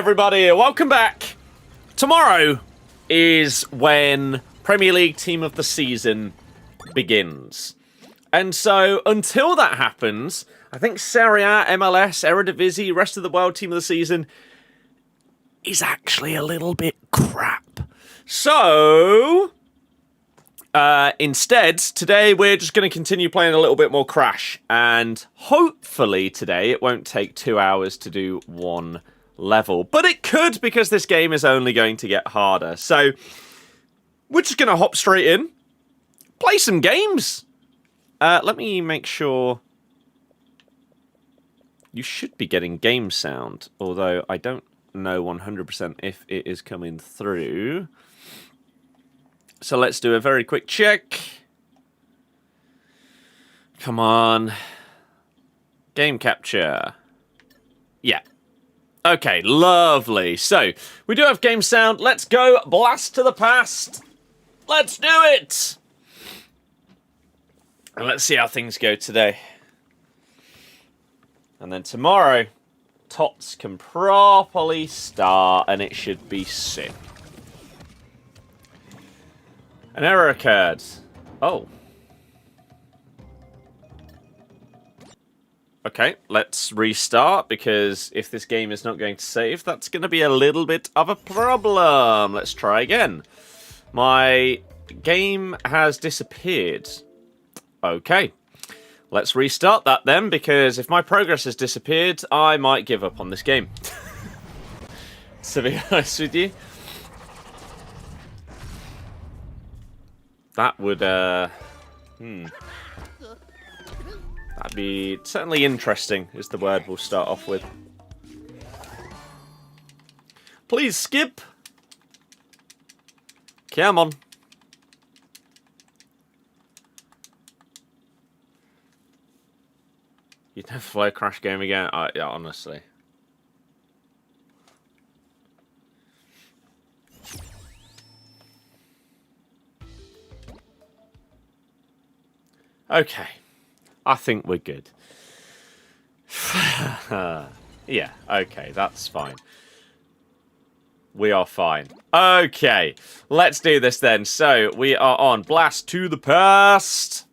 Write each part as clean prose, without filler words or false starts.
everybody. Welcome back. Tomorrow is when Premier League Team of the Season begins. And so, until that happens, I think Serie A, MLS, Eredivisie, rest of the world Team of the Season is actually a little bit crap. So, instead, today we're just going to continue playing a little bit more Crash. And hopefully today it won't take 2 hours to do one level. But it could, because this game is only going to get harder. So, we're just going to hop straight in. Play some games. Let me make sure. You should be getting game sound. Although I don't know 100% if it is coming through. So let's do a very quick check. Come on. Game capture. Yeah. Okay, lovely. So, we do have game sound. Let's go blast to the past. Let's do it. And let's see how things go today. And then tomorrow, TOTS can properly start, and it should be sick. An error occurred. Oh. Okay, let's restart, because if this game is not going to save, that's going to be a little bit of a problem. Let's try again. My game has disappeared. Okay. Let's restart that then, because if my progress has disappeared, I might give up on this game. To be honest with you. That would, that'd be certainly interesting, is the word we'll start off with. Please skip. Come on. You'd never play a Crash game again? Yeah, honestly. Okay. I think we're good. Yeah, okay, that's fine. We are fine. Okay, let's do this then. So, we are on Blast to the Past.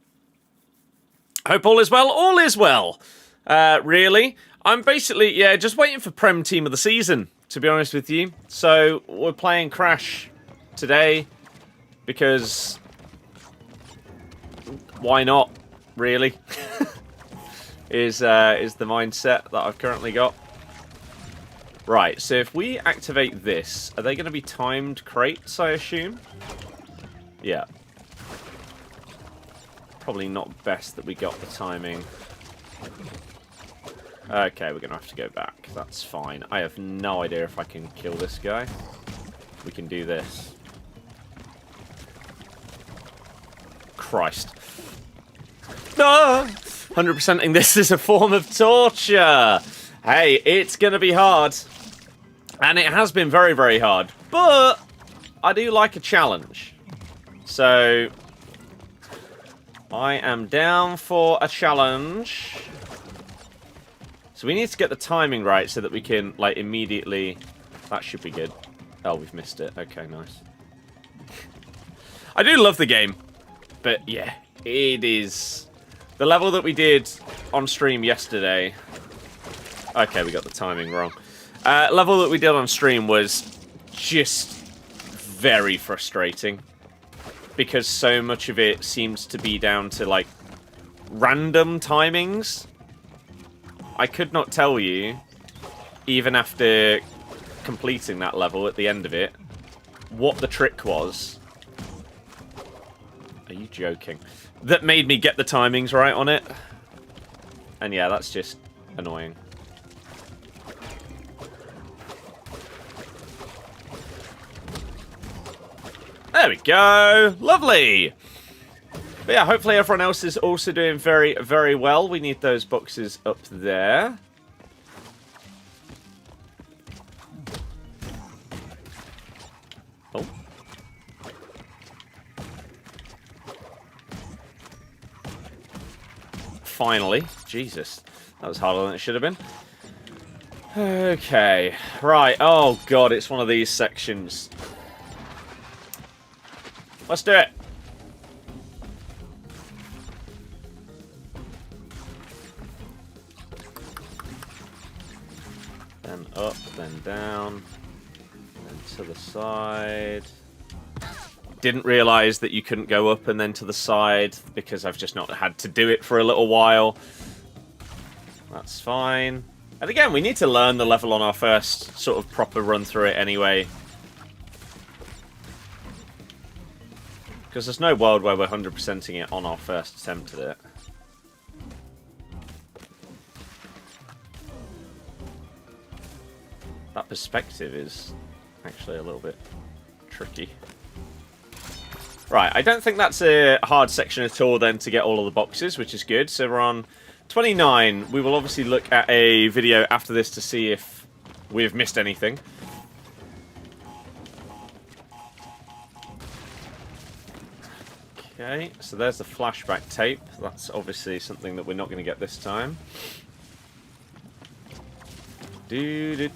Hope all is well. All is well. Really? I'm basically, yeah, just waiting for Prem Team of the Season, to be honest with you. So, we're playing Crash today, because why not, really? is the mindset that I've currently got. Right, so if we activate this, are they going to be timed crates, I assume? Yeah. Probably not best that we got the timing. Okay, we're going to have to go back. That's fine. I have no idea if I can kill this guy. We can do this. Christ. No! 100%ing this is a form of torture. Hey, it's going to be hard. And it has been very, very hard. But I do like a challenge. So I am down for a challenge. So we need to get the timing right so that we can, like, immediately... That should be good. Oh, we've missed it. Okay, nice. I do love the game. But, yeah, it is... The level that we did on stream yesterday... Okay, we got the timing wrong. Level that we did on stream was just very frustrating. Because so much of it seems to be down to, like, random timings. I could not tell you, even after completing that level at the end of it, what the trick was. Are you joking? That made me get the timings right on it. And yeah, that's just annoying. There we go. Lovely. But yeah, hopefully everyone else is also doing very, very well. We need those boxes up there. Oh. Finally. Jesus. That was harder than it should have been. Okay, right. Oh god, it's one of these sections. Let's do it. Then up, then down, then to the side. Didn't realise that you couldn't go up and then to the side because I've just not had to do it for a little while. That's fine. And again, we need to learn the level on our first sort of proper run through it anyway. Because there's no world where we're 100%ing it on our first attempt at it. That perspective is actually a little bit tricky. Right, I don't think that's a hard section at all then to get all of the boxes, which is good. So we're on 29. We will obviously look at a video after this to see if we've missed anything. Okay, so there's the flashback tape. That's obviously something that we're not going to get this time. Do.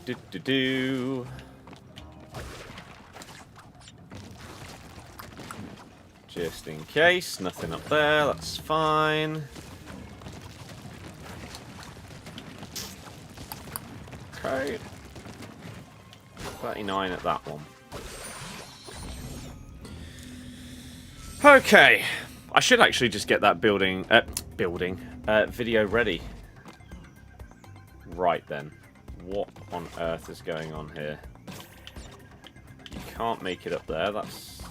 Just in case, nothing up there, that's fine. Okay. 39 at that one. Okay. I should actually just get that video ready. Right then. What on earth is going on here? You can't make it up there, that's...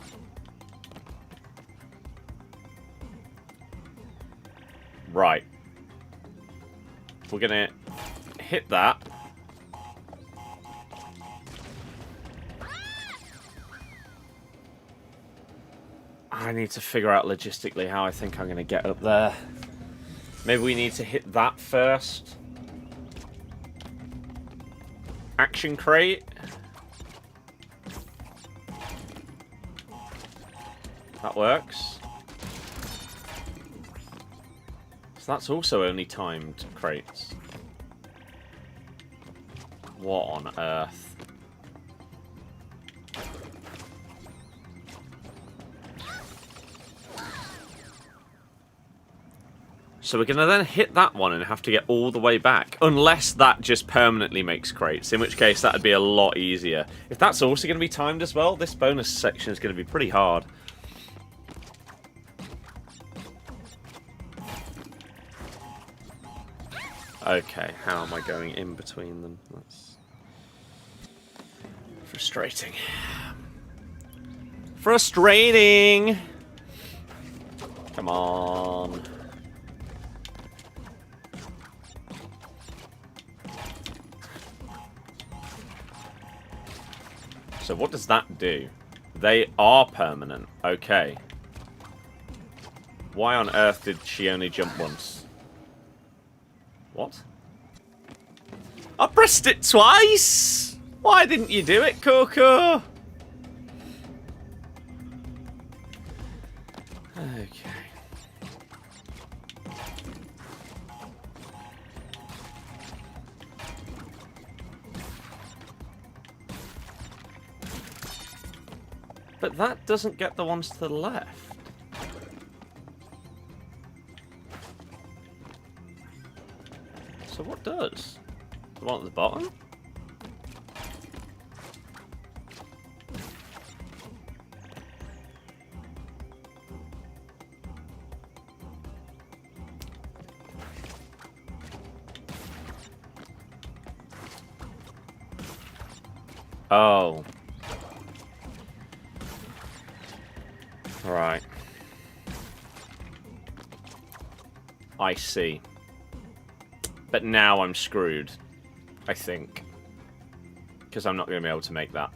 Right. We're gonna hit that. I need to figure out logistically how I think I'm gonna get up there. Maybe we need to hit that first. Action crate. That works. So that's also only timed crates. What on earth? So we're going to then hit that one and have to get all the way back. Unless that just permanently makes crates. In which case that would be a lot easier. If that's also going to be timed as well, this bonus section is going to be pretty hard. Okay, how am I going in between them? That's frustrating. Frustrating! Come on. So what does that do? They are permanent. Okay. Why on earth did she only jump once? What? I pressed it twice! Why didn't you do it, Coco? Okay. But that doesn't get the ones to the left. So what does? The one at the bottom? Oh. Right. I see. But now I'm screwed. I think. Because I'm not going to be able to make that.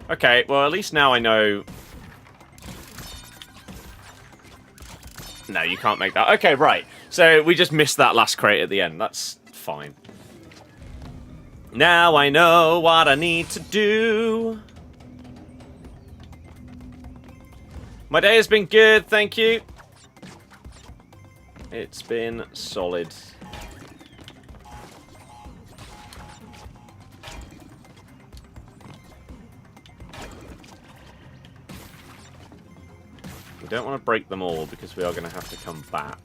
Okay, well at least now I know... No, you can't make that. Okay, right. So we just missed that last crate at the end. That's fine. Now I know what I need to do. My day has been good, thank you. It's been solid. We don't want to break them all because we are going to have to come back.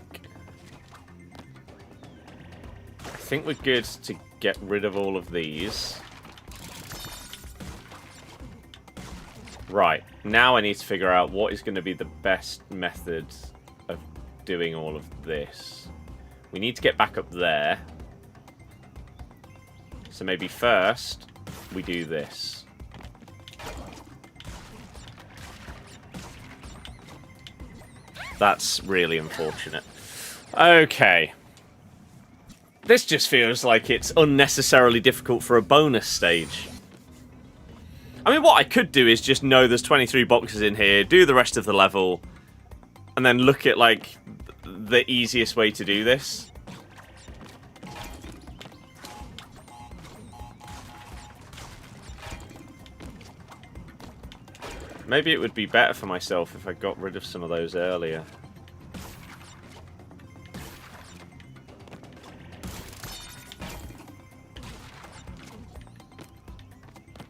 I think we're good to get rid of all of these. Right, now I need to figure out what is going to be the best method of doing all of this. We need to get back up there. So maybe first, we do this. That's really unfortunate. Okay. This just feels like it's unnecessarily difficult for a bonus stage. I mean, what I could do is just know there's 23 boxes in here, do the rest of the level, and then look at, like, the easiest way to do this. Maybe it would be better for myself if I got rid of some of those earlier.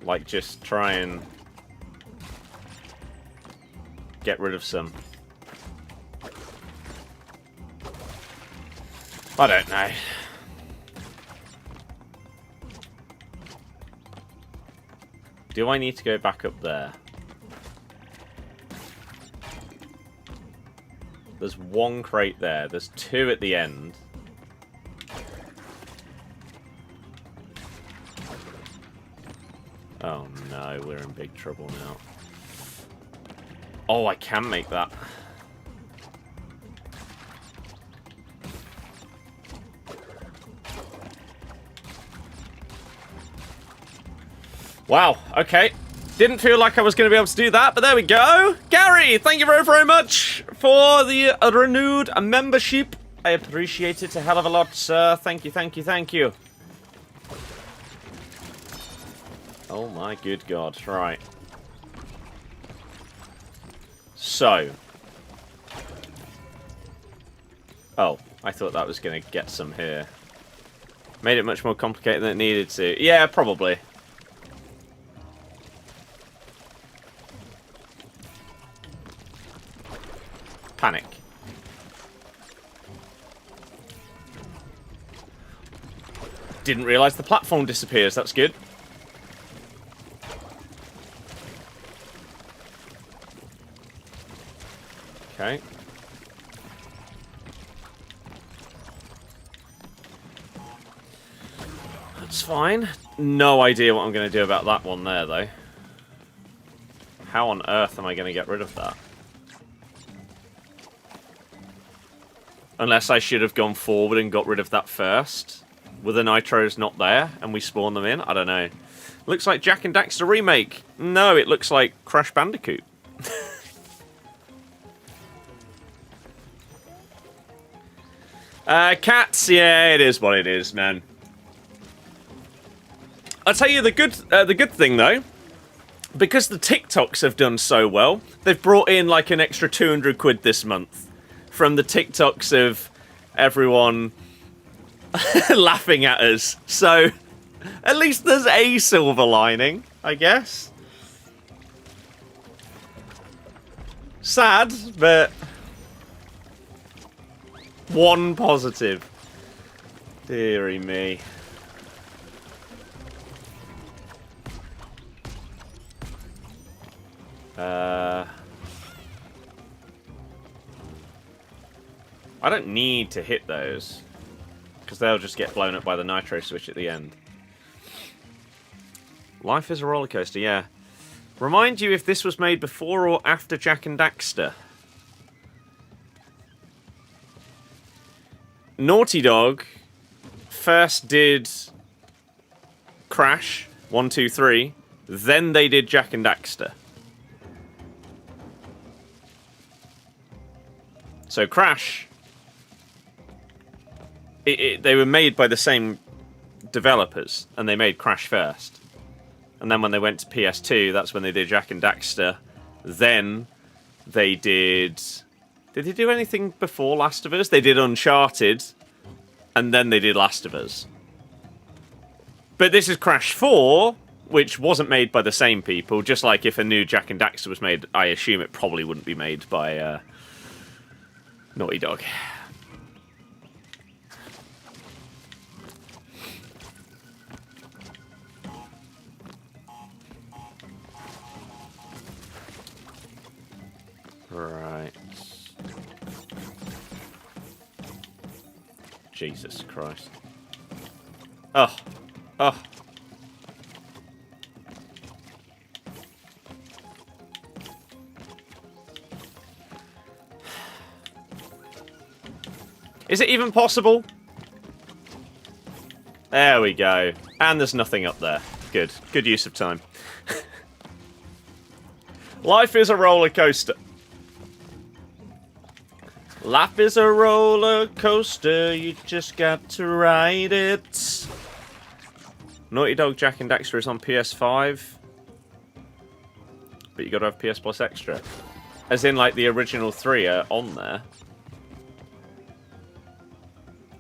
Like, just try and get rid of some. I don't know. Do I need to go back up there? There's one crate there. There's two at the end. Oh no, we're in big trouble now. Oh, I can make that. Wow, okay. Didn't feel like I was going to be able to do that, but there we go. Gary, thank you very, very much for the renewed membership. I appreciate it a hell of a lot, sir. Thank you, thank you, thank you. Oh my good god, right. So. Oh, I thought that was going to get some here. Made it much more complicated than it needed to. Yeah, probably. Panic. Didn't realise the platform disappears, that's good. Okay. That's fine. No idea what I'm going to do about that one there, though. How on earth am I going to get rid of that? Unless I should have gone forward and got rid of that first. Were the nitros not there and we spawn them in? I don't know. Looks like Jak and Daxter remake. No, it looks like Crash Bandicoot. Cats, yeah, it is what it is, man. I'll tell you the good thing though, because the TikToks have done so well, they've brought in like an extra 200 quid this month from the TikToks of everyone laughing at us. So at least there's a silver lining, I guess. Sad, but one positive. Deary me. I don't need to hit those, because they'll just get blown up by the nitro switch at the end. Life is a roller coaster, yeah. Remind you if this was made before or after Jak and Daxter. Naughty Dog first did Crash 1, 2, 3, then they did Jak and Daxter. So Crash, they were made by the same developers, and they made Crash first. And then when they went to PS2, that's when they did Jak and Daxter. Then they did... Did they do anything before Last of Us? They did Uncharted, and then they did Last of Us. But this is Crash 4, which wasn't made by the same people. Just like if a new Jak and Daxter was made, I assume it probably wouldn't be made by Naughty Dog. Right. Jesus Christ. Oh. Oh. Is it even possible? There we go. And there's nothing up there. Good. Good use of time. Life is a roller coaster. Life is a roller coaster. You just got to ride it. Naughty Dog Jak and Daxter is on PS5. But you gotta have PS Plus Extra. As in, like, the original 3 are on there.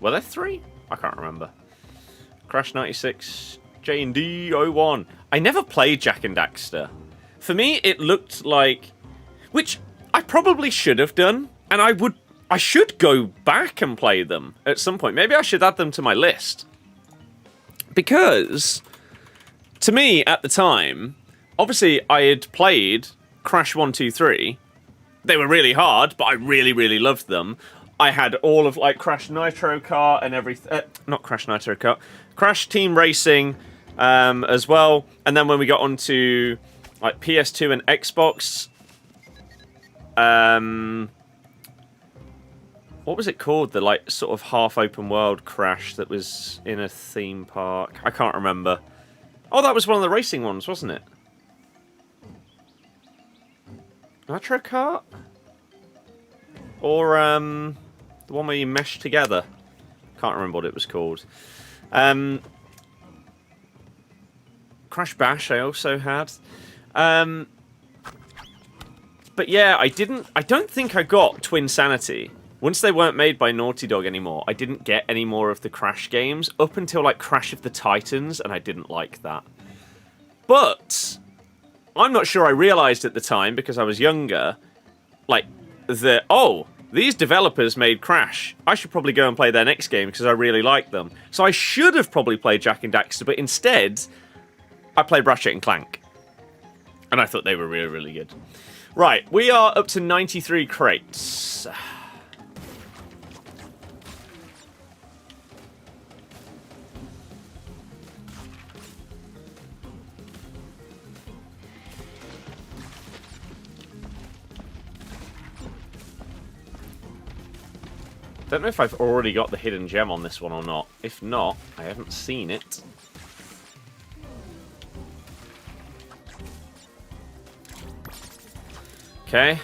Were there 3? I can't remember. Crash 96, J&D 01. I never played Jak and Daxter. For me, it looked like... Which I probably should have done. And I should go back and play them at some point. Maybe I should add them to my list. Because, to me, at the time, obviously I had played Crash 1, 2, 3. They were really hard, but I really, really loved them. I had all of, like, Crash Nitro Kart and everything. Not Crash Nitro Kart. Crash Team Racing as well. And then when we got onto, like, PS2 and Xbox... what was it called? The, like, sort of half-open world Crash that was in a theme park. I can't remember. Oh, that was one of the racing ones, wasn't it? Nitro Kart? Or, the one where you mesh together. Can't remember what it was called. Crash Bash I also had. But yeah, I don't think I got Twin Sanity. Once they weren't made by Naughty Dog anymore, I didn't get any more of the Crash games up until, like, Crash of the Titans, and I didn't like that. But I'm not sure I realized at the time, because I was younger, like, oh, these developers made Crash. I should probably go and play their next game because I really like them. So I should have probably played Jak and Daxter, but instead, I played Ratchet and Clank. And I thought they were really, really good. Right, we are up to 93 crates. Don't know if I've already got the hidden gem on this one or not. If not, I haven't seen it. Okay.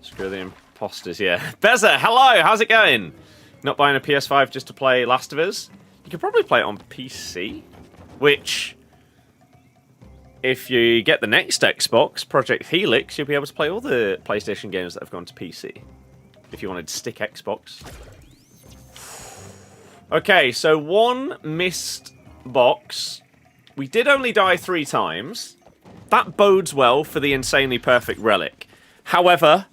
Screw the imposters, yeah. Beza, hello! How's it going? Not buying a PS5 just to play Last of Us? You could probably play it on PC. Which, if you get the next Xbox, Project Helix, you'll be able to play all the PlayStation games that have gone to PC. If you wanted to stick Xbox. Okay, so one missed box. We did only die 3 times. That bodes well for the insanely perfect relic. However...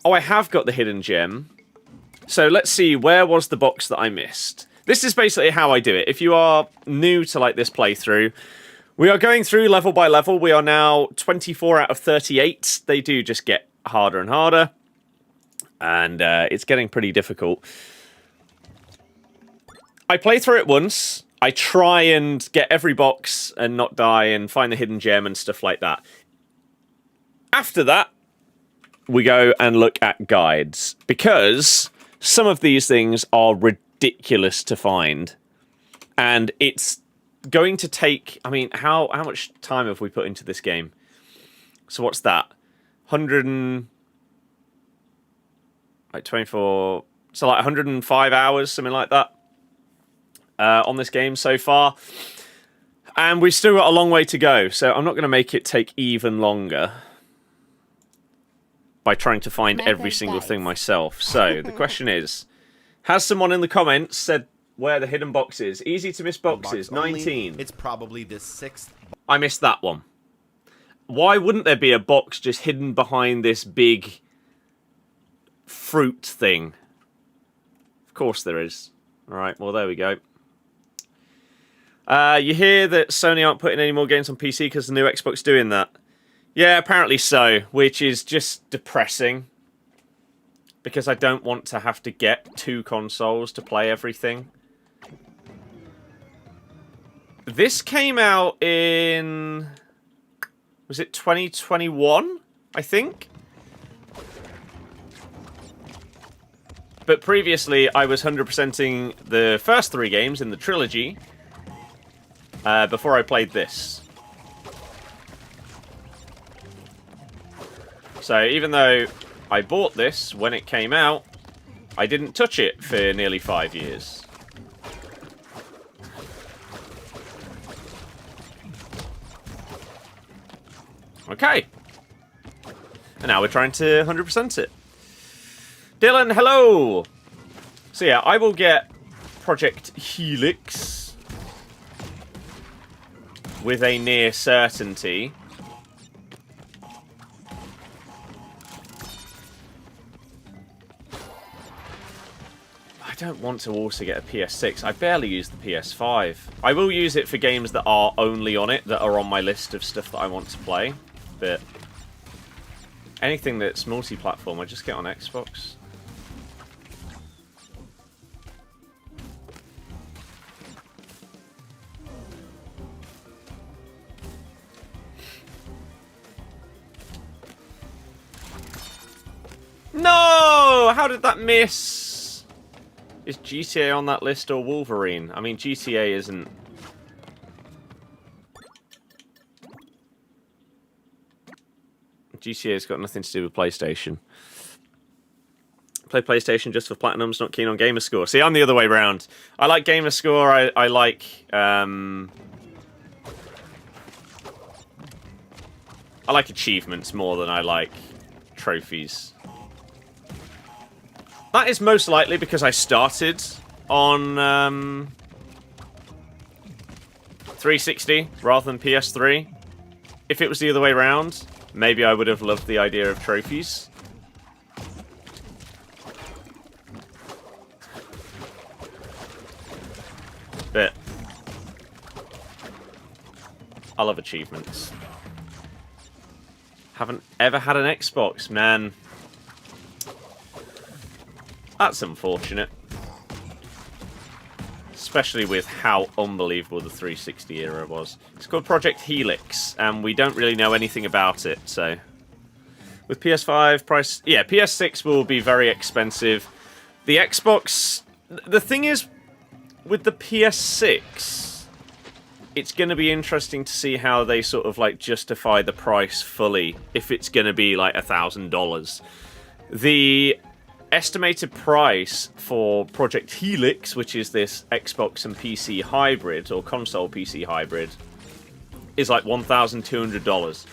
Oh, I have got the hidden gem. So let's see, where was the box that I missed? This is basically how I do it. If you are new to, like, this playthrough, we are going through level by level. We are now 24 out of 38. They do just get harder and harder. And it's getting pretty difficult. I play through it once. I try and get every box and not die and find the hidden gem and stuff like that. After that, we go and look at guides. Because some of these things are ridiculous to find. And it's going to take... I mean, how much time have we put into this game? So what's that? 24... So like 105 hours, something like that. On this game so far. And we've still got a long way to go, so I'm not going to make it take even longer by trying to find every single thing myself. So, the question is, has someone in the comments said where the hidden box is. Easy to miss boxes. Box 19. It's probably the 6th. I missed that one. Why wouldn't there be a box just hidden behind this big fruit thing? Of course there is. Alright, well, there we go. You hear that Sony aren't putting any more games on PC because the new Xbox doing that. Yeah, apparently so, which is just depressing. Because I don't want to have to get 2 consoles to play everything. This came out in... Was it 2021, I think? But previously, I was 100%ing the first 3 games in the trilogy before I played this. So even though I bought this when it came out, I didn't touch it for nearly 5 years. Okay. And now we're trying to 100% it. Dylan, hello! So yeah, I will get Project Helix with a near certainty. I don't want to also get a PS6. I barely use the PS5. I will use it for games that are only on it, that are on my list of stuff that I want to play. But anything that's multi-platform, I just get on Xbox. No! How did that miss? Is GTA on that list or Wolverine? I mean, GTA isn't... GTA's got nothing to do with PlayStation. Play PlayStation just for Platinums, not keen on Gamerscore. See, I'm the other way round. I like Gamerscore, I like... I like achievements more than I like trophies. That is most likely because I started on 360 rather than PS3. If it was the other way around, maybe I would have loved the idea of trophies. But I love achievements. Haven't ever had an Xbox, man. That's unfortunate. Especially with how unbelievable the 360 era was. It's called Project Helix, and we don't really know anything about it, so... With PS5 price... Yeah, PS6 will be very expensive. The Xbox... The thing is, with the PS6, it's going to be interesting to see how they sort of, like, justify the price fully, if it's going to be, like, $1,000. The estimated price for Project Helix, which is this Xbox and PC hybrid, or console PC hybrid, is like $1,200.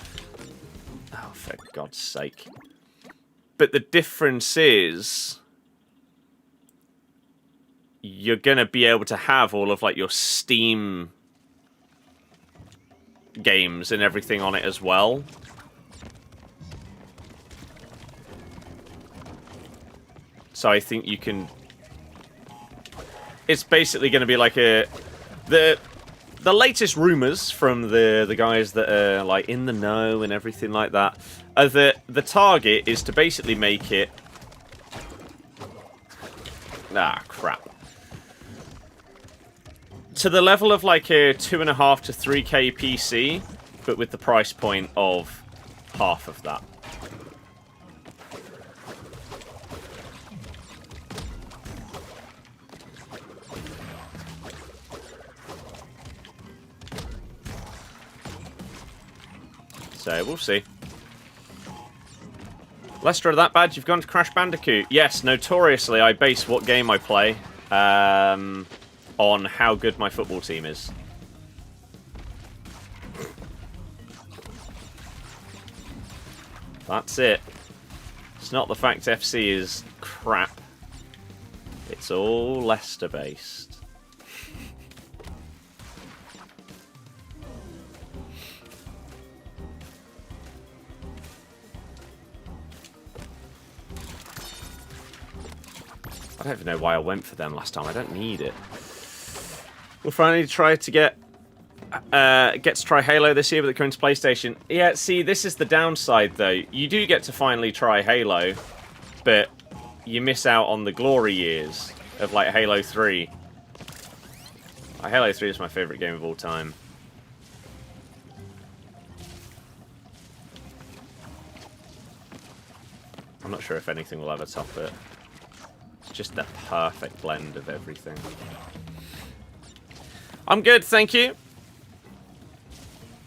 Oh, for God's sake. But the difference is... you're going to be able to have all of, like, your Steam games and everything on it as well. So I think you can... It's basically going to be like a... The latest rumours from the guys that are like in the know and everything like that are that the target is to basically make it... Ah, crap. To the level of like a 2.5 to 3K PC, but with the price point of half of that. So, we'll see. Lester, that bad? You've gone to Crash Bandicoot? Yes, notoriously, I base what game I play on how good my football team is. That's it. It's not the fact FC is crap. It's all Leicester-based. don't even know why I went for them last time. I don't need it. We'll finally try to get to try Halo this year, but they're coming to PlayStation. Yeah, see, this is the downside, though. You do get to finally try Halo, but you miss out on the glory years of, like, Halo 3. Halo 3 is my favourite game of all time. I'm not sure if anything will ever top it. It's just the perfect blend of everything. I'm good, thank you.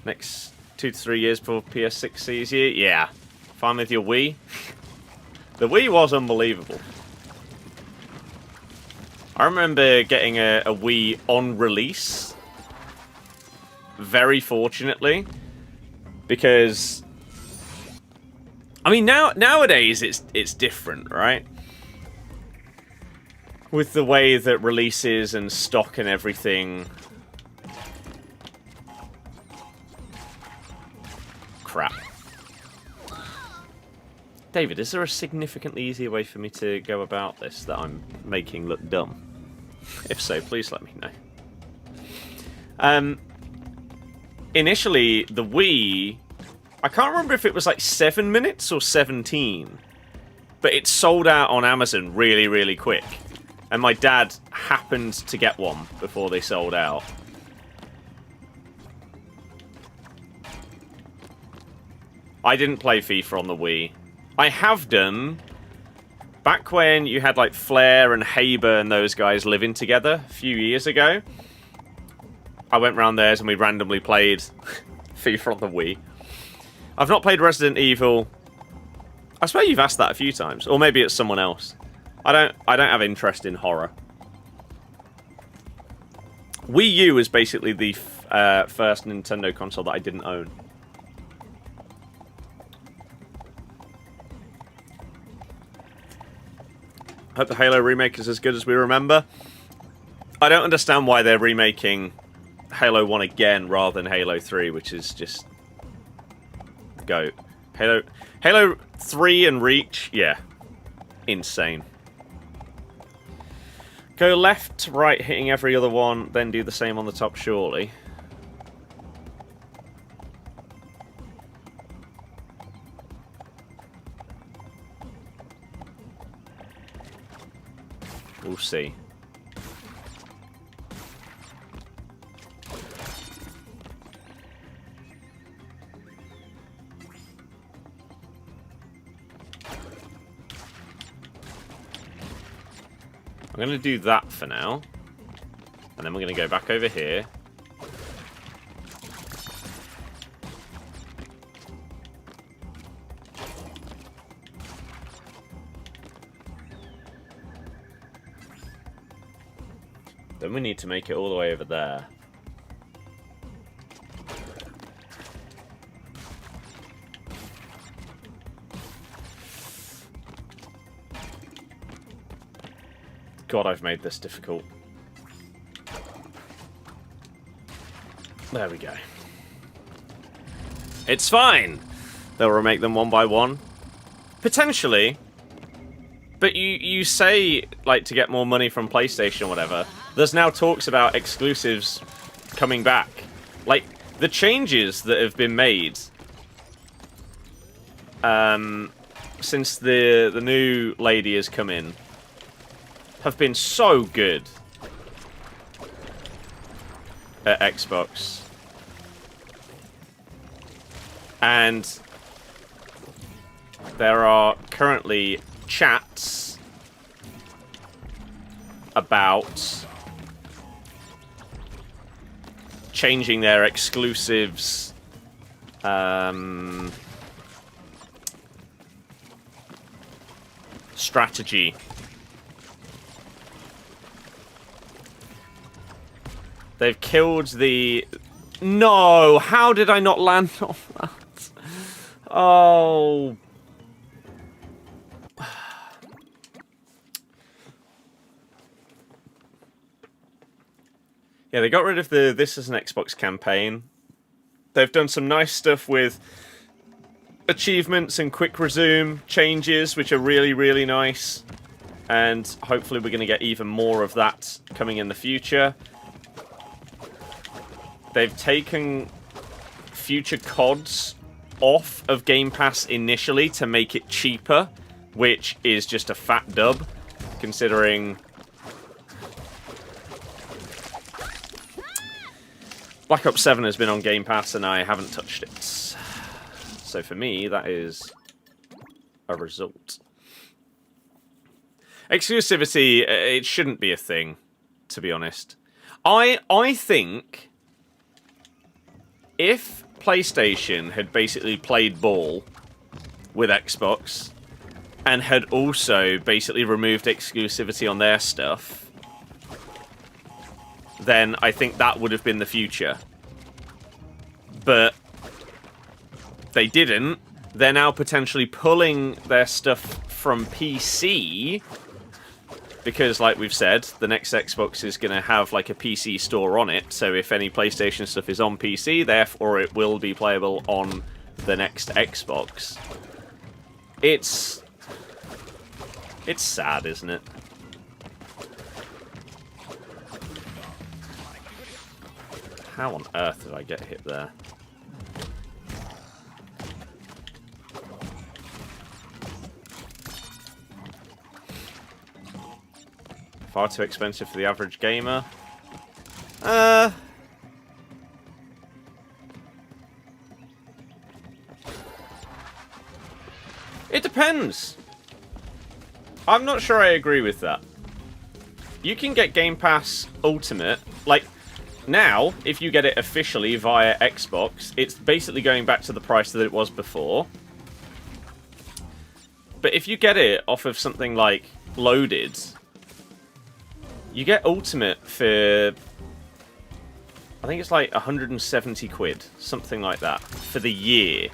Next 2 to 3 years before PS6 sees you. Yeah. Fine with your Wii. The Wii was unbelievable. I remember getting a Wii on release. Very fortunately. Because... I mean, nowadays it's different, right? With the way that releases and stock and everything... Crap. David, is there a significantly easier way for me to go about this that I'm making look dumb? If so, please let me know. Initially, the Wii... I can't remember if it was like 7 minutes or 17. But it sold out on Amazon really, really quick. And my dad happened to get one before they sold out. I didn't play FIFA on the Wii. I have done... Back when you had like Flair and Haber and those guys living together a few years ago. I went round theirs and we randomly played FIFA on the Wii. I've not played Resident Evil. I swear you've asked that a few times. Or maybe it's someone else. I don't have interest in horror. Wii U is basically the first Nintendo console that I didn't own. Hope the Halo remake is as good as we remember. I don't understand why they're remaking Halo 1 again rather than Halo 3, which is just... GOAT. Halo 3 and Reach, yeah. Insane. Go left to right, hitting every other one, then do the same on the top, surely. We'll see. I'm going to do that for now. And then we're going to go back over here. Then we need to make it all the way over there. God, I've made this difficult. There we go. It's fine! They'll remake them one by one. Potentially. But you say, like, to get more money from PlayStation or whatever. There's now talks about exclusives coming back. Like, the changes that have been made since the new lady has come in have been so good at Xbox. And there are currently chats about changing their exclusives strategy. They've killed the... No! How did I not land on that? Oh... Yeah, they got rid of the This is an Xbox campaign. They've done some nice stuff with achievements and quick resume changes, which are really, really nice. And hopefully we're going to get even more of that coming in the future. They've taken future CODs off of Game Pass initially to make it cheaper, which is just a fat dub, considering Black Ops 7 has been on Game Pass and I haven't touched it. So for me, that is a result. Exclusivity, it shouldn't be a thing, to be honest. I think if PlayStation had basically played ball with Xbox and had also basically removed exclusivity on their stuff, then I think that would have been the future. But they didn't. They're now potentially pulling their stuff from PC because, like we've said, the next Xbox is going to have like a PC store on it. So if any PlayStation stuff is on PC, therefore it will be playable on the next Xbox. It's sad, isn't it? How on earth did I get hit there? Far too expensive for the average gamer. It depends. I'm not sure I agree with that. You can get Game Pass Ultimate, like, now, if you get it officially via Xbox, it's basically going back to the price that it was before. But if you get it off of something like Loaded, you get Ultimate for, I think it's like 170 quid, something like that, for the year.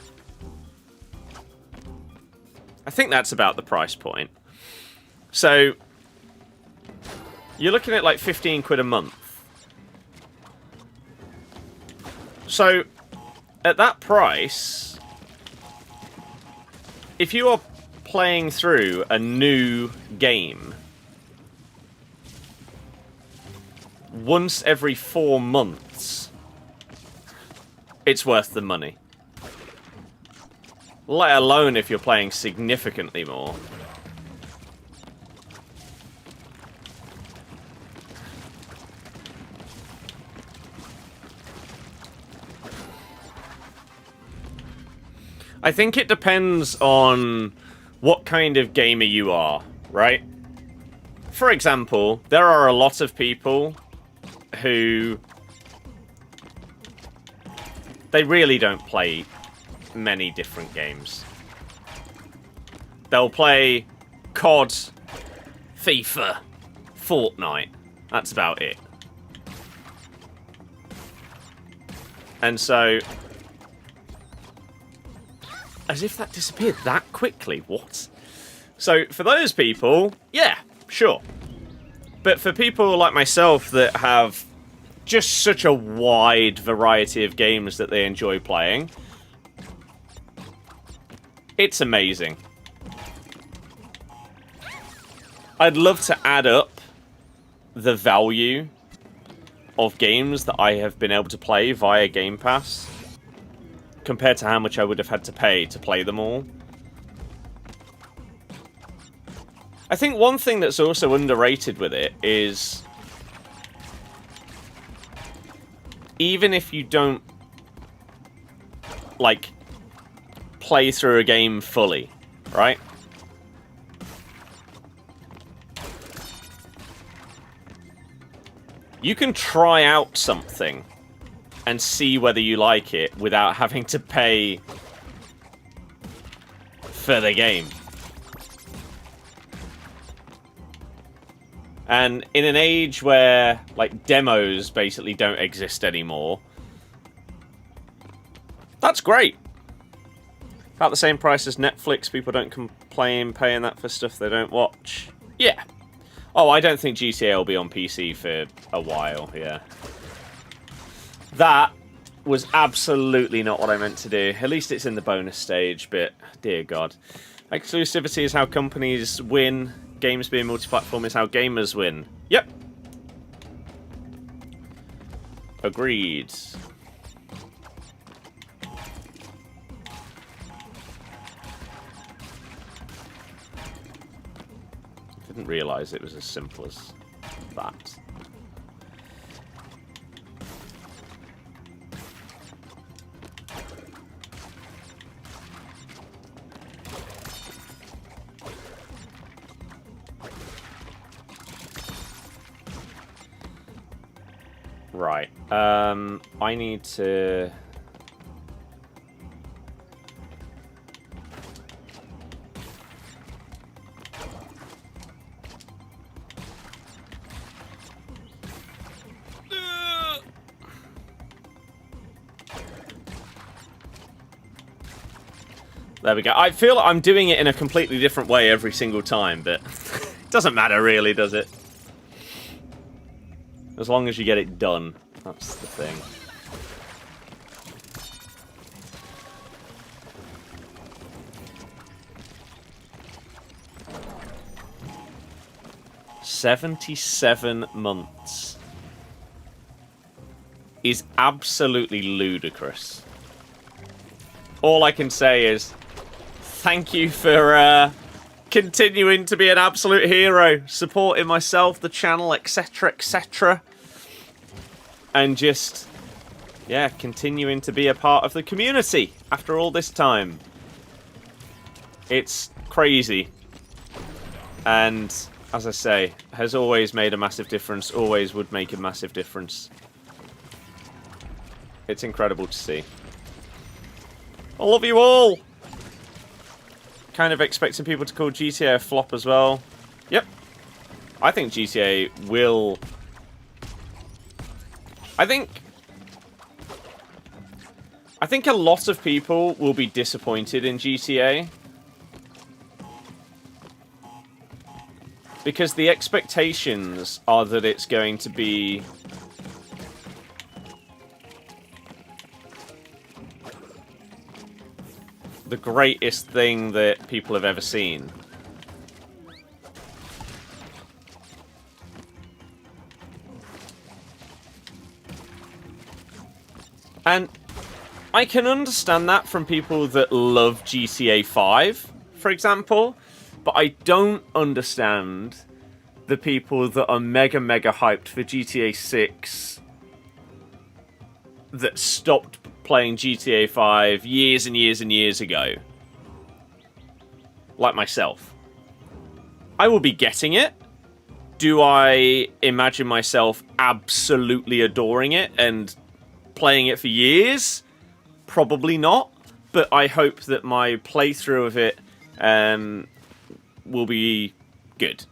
I think that's about the price point. So, you're looking at like 15 quid a month. So, at that price, if you are playing through a new game once every 4 months, it's worth the money. Let alone if you're playing significantly more. I think it depends on what kind of gamer you are, right? For example, there are a lot of people who they really don't play many different games. They'll play COD, FIFA, Fortnite. That's about it. And so, as if that disappeared that quickly. What? So, for those people, yeah, sure. But for people like myself that have just such a wide variety of games that they enjoy playing, it's amazing. I'd love to add up the value of games that I have been able to play via Game Pass compared to how much I would have had to pay to play them all. I think one thing that's also underrated with it is, even if you don't, like, play through a game fully, right? You can try out something and see whether you like it without having to pay for the game. And in an age where, like, demos basically don't exist anymore, that's great. About the same price as Netflix, people don't complain paying that for stuff they don't watch. Yeah. Oh, I don't think GTA will be on PC for a while, yeah. That was absolutely not what I meant to do. At least it's in the bonus stage, but dear God. Exclusivity is how companies win. Games being multi-platform is how gamers win. Yep. Agreed. Didn't realise it was as simple as that. Right. I need to... There we go. I feel like I'm doing it in a completely different way every single time, but it doesn't matter really, does it? As long as you get it done, that's the thing. $77 months is absolutely ludicrous. All I can say is thank you for continuing to be an absolute hero, supporting myself, the channel, etc, etc. And just, yeah, continuing to be a part of the community after all this time. It's crazy. And, as I say, has always made a massive difference, always would make a massive difference. It's incredible to see. I love you all! Kind of expecting people to call GTA a flop as well. Yep. I think GTA will... I think a lot of people will be disappointed in GTA. Because the expectations are that it's going to be... the greatest thing that people have ever seen. And I can understand that from people that love GTA 5, for example, but I don't understand the people that are mega hyped for GTA 6 that stopped playing GTA 5 years and years and years ago. Like myself. I will be getting it. Do I imagine myself absolutely adoring it and playing it for years? Probably not. But I hope that my playthrough of it will be good.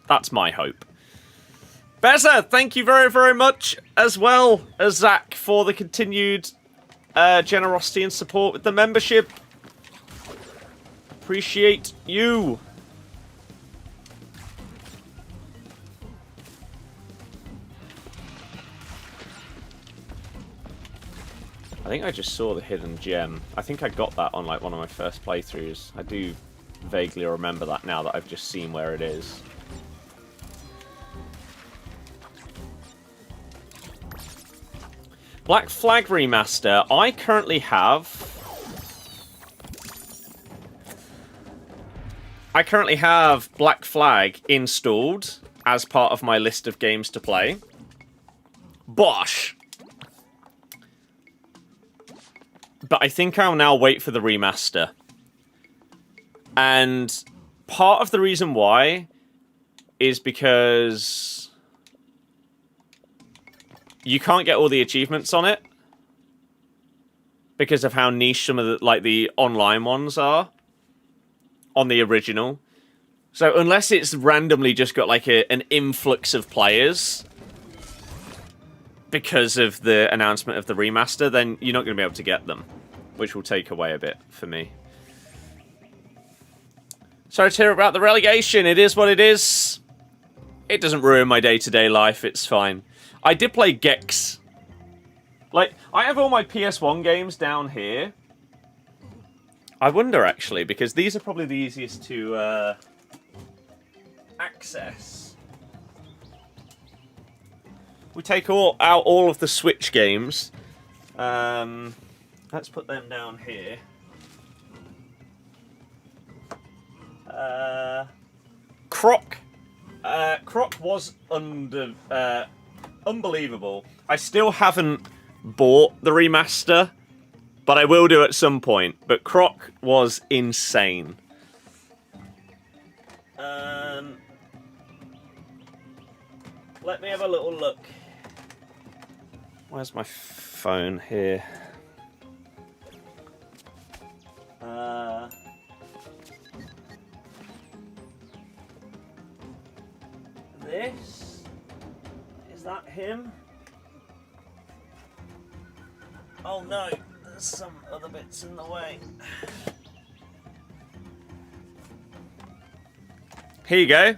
That's my hope. Beza, thank you very much, as well as Zach, for the continued generosity and support with the membership. Appreciate you. I think I just saw the hidden gem. I think I got that on like one of my first playthroughs. I do vaguely remember that now that I've just seen where it is. Black Flag Remaster. I currently have Black Flag installed as part of my list of games to play. Bosh! But I think I'll now wait for the remaster. And part of the reason why is because you can't get all the achievements on it because of how niche some of the, like, the online ones are on the original. So unless it's randomly just got like an influx of players because of the announcement of the remaster, then you're not going to be able to get them, which will take away a bit for me. Sorry to hear about the relegation. It is what it is. It doesn't ruin my day-to-day life. It's fine. I did play Gex. Like, I have all my PS1 games down here I wonder, actually, because these are probably the easiest to access. We take out all of the Switch games. Let's put them down here. Croc. Croc was unbelievable. I still haven't bought the remaster, but I will do at some point. But Croc was insane. Let me have a little look. Where's my phone here? This? Is that him? Oh no, there's some other bits in the way. Here you go.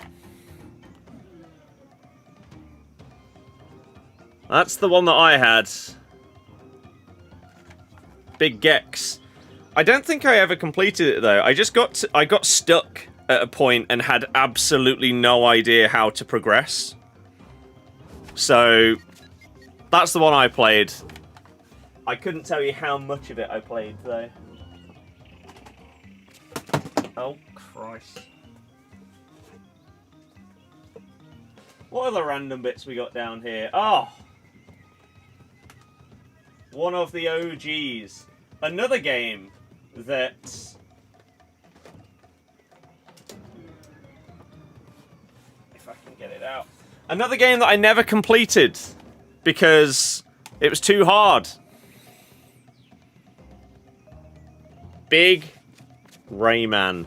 That's the one that I had. Big Gex. I don't think I ever completed it though. I got stuck at a point and had absolutely no idea how to progress. So that's the one I played. I couldn't tell you how much of it I played though. Oh Christ. What other random bits we got down here? Oh! One of the OGs. Another game that... if I can get it out. Another game that I never completed because it was too hard. Big Rayman.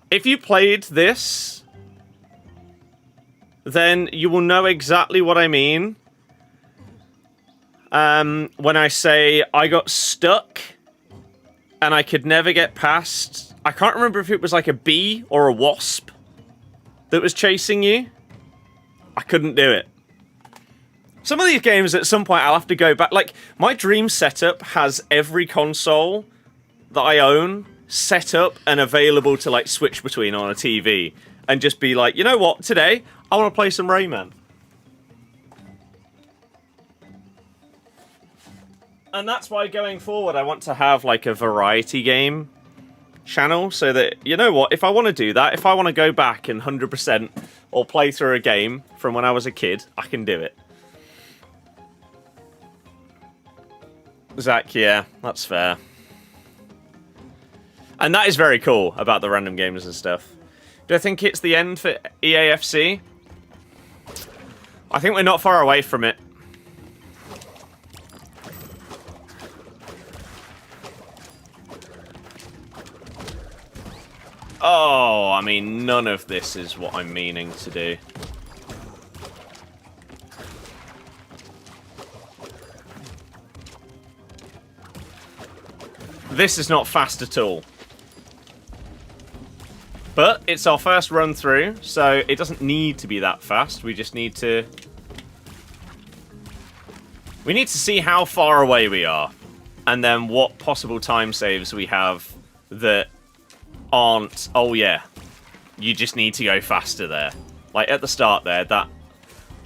If you played this, then you will know exactly what I mean. When I say I got stuck and I could never get past... I can't remember if it was like a bee or a wasp that was chasing you. I couldn't do it. Some of these games at some point I'll have to go back. Like, my dream setup has every console that I own set up and available to like switch between on a TV and just be like, you know what, today I want to play some Rayman. And that's why going forward I want to have like a variety game channel so that, you know what, if I want to do that, if I want to go back and 100% or play through a game from when I was a kid, I can do it. Zach, yeah, that's fair. And that is very cool about the random games and stuff. Do I think it's the end for EAFC? I think we're not far away from it. Oh, I mean, none of this is what I'm meaning to do. This is not fast at all. But it's our first run through, so it doesn't need to be that fast. We just need to... we need to see how far away we are. And then what possible time saves we have that aren't... oh yeah, you just need to go faster there. Like at the start there, that...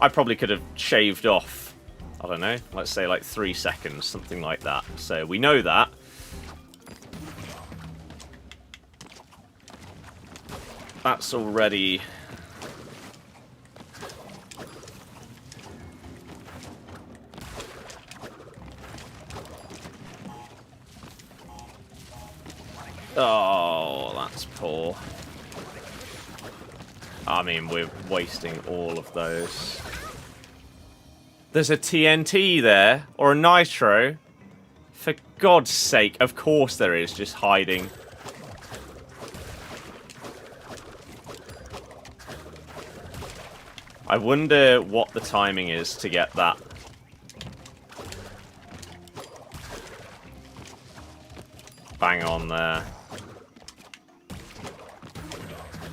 I probably could have shaved off, I don't know, let's say like 3 seconds, something like that. So we know that. That's already... oh, that's poor. I mean, we're wasting all of those. There's a TNT there, or a Nitro. For God's sake, of course there is, just hiding. I wonder what the timing is to get that. Bang on there.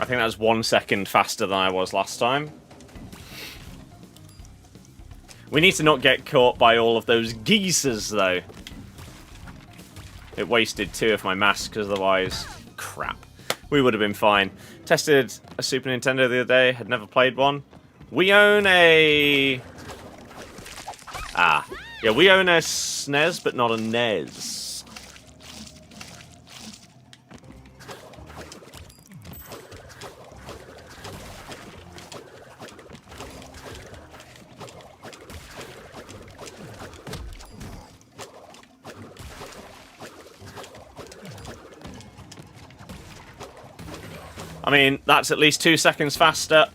I think that was 1 second faster than I was last time. We need to not get caught by all of those geezers, though. It wasted 2 of my masks, because otherwise, crap, we would have been fine. Tested a Super Nintendo the other day, had never played one. We own a... yeah, we own a SNES, but not a NES. I mean, that's at least 2 seconds faster.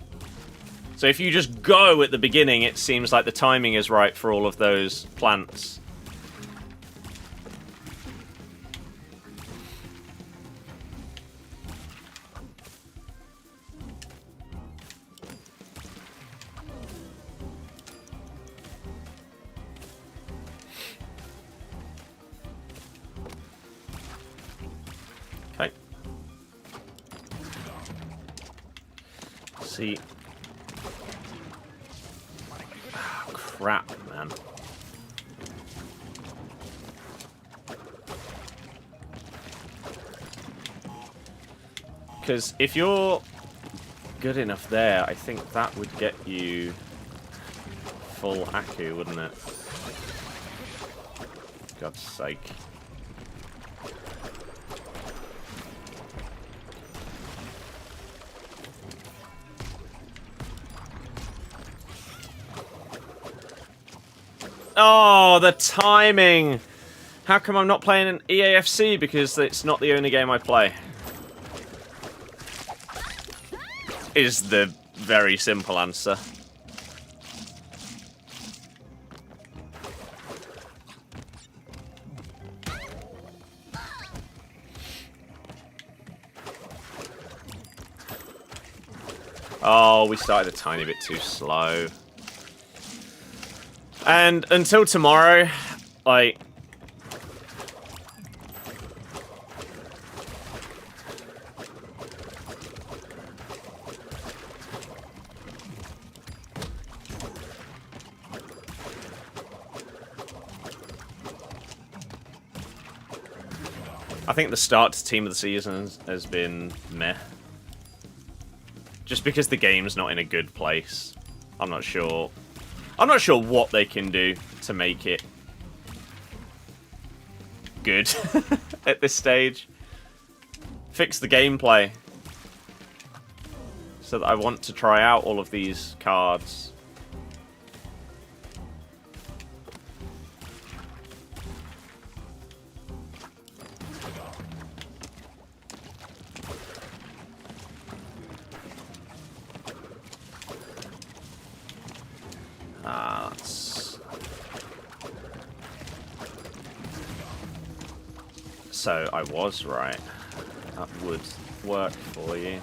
So if you just go at the beginning, it seems like the timing is right for all of those plants. Okay. See. Crap, man. Because if you're good enough there, I think that would get you full Aku, wouldn't it? God's sake. Oh, the timing! How come I'm not playing an EAFC? Because it's not the only game I play. Is the very simple answer. Oh, we started a tiny bit too slow. And until tomorrow, like... I think the start to Team of the Season has been meh. Just because the game's not in a good place. I'm not sure what they can do to make it good at this stage. Fix the gameplay. So that I want to try out all of these cards. So I was right. That would work for you.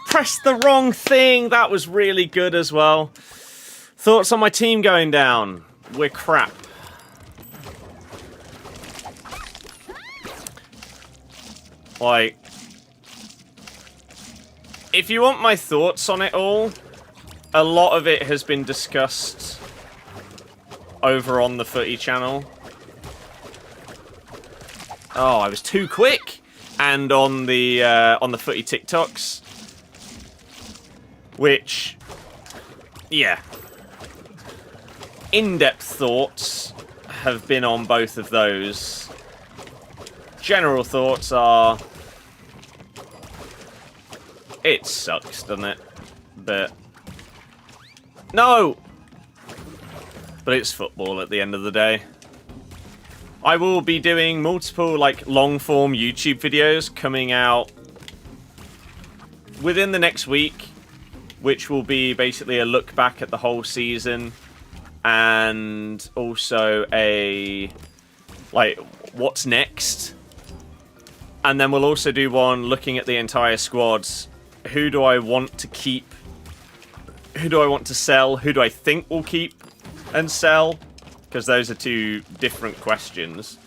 Pressed the wrong thing. That was really good as well. Thoughts on my team going down? We're crap. Like, if you want my thoughts on it all, a lot of it has been discussed over on the Footy channel. Oh, I was too quick. And on the Footy TikToks. Which, yeah, in-depth thoughts have been on both of those. General thoughts are, it sucks, doesn't it? But, no! But it's football at the end of the day. I will be doing multiple, like, long-form YouTube videos coming out within the next week, which will be basically a look back at the whole season, and also a, like, what's next. And then we'll also do one looking at the entire squads who do I want to keep? Who do I want to sell? Who do I think will keep and sell? Because those are two different questions.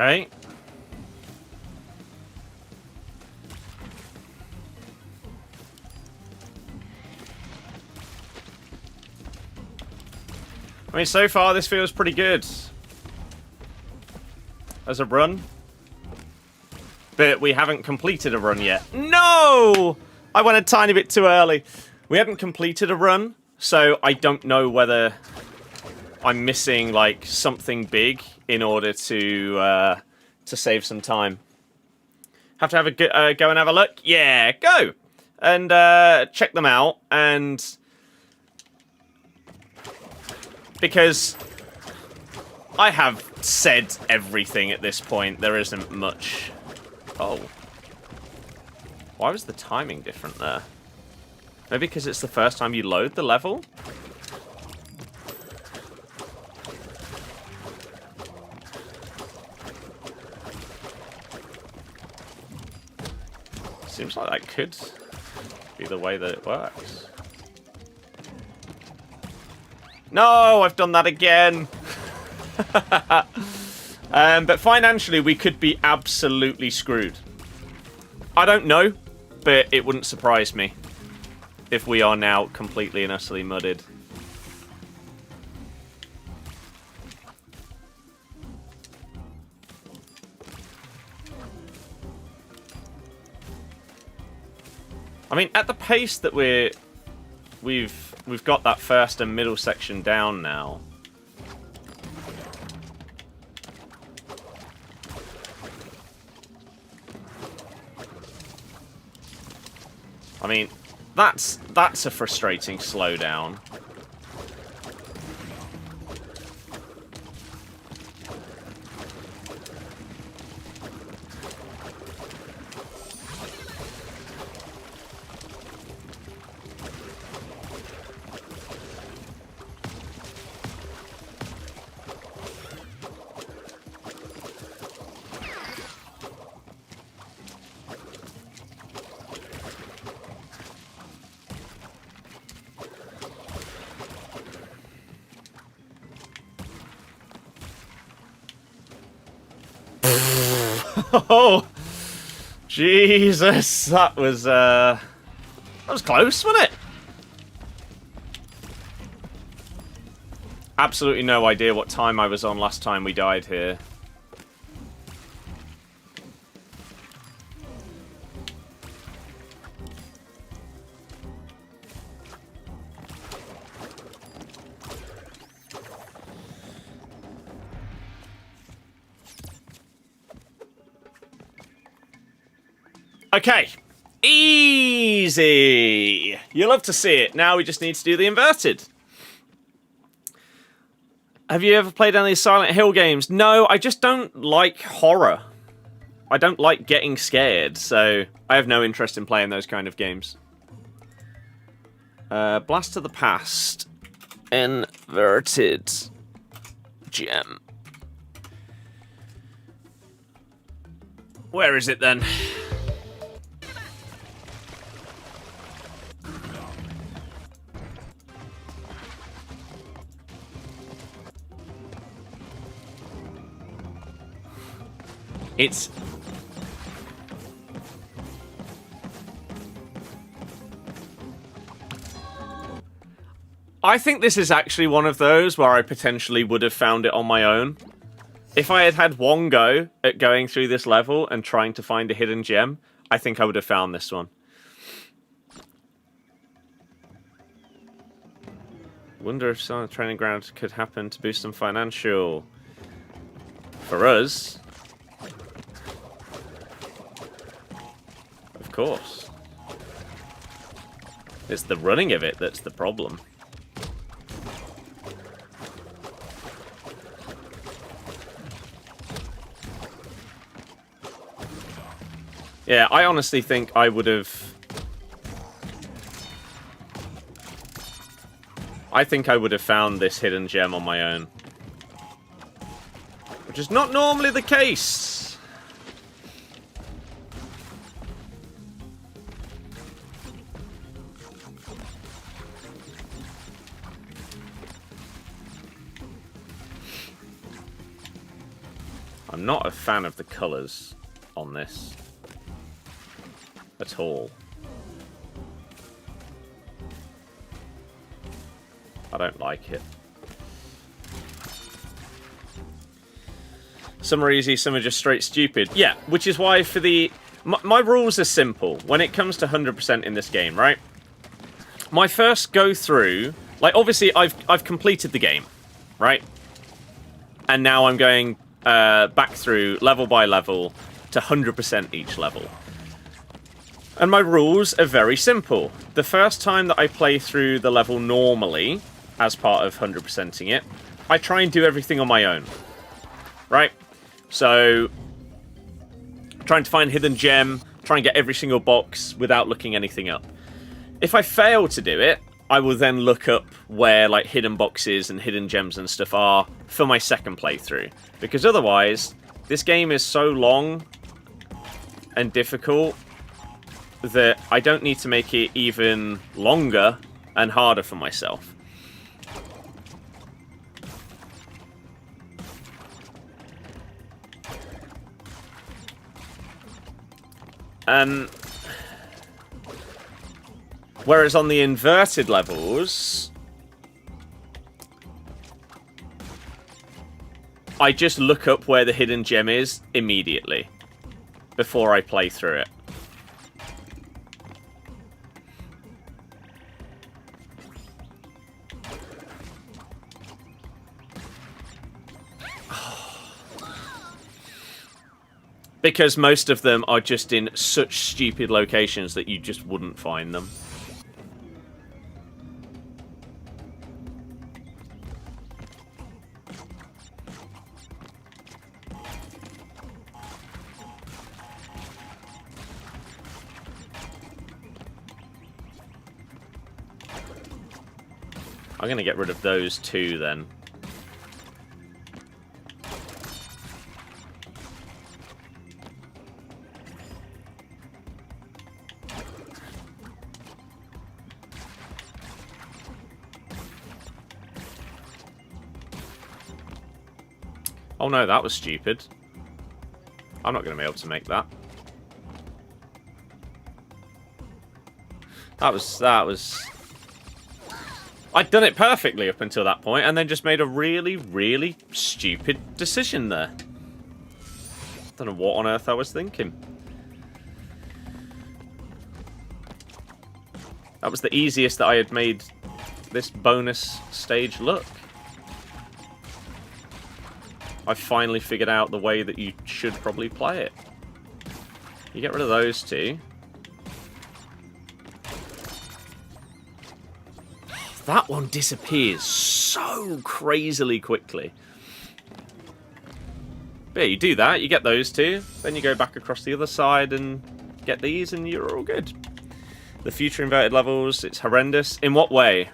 Okay. I mean, so far this feels pretty good as a run. But we haven't completed a run yet. No! I went a tiny bit too early. We haven't completed a run, so I don't know whether I'm missing, like, something big in order to save some time. Have to have a go and have a look? Yeah, go! And check them out, and because I have said everything at this point, there isn't much. Oh. Why was the timing different there? Maybe because it's the first time you load the level? Seems like that could be the way that it works. No, I've done that again. But financially, we could be absolutely screwed. I don't know, but it wouldn't surprise me if we are now completely and utterly mudded. I mean, at the pace that we've got that first and middle section down now. I mean, that's a frustrating slowdown. Oh, Jesus, that was close, wasn't it? Absolutely no idea what time I was on last time we died here. Okay, easy. You love to see it. Now we just need to do the inverted. Have you ever played any of these Silent Hill games? No, I just don't like horror. I don't like getting scared, so I have no interest in playing those kind of games. Blast to the Past. Inverted gem. Where is it then? It's... I think this is actually one of those where I potentially would have found it on my own. If I had had one go at going through this level and trying to find a hidden gem, I think I would have found this one. Wonder if some training ground could happen to boost some financial. For us, of course. It's the running of it that's the problem. Yeah, I honestly think I would have... I think I would have found this hidden gem on my own. Which is not normally the case. I'm not a fan of the colours on this. At all. I don't like it. Some are easy, some are just straight stupid. Yeah, which is why for the... My rules are simple when it comes to 100% in this game, right? My first go through... Like, obviously, I've completed the game, right? And now I'm going back through level by level to 100% each level. And my rules are very simple. The first time that I play through the level normally, as part of 100%ing it, I try and do everything on my own. Right? So, trying to find hidden gem, try and get every single box without looking anything up. If I fail to do it, I will then look up where like hidden boxes and hidden gems and stuff are for my second playthrough. Because otherwise, this game is so long and difficult that I don't need to make it even longer and harder for myself. Whereas on the inverted levels, I just look up where the hidden gem is immediately before I play through it. Because most of them are just in such stupid locations that you just wouldn't find them. I'm going to get rid of those two then. Oh no, that was stupid. I'm not going to be able to make that. That was... I'd done it perfectly up until that point, and then just made a really, really stupid decision there. Don't know what on earth I was thinking. That was the easiest that I had made this bonus stage look. I finally figured out the way that you should probably play it. You get rid of those two. That one disappears so crazily quickly. But yeah, you do that, you get those two, then you go back across the other side and get these, and you're all good. The future inverted levels, it's horrendous. In what way?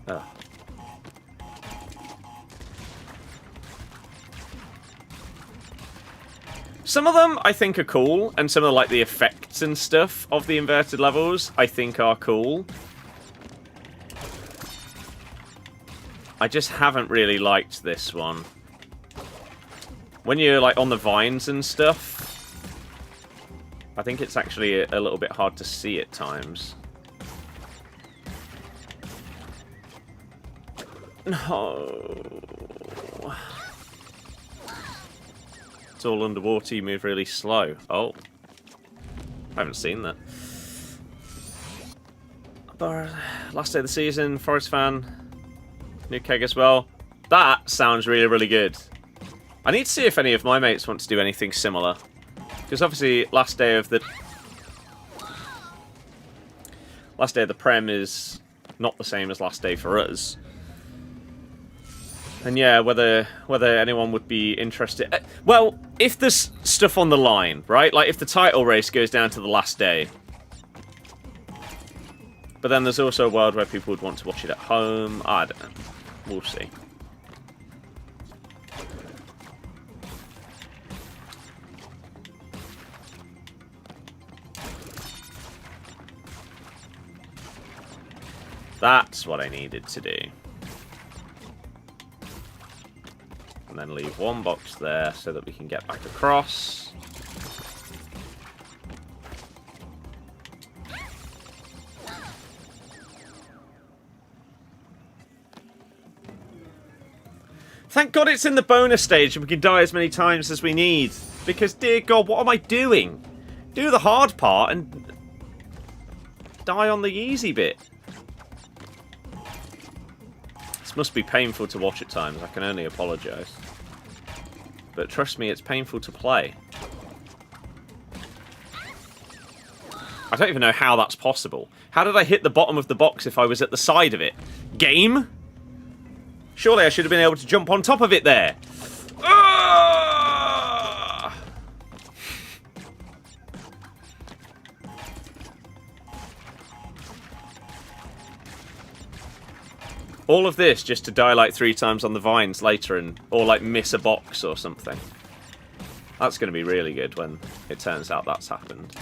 Oh. Some of them I think are cool, and some of like the effects and stuff of the inverted levels I think are cool. I just haven't really liked this one. When you're like on the vines and stuff, I think it's actually a little bit hard to see at times. No. It's all underwater, you move really slow. Oh. I haven't seen that. Last day of the season, Forest fan. New keg as well. That sounds really, really good. I need to see if any of my mates want to do anything similar. Because obviously, last day of the Prem is not the same as last day for us. And yeah, whether anyone would be interested... Well, if there's stuff on the line, right? Like, if the title race goes down to the last day. But then there's also a world where people would want to watch it at home. I don't know. We'll see. That's what I needed to do. And then leave one box there so that we can get back across. Thank God it's in the bonus stage and we can die as many times as we need. Because, dear God, what am I doing? Do the hard part and die on the easy bit. This must be painful to watch at times. I can only apologise. But trust me, it's painful to play. I don't even know how that's possible. How did I hit the bottom of the box if I was at the side of it? Game? Surely I should have been able to jump on top of it there. Ah! All of this just to die like 3 times on the vines later or like miss a box or something. That's going to be really good when it turns out that's happened.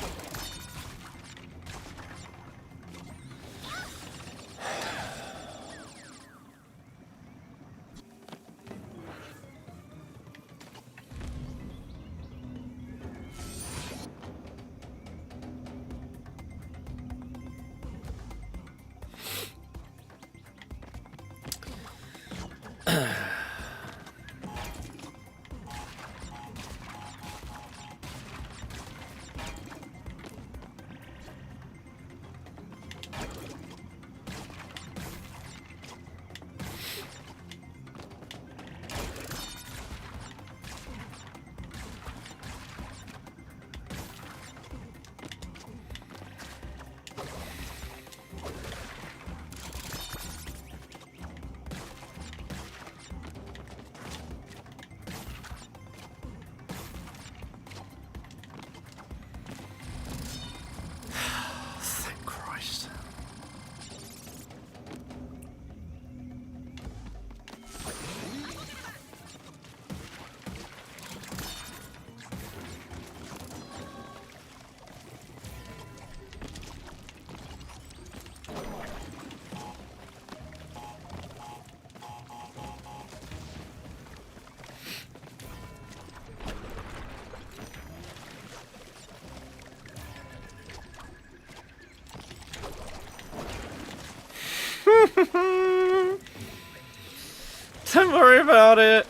Don't worry about it.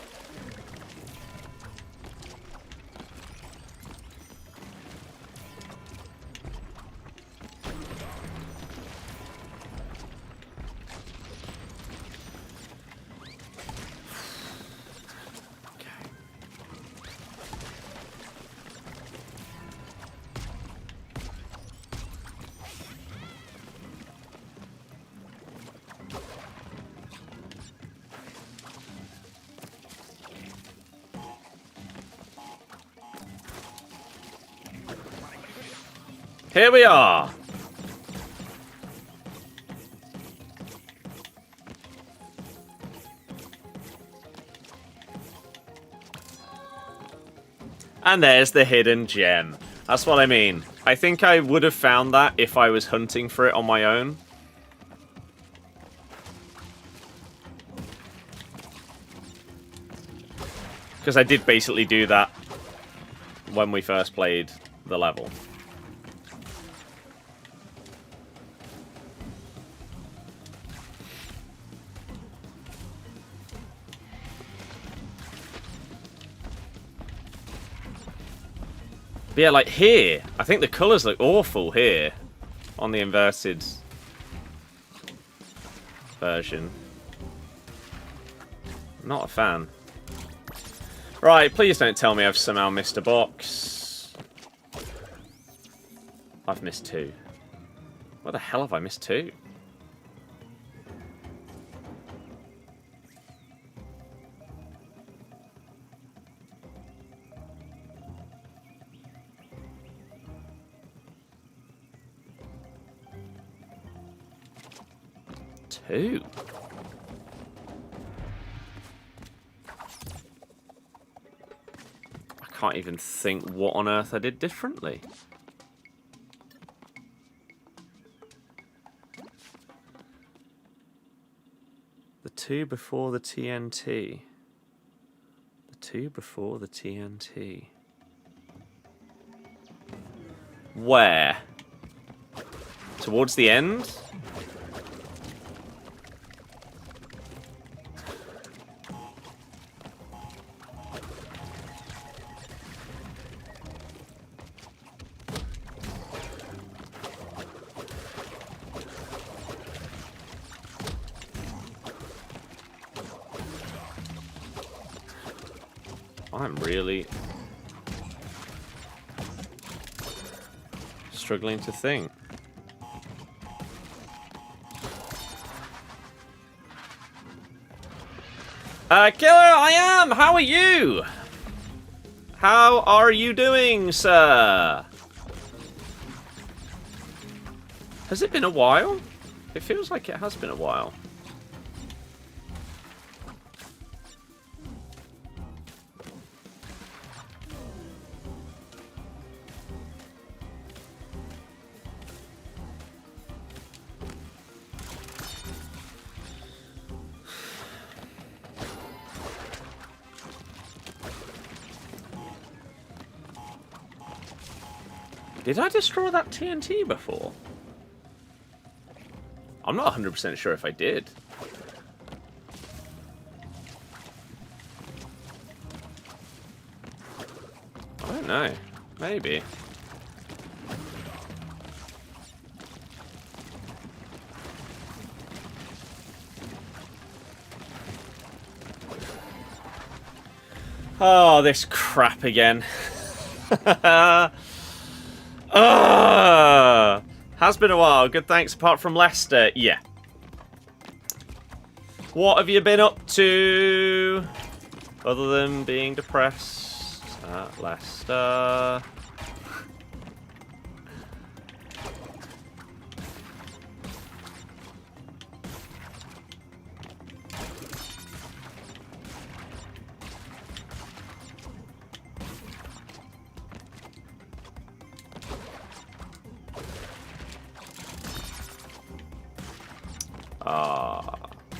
Here we are. And there's the hidden gem. That's what I mean. I think I would have found that if I was hunting for it on my own. Because I did basically do that when we first played the level. But yeah, like here, I think the colours look awful here on the inverted version. Not a fan. Right, please don't tell me I've somehow missed a box. I've missed 2. Where the hell have I missed 2? Two. I can't even think what on earth I did differently. The 2 before the TNT. The 2 before the TNT. Where? Towards the end? I'm really struggling to think. Killer, I am! How are you? How are you doing, sir? Has it been a while? It feels like it has been a while. Did I destroy that TNT before? I'm not 100% sure if I did. I don't know. Maybe. Oh, this crap again. Has been a while. Good thanks. Apart from Leicester, yeah. What have you been up to? Other than being depressed at Leicester.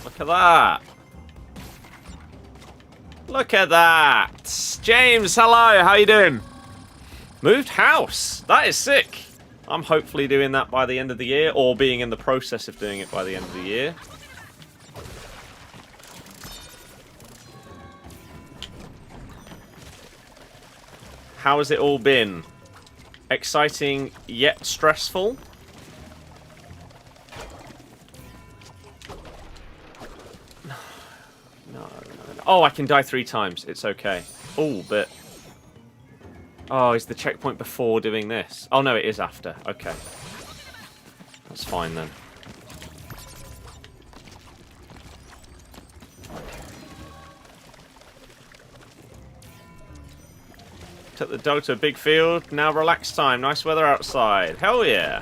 Look at that. Look at that. James, hello. How you doing? Moved house. That is sick. I'm hopefully doing that by the end of the year, or being in the process of doing it by the end of the year. How has it all been? Exciting yet stressful? Oh, I can die 3 times. It's okay. Oh, but... Oh, is the checkpoint before doing this? Oh, no, it is after. Okay. That's fine, then. Took the dog to a big field. Now relax time. Nice weather outside. Hell yeah.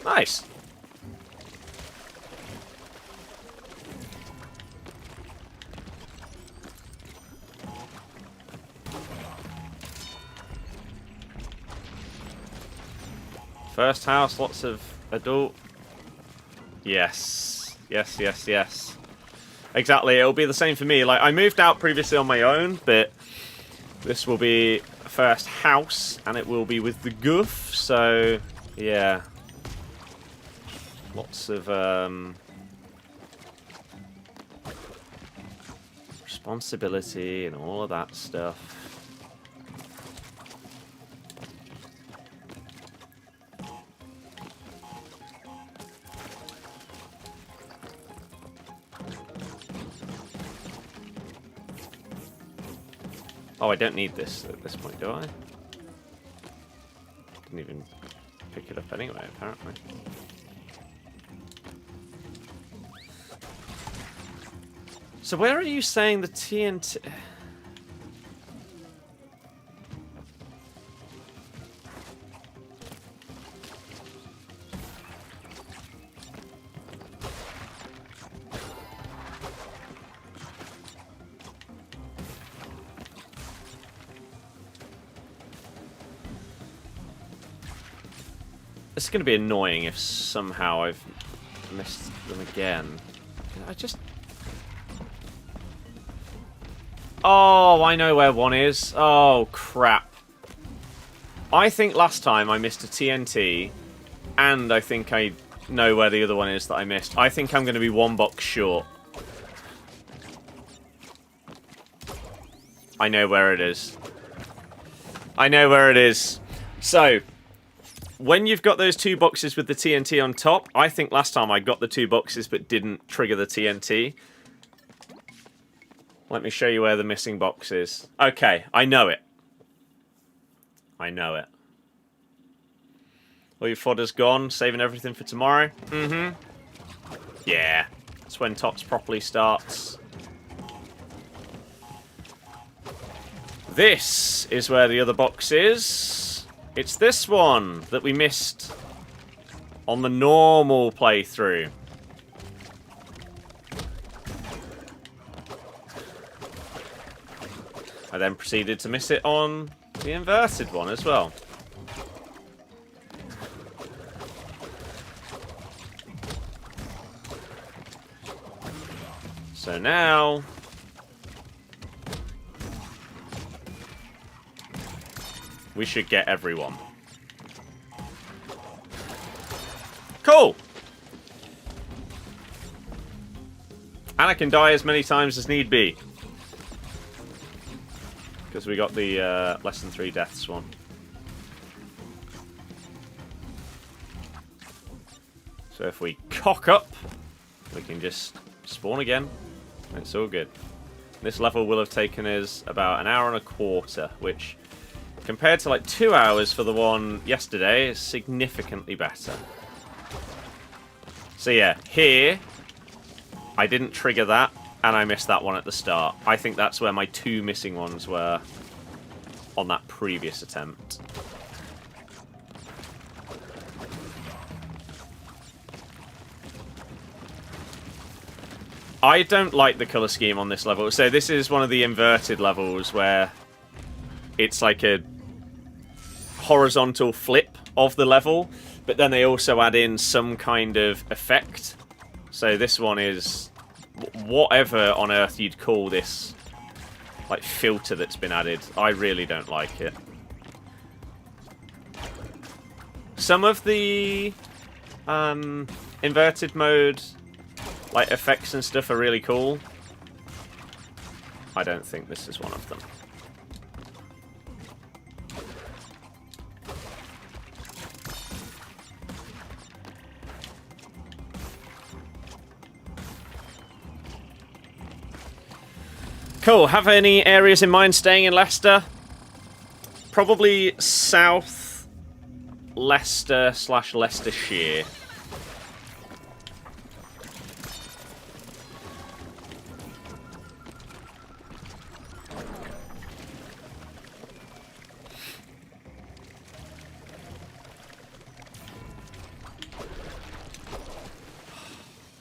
Nice. First house, lots of adult. Yes. Yes, yes, yes. Exactly, it'll be the same for me. Like, I moved out previously on my own, but this will be first house, and it will be with the goof, so, yeah. Lots of, responsibility and all of that stuff. Oh, I don't need this at this point, do I? Didn't even pick it up anyway, apparently. So where are you saying the TNT... It's going to be annoying if somehow I've missed them again. I just... Oh, I know where one is. Oh, crap. I think last time I missed a TNT, and I think I know where the other one is that I missed. I think I'm going to be one box short. I know where it is. I know where it is. So... when you've got those 2 boxes with the TNT on top, I think last time I got the 2 boxes but didn't trigger the TNT. Let me show you where the missing box is. Okay, I know it. I know it. All your fodder's gone, saving everything for tomorrow? Mm-hmm. Yeah, that's when TOTS properly starts. This is where the other box is. It's this one that we missed on the normal playthrough. I then proceeded to miss it on the inverted one as well. So now... we should get everyone. Cool! And I can die as many times as need be. Because we got the less than 3 deaths one. So if we cock up, we can just spawn again. It's all good. This level will have taken us about 1 hour and a quarter, which... compared to like 2 hours for the one yesterday, is significantly better. So yeah, here, I didn't trigger that, and I missed that one at the start. I think that's where my 2 missing ones were on that previous attempt. I don't like the colour scheme on this level. So this is one of the inverted levels where it's like a horizontal flip of the level, but then they also add in some kind of effect. So this one is whatever on earth you'd call this, like, filter that's been added. I really don't like it. Some of the inverted mode, like, effects and stuff are really cool. I don't think this is one of them. Cool. Have any areas in mind staying in Leicester? Probably South Leicester / Leicestershire.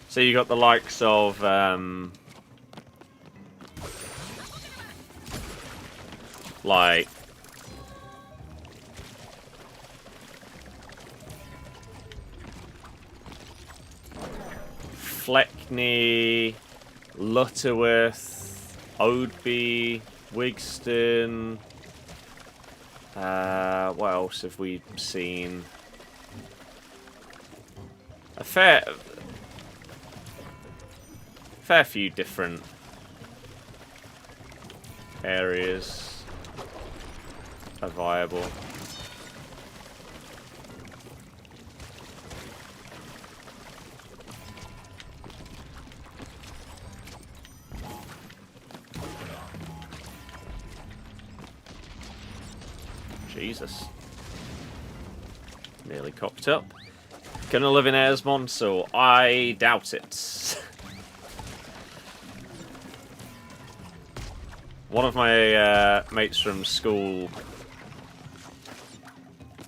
So you got the likes of like Fleckney, Lutterworth, Oadby, Wigston. What else have we seen? A fair few different areas are viable. Jesus. Nearly cocked up. Gonna live in Airs Monsel? I doubt it. One of my mates from school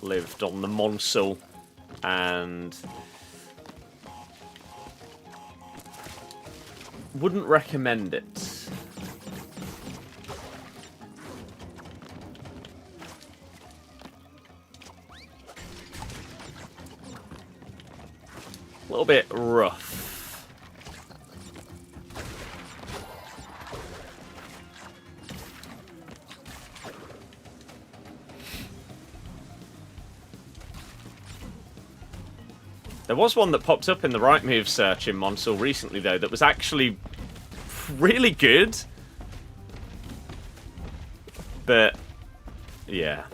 lived on the Monsel, and wouldn't recommend it. A little bit rough. There was one that popped up in the Rightmove search in Monsel recently, though, that was actually really good. But, yeah.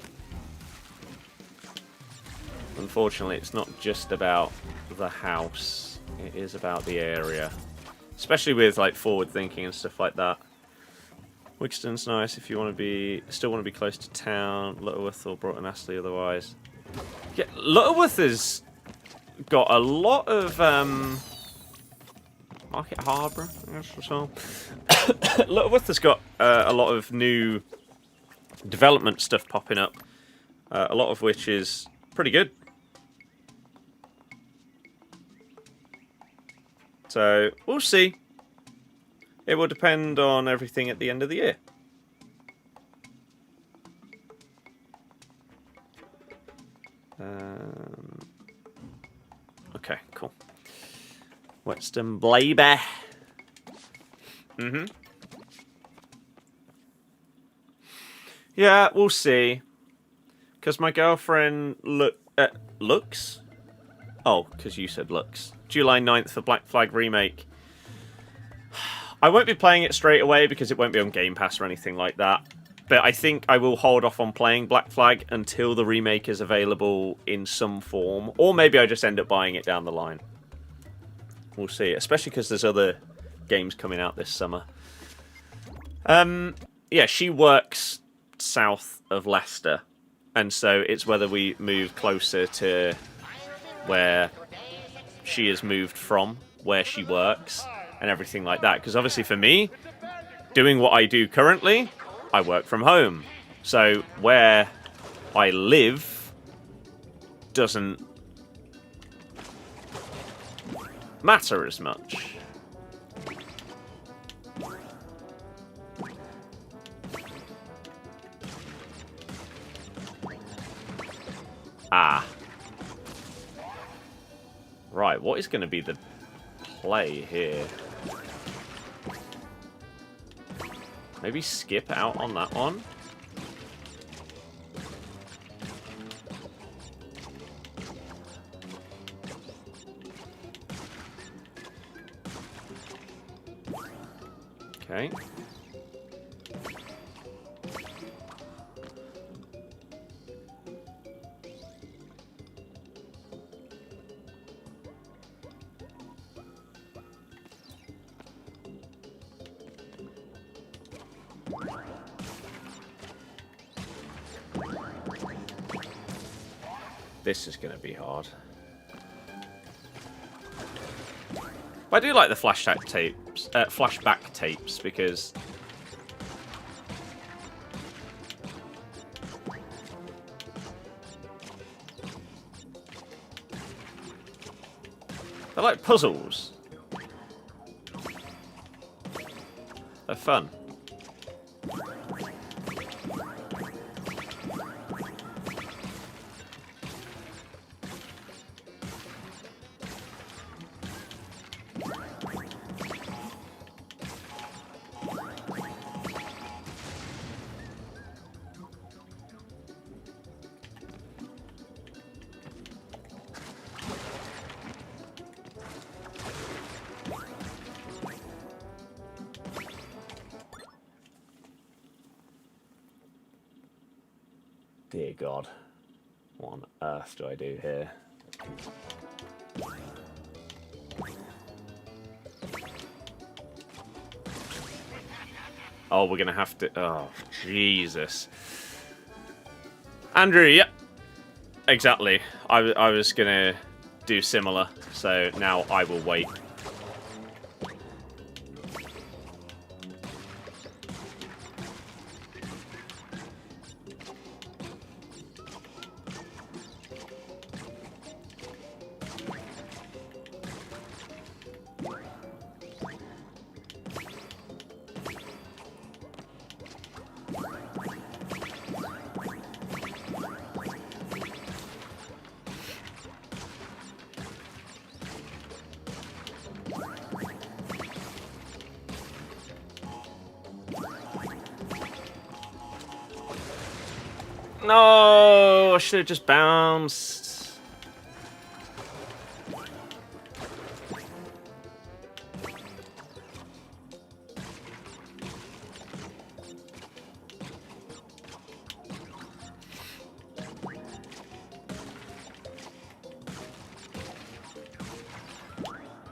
Unfortunately, it's not just about the house. It is about the area. Especially with, like, forward thinking and stuff like that. Wigston's nice if you want to be, still want to be close to town. Lutterworth or Broughton Astley otherwise. Yeah, Lutterworth has got a lot of Market Harbour, I guess, as well. Lutterworth has got a lot of new development stuff popping up, a lot of which is pretty good. So we'll see. It will depend on everything at the end of the year. Okay, cool. Whetstone Blaber. Yeah, we'll see. Because my girlfriend looks? Oh, because you said looks. July 9th for Black Flag Remake. I won't be playing it straight away because it won't be on Game Pass or anything like that. But I think I will hold off on playing Black Flag until the remake is available in some form. Or maybe I just end up buying it down the line. We'll see. Especially because there's other games coming out this summer. Yeah, she works south of Leicester. And so it's whether we move closer to where she has moved from, where she works, and everything like that. Because obviously for me, doing what I do currently, I work from home. So where I live doesn't matter as much. Ah. Right, what is going to be the play here? Maybe skip out on that one. Okay. This is going to be hard. But I do like the flashback tapes because they're like puzzles. They're fun. Dear God, what on earth do I do here? Oh, we're going to have to... Oh, Jesus. Andrew, yep. Exactly. I was gonna do similar, so now I will wait. No, I should have just bounced.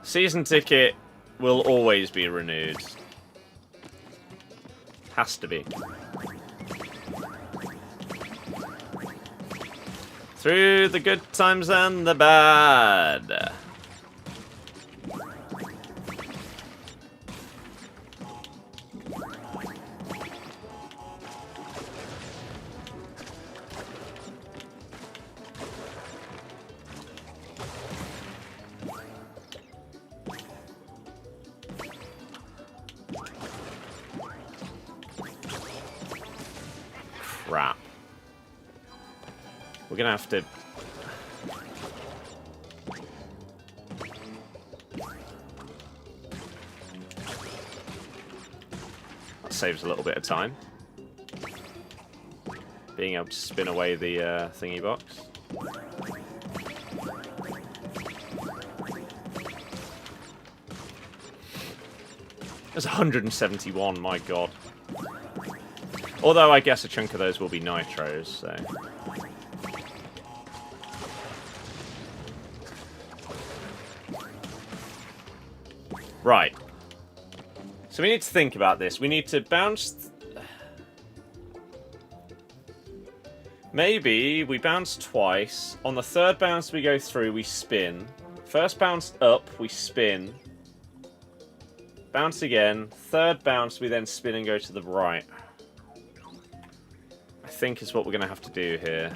Season ticket will always be renewed. Has to be. Through the good times and the bad. Crap. We're gonna have to... That saves a little bit of time. Being able to spin away the thingy box. There's 171, my god. Although I guess a chunk of those will be nitros, so... Right. So we need to think about this. We need to bounce... Maybe we bounce twice. On the third bounce we go through, we spin. First bounce up, we spin. Bounce again. Third bounce, we then spin and go to the right. I think is what we're going to have to do here.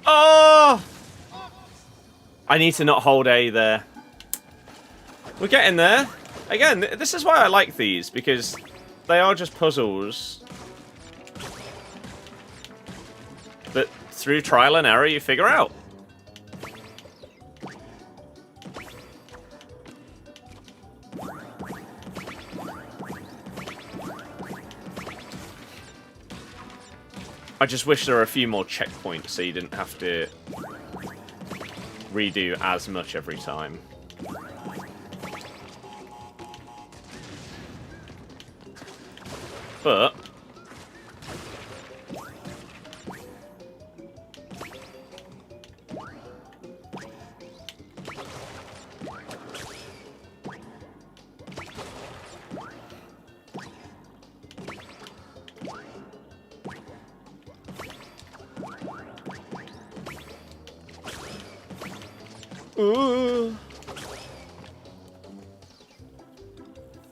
Oh! I need to not hold A there. We're getting there. Again, this is why I like these, because they are just puzzles that through trial and error you figure out. I just wish there were a few more checkpoints so you didn't have to redo as much every time. But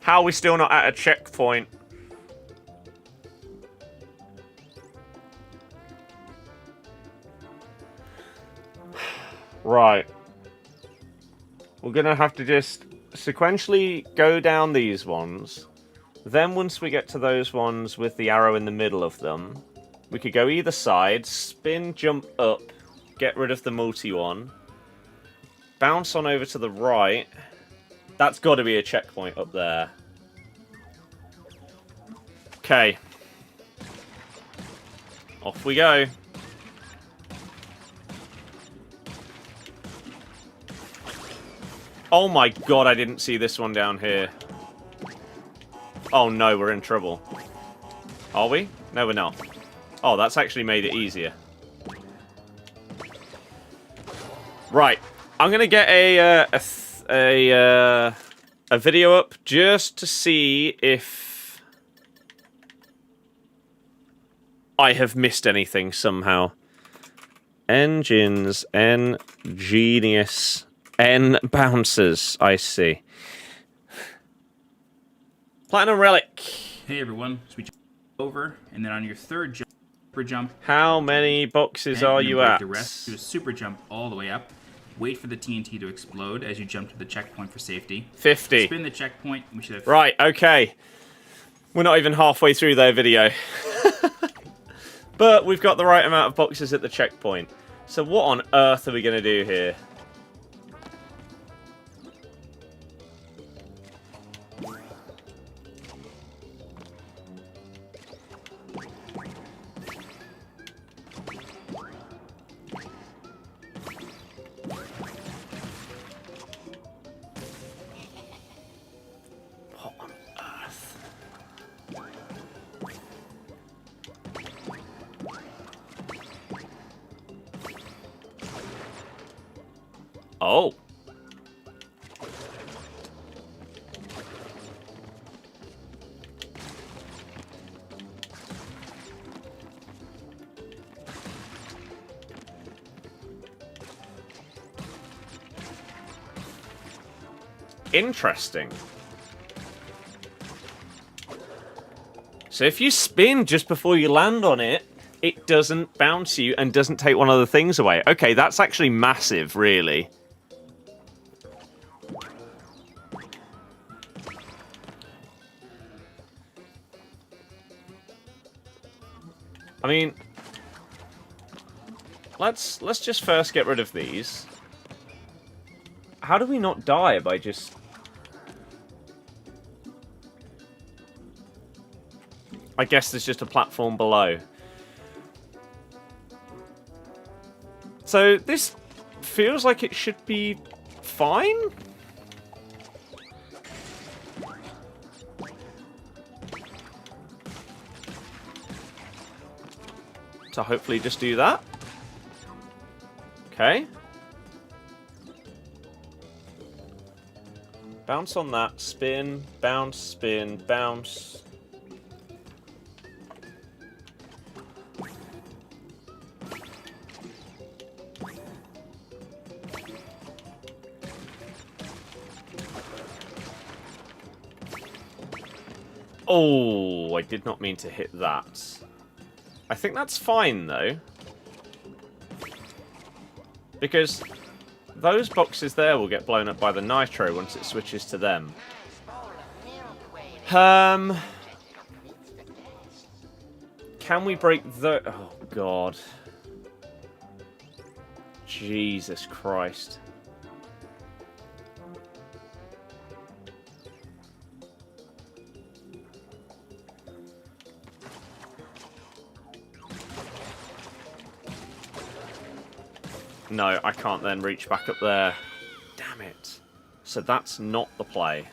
how are we still not at a checkpoint? Right. We're gonna have to just sequentially go down these ones. Then once we get to those ones with the arrow in the middle of them, we could go either side, spin, jump up, get rid of the multi one, bounce on over to the right. That's got to be a checkpoint up there. Okay. Off we go. Oh my god, I didn't see this one down here. Oh no, we're in trouble. Are we? No, we're not. Oh, that's actually made it easier. Right. I'm going to get a video up just to see if I have missed anything somehow. Engines, N genius, N bouncers, I see. Platinum Relic. Hey everyone, so we jump over, and then on your third jump, super jump. How many boxes are you break at? The rest, do a super jump all the way up. Wait for the TNT to explode as you jump to the checkpoint for safety. 50. Spin the checkpoint, and we should have... Right, okay. We're not even halfway through their video. But we've got the right amount of boxes at the checkpoint. So what on earth are we going to do here? What on earth? Oh. Interesting. So if you spin just before you land on it, it doesn't bounce you and doesn't take one of the things away. Okay, that's actually massive, really. I mean, let's just first get rid of these. How do we not die by just... I guess there's just a platform below. So this feels like it should be fine? So hopefully just do that. Okay. Bounce on that, spin, bounce, bounce. Oh, I did not mean to hit that. I think that's fine, though. Because those boxes there will get blown up by the nitro once it switches to them. Can we break the... Oh, God. Jesus Christ. No, I can't then reach back up there. Damn it. So that's not the play.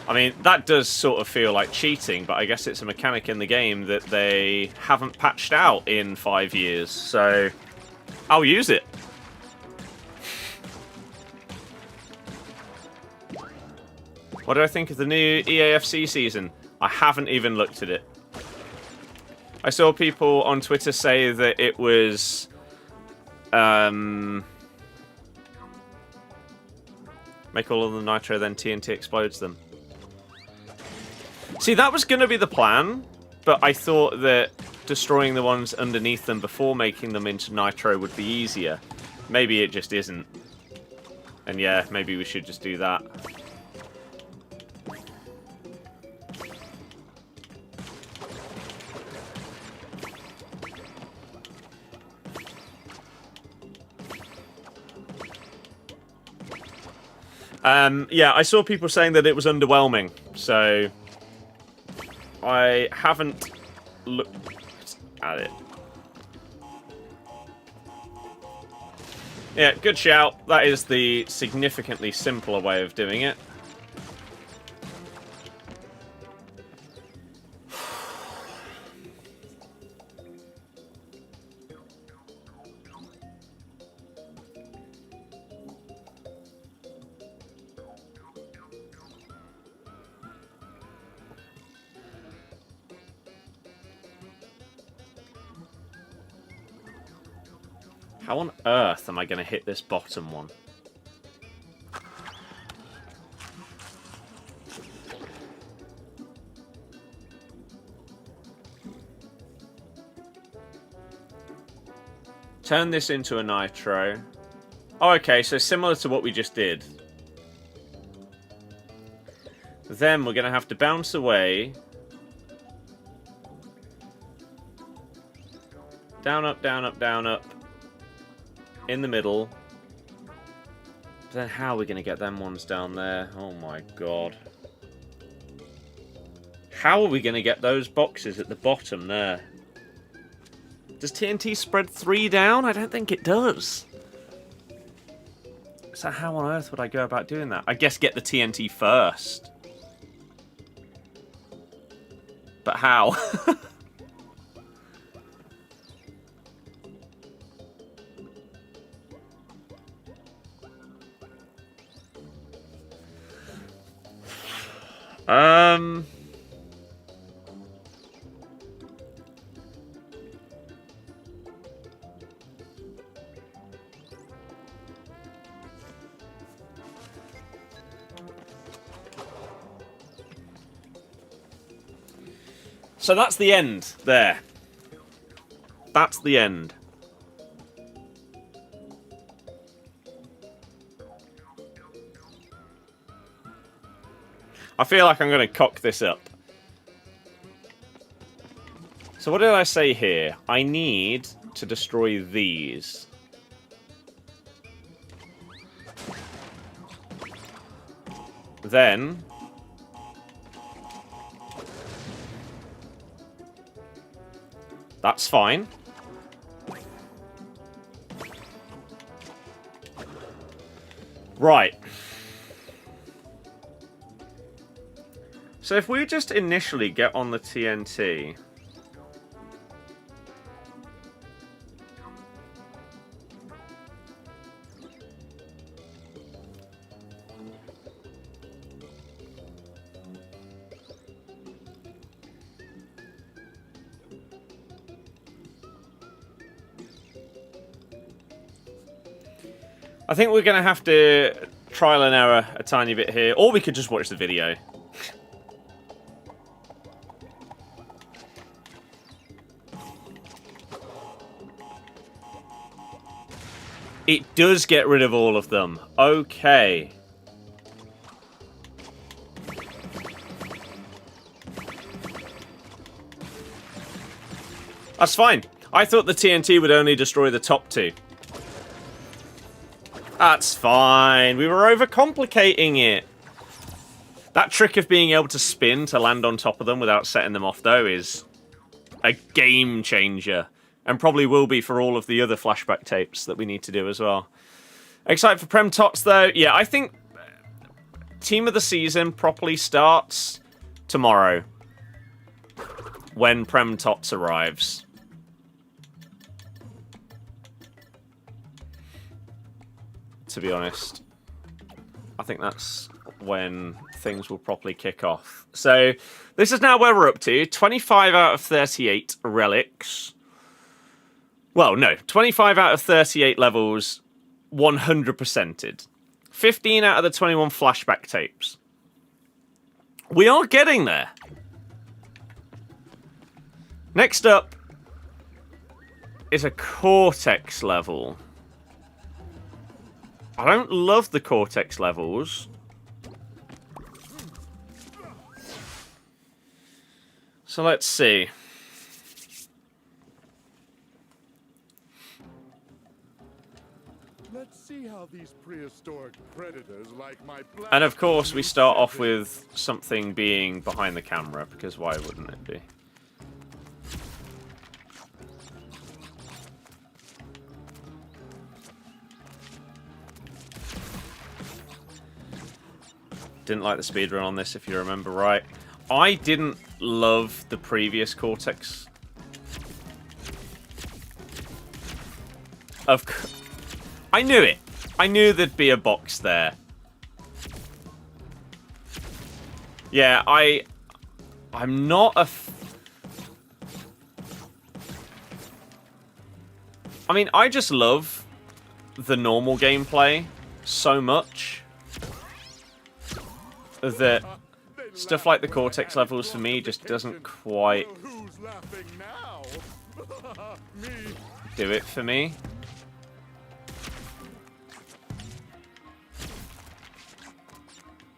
I mean, that does sort of feel like cheating, but I guess it's a mechanic in the game that they haven't patched out in 5 years, so I'll use it. What do I think of the new EAFC season? I haven't even looked at it. I saw people on Twitter say that it was... make all of the nitro, then TNT explodes them. See, that was going to be the plan, but I thought that destroying the ones underneath them before making them into nitro would be easier. Maybe it just isn't. And yeah, maybe we should just do that. Yeah, I saw people saying that it was underwhelming, so I haven't looked at it. Yeah, good shout. That is the significantly simpler way of doing it. How on earth am I going to hit this bottom one? Turn this into a nitro. Oh, okay, so similar to what we just did. Then we're going to have to bounce away. Down, up, down, up, down, up. In the middle. But then how are we going to get them ones down there? Oh my god. How are we going to get those boxes at the bottom there? Does TNT spread 3 down? I don't think it does. So how on earth would I go about doing that? I guess get the TNT first. But how? So that's the end there. That's the end. I feel like I'm going to cock this up. So what did I say here? I need to destroy these. Then... that's fine. Right. So if we just initially get on the TNT... I think we're going to have to trial and error a tiny bit here, or we could just watch the video. It does get rid of all of them. Okay. That's fine. I thought the TNT would only destroy the top 2. That's fine. We were overcomplicating it. That trick of being able to spin to land on top of them without setting them off, though, is a game changer. And probably will be for all of the other flashback tapes that we need to do as well. Excited for Prem Tots, though? Yeah, I think Team of the Season properly starts tomorrow. When Prem Tots arrives. To be honest, I think that's when things will properly kick off. So, this is now where we're up to. 25 out of 38 relics. Well, no. 25 out of 38 levels, 100%ed. 15 out of the 21 flashback tapes. We are getting there. Next up is a Cortex level. I don't love the Cortex levels. So let's see. Let's see how these prehistoric predators like my and of course we start off with something being behind the camera, because why wouldn't it be? Didn't like the speedrun on this, if you remember right. I didn't love the previous Cortex. I knew it. I knew there'd be a box there. Yeah, I'm not a... I mean, I just love the normal gameplay so much that stuff like the Cortex levels for me just doesn't quite Who's laughing now? Me. do it for me.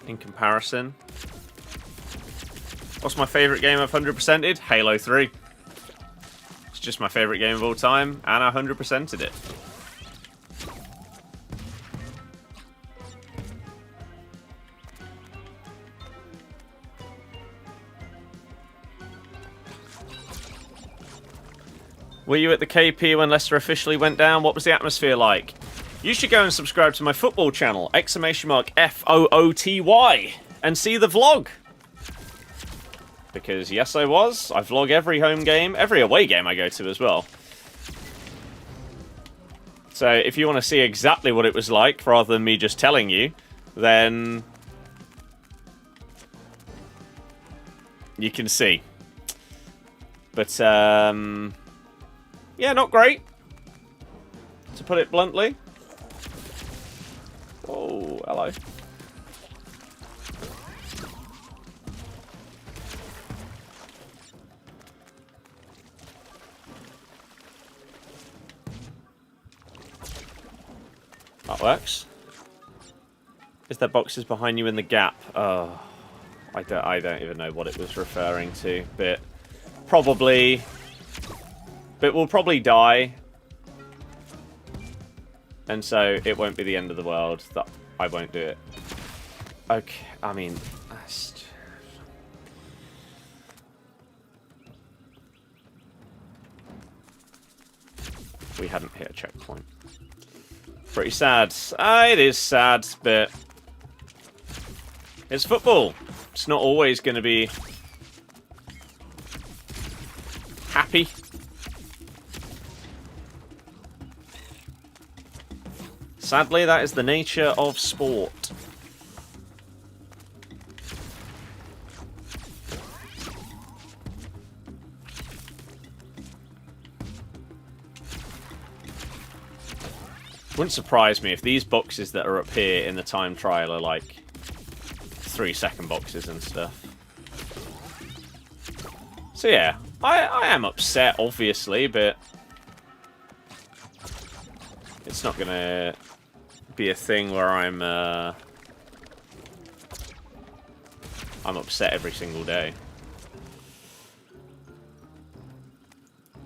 In comparison. What's my favourite game I've 100%ed? Halo 3. It's just my favourite game of all time, and I 100%ed it. Were you at the KP when Leicester officially went down? What was the atmosphere like? You should go and subscribe to my football channel, !FOOTY, and see the vlog. Because, yes, I was. I vlog every home game, every away game I go to as well. So, if you want to see exactly what it was like, rather than me just telling you, then you can see. But, yeah, not great, to put it bluntly. Oh, hello. That works. Is there boxes behind you in the gap? Oh, I don't even know what it was referring to, but probably. But we'll probably die. And so it won't be the end of the world that I won't do it. Okay, I mean, we hadn't hit a checkpoint. Pretty sad. It is sad, but it's football. It's not always going to be happy. Sadly, that is the nature of sport. Wouldn't surprise me if these boxes that are up here in the time trial are like 3-second boxes and stuff. So yeah, I am upset, obviously, but it's not gonna be a thing where I'm upset every single day.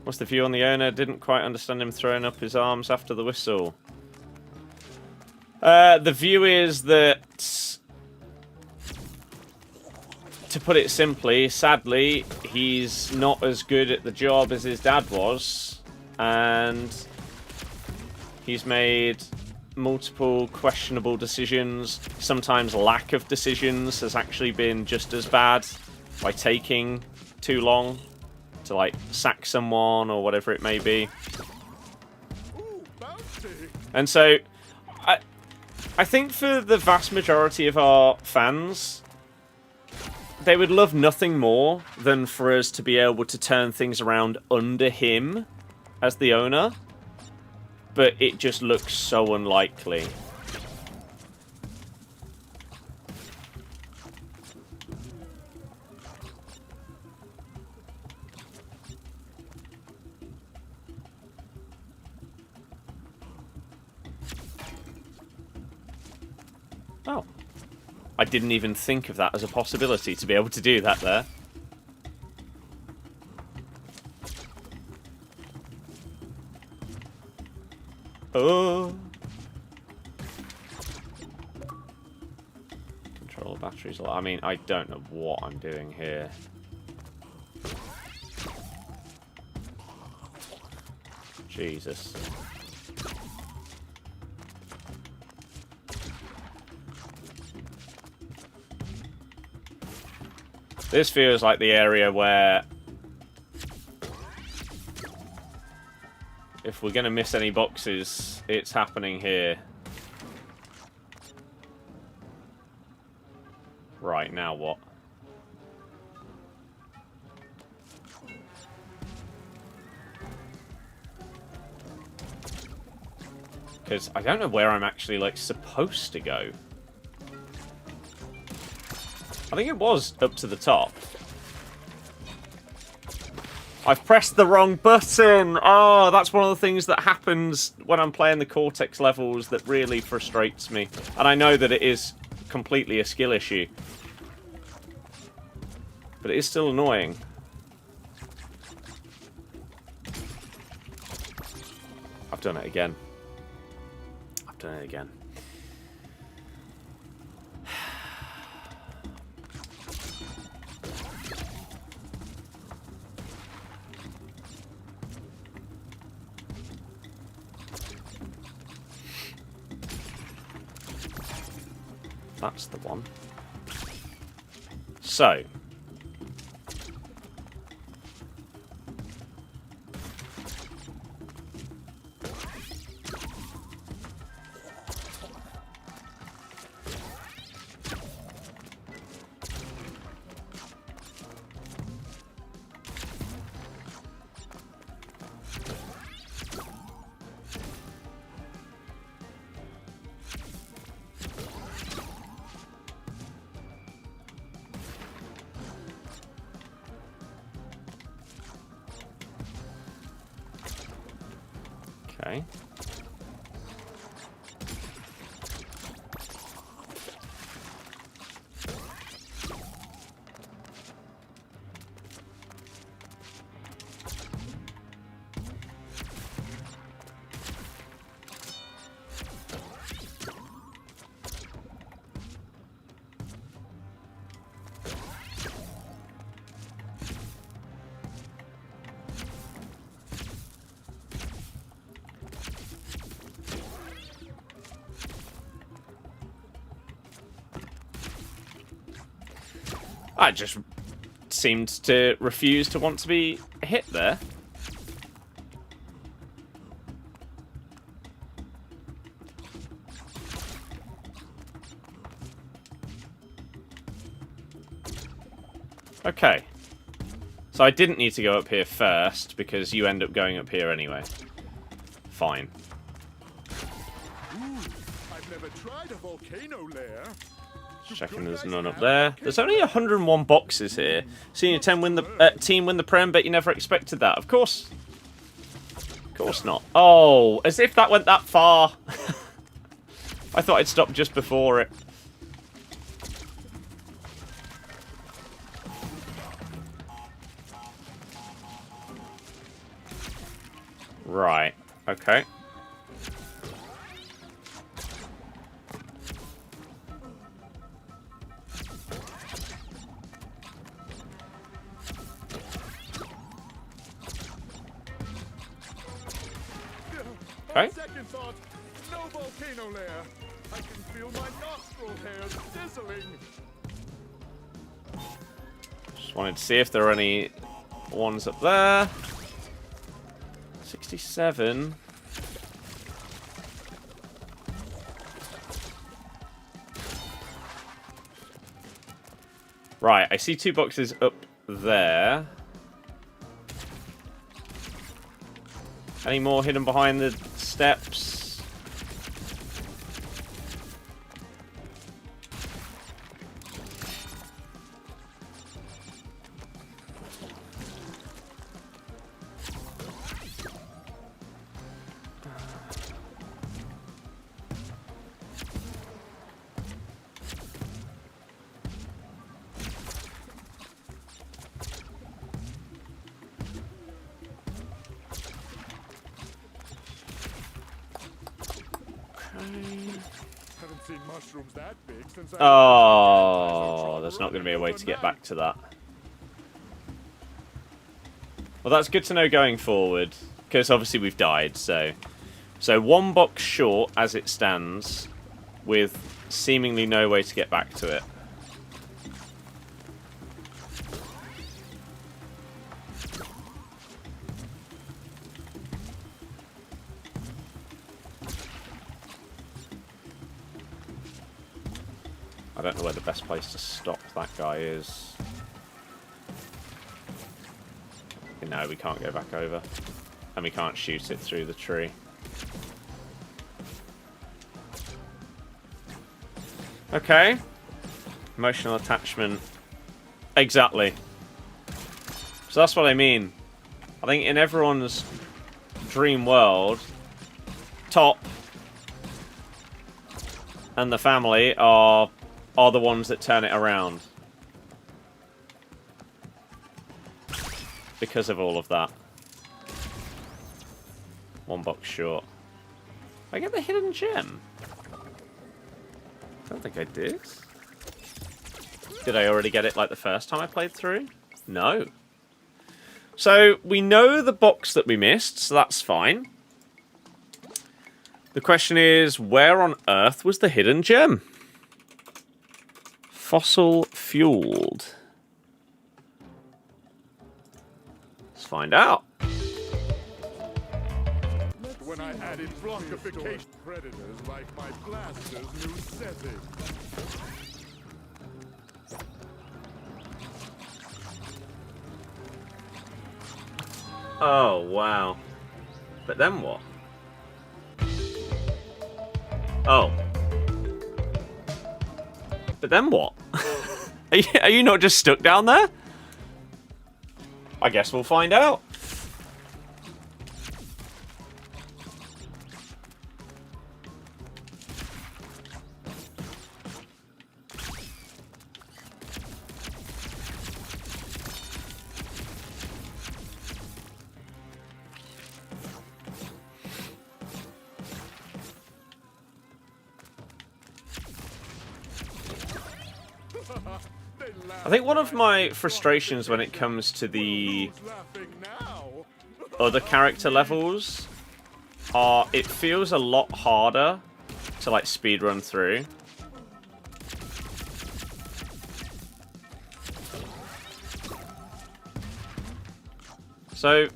What's the view on the owner? Didn't quite understand him throwing up his arms after the whistle. The view is that, to put it simply, sadly, he's not as good at the job as his dad was, and he's made multiple questionable decisions. Sometimes lack of decisions has actually been just as bad by taking too long to, like, sack someone or whatever it may be. And so, I think for the vast majority of our fans, they would love nothing more than for us to be able to turn things around under him as the owner. But it just looks so unlikely. Oh. I didn't even think of that as a possibility, to be able to do that there. Oh. Control batteries. I mean, I don't know what I'm doing here. Jesus. This feels like the area where, if we're going to miss any boxes, it's happening here. Right, now what? Because I don't know where I'm actually, like, supposed to go. I think it was up to the top. I've pressed the wrong button! Oh, that's one of the things that happens when I'm playing the Cortex levels that really frustrates me. And I know that it is completely a skill issue. But it is still annoying. I've done it again. I've done it again. That's the one. So. Okay. I just seemed to refuse to want to be hit there. Okay. So I didn't need to go up here first, because you end up going up here anyway. Fine. Ooh, I've never tried a volcano lair. Checking there's none up there. There's only 101 boxes here. Senior 10 win the team win the Prem, bet you never expected that. Of course. Of course not. Oh, as if that went that far. I thought I'd stop just before it. Right. Okay. Okay. Second thought, no volcano lair. I can feel my nostril hairs sizzling. Just wanted to see if there are any ones up there. 67. Right, I see 2 boxes up there. Any more hidden behind the steps? Haven't seen mushrooms that big since I Oh, there's not going to be a way to get back to that. Well, that's good to know going forward, because obviously we've died, so 1 box short as it stands, with seemingly no way to get back to it. I don't know where the best place to stop that guy is. No, we can't go back over. And we can't shoot it through the tree. Okay. Emotional attachment. Exactly. So that's what I mean. I think in everyone's dream world, Top and the family are the ones that turn it around. Because of all of that. One box short. I get the hidden gem? I don't think I did. Did I already get it like the first time I played through? No. So, we know the box that we missed, so that's fine. The question is, where on earth was the hidden gem? Fossil fueled. Let's find out. When I added blockification, predators like my blaster's new setting. Oh, wow. But then what? Oh. But then what? Are you not just stuck down there? I guess we'll find out. I think one of my frustrations when it comes to the other character levels are it feels a lot harder to like speedrun through. So,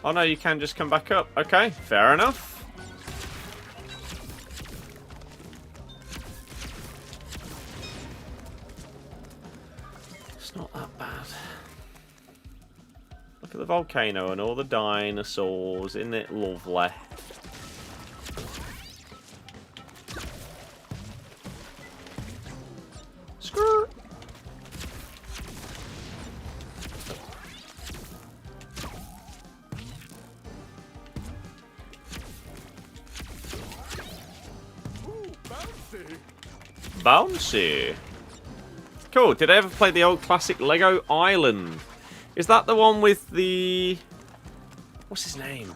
oh no, you can just come back up. Okay, fair enough. Not that bad. Look at the volcano and all the dinosaurs. Isn't it lovely? Screw. Ooh, bouncy. Bouncy. Cool. Did I ever play the old classic Lego Island? Is that the one with the... What's his name?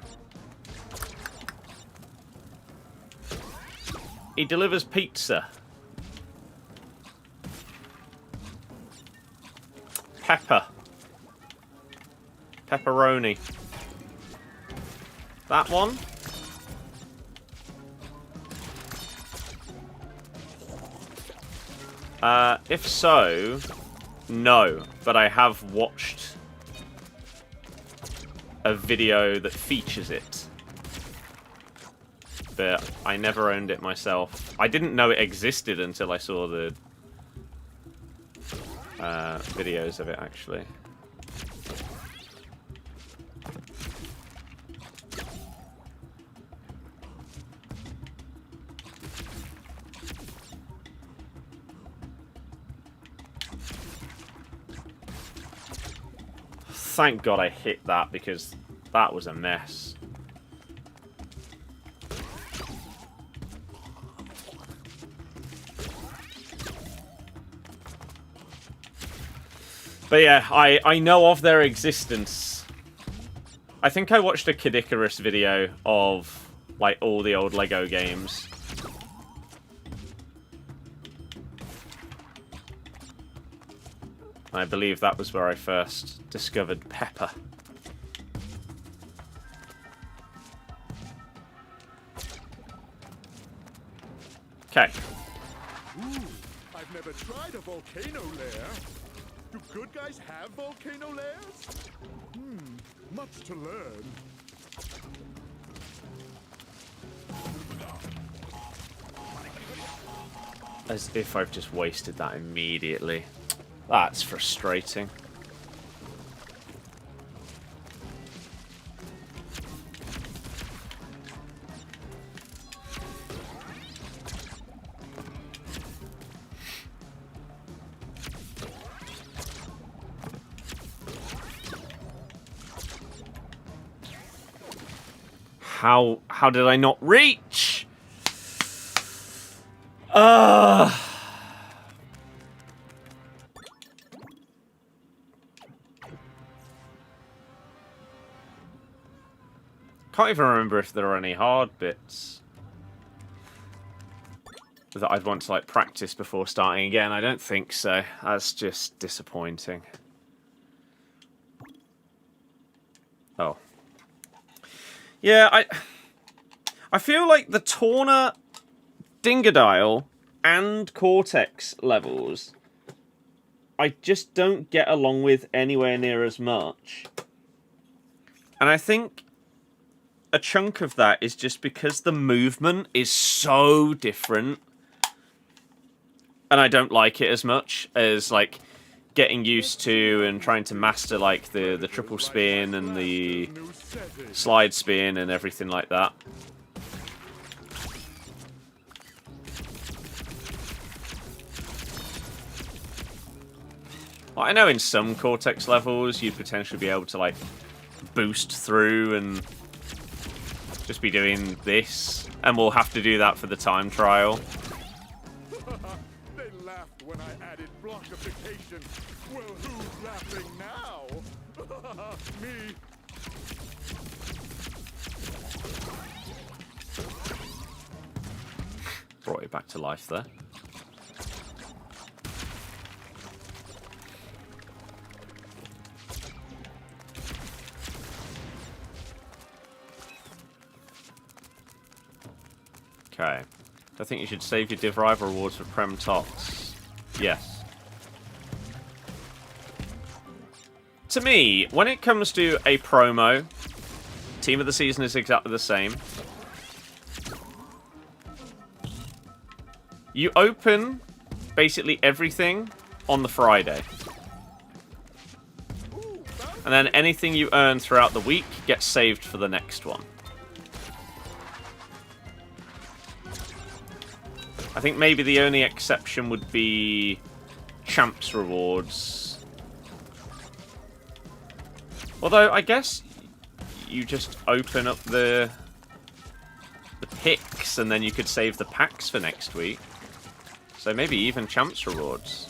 He delivers pizza. Pepperoni. That one? If so, no. But I have watched a video that features it. But I never owned it myself. I didn't know it existed until I saw the videos of it, actually. Thank God I hit that, because that was a mess. But yeah, I know of their existence. I think I watched a Kid Icarus video of, like, all the old Lego games. I believe that was where I first discovered Pepper. Okay. Ooh, I've never tried a volcano lair. Do good guys have volcano lairs? Much to learn. As if I've just wasted that immediately. That's frustrating. How did I not reach? Can't even remember if there are any hard bits that I'd want to like practice before starting again. I don't think so. That's just disappointing. Oh. Yeah, I feel like the Torna, Dingodile, and Cortex levels I just don't get along with anywhere near as much. And I think a chunk of that is just because the movement is so different. And I don't like it as much as, like, getting used to and trying to master, like, the triple spin and the slide spin and everything like that. Well, I know in some Cortex levels you'd potentially be able to, like, boost through and just be doing this. And we'll have to do that for the time trial. They laughed when I added blockification. Well, who's laughing now? Me. Brought it back to life there. Okay. I think you should save your Div Rival rewards for Prem Tots. Yes. To me, when it comes to a promo, Team of the Season is exactly the same. You open basically everything on the Friday. And then anything you earn throughout the week gets saved for the next one. I think maybe the only exception would be Champs rewards. Although, I guess you just open up the picks and then you could save the packs for next week. So maybe even Champs rewards.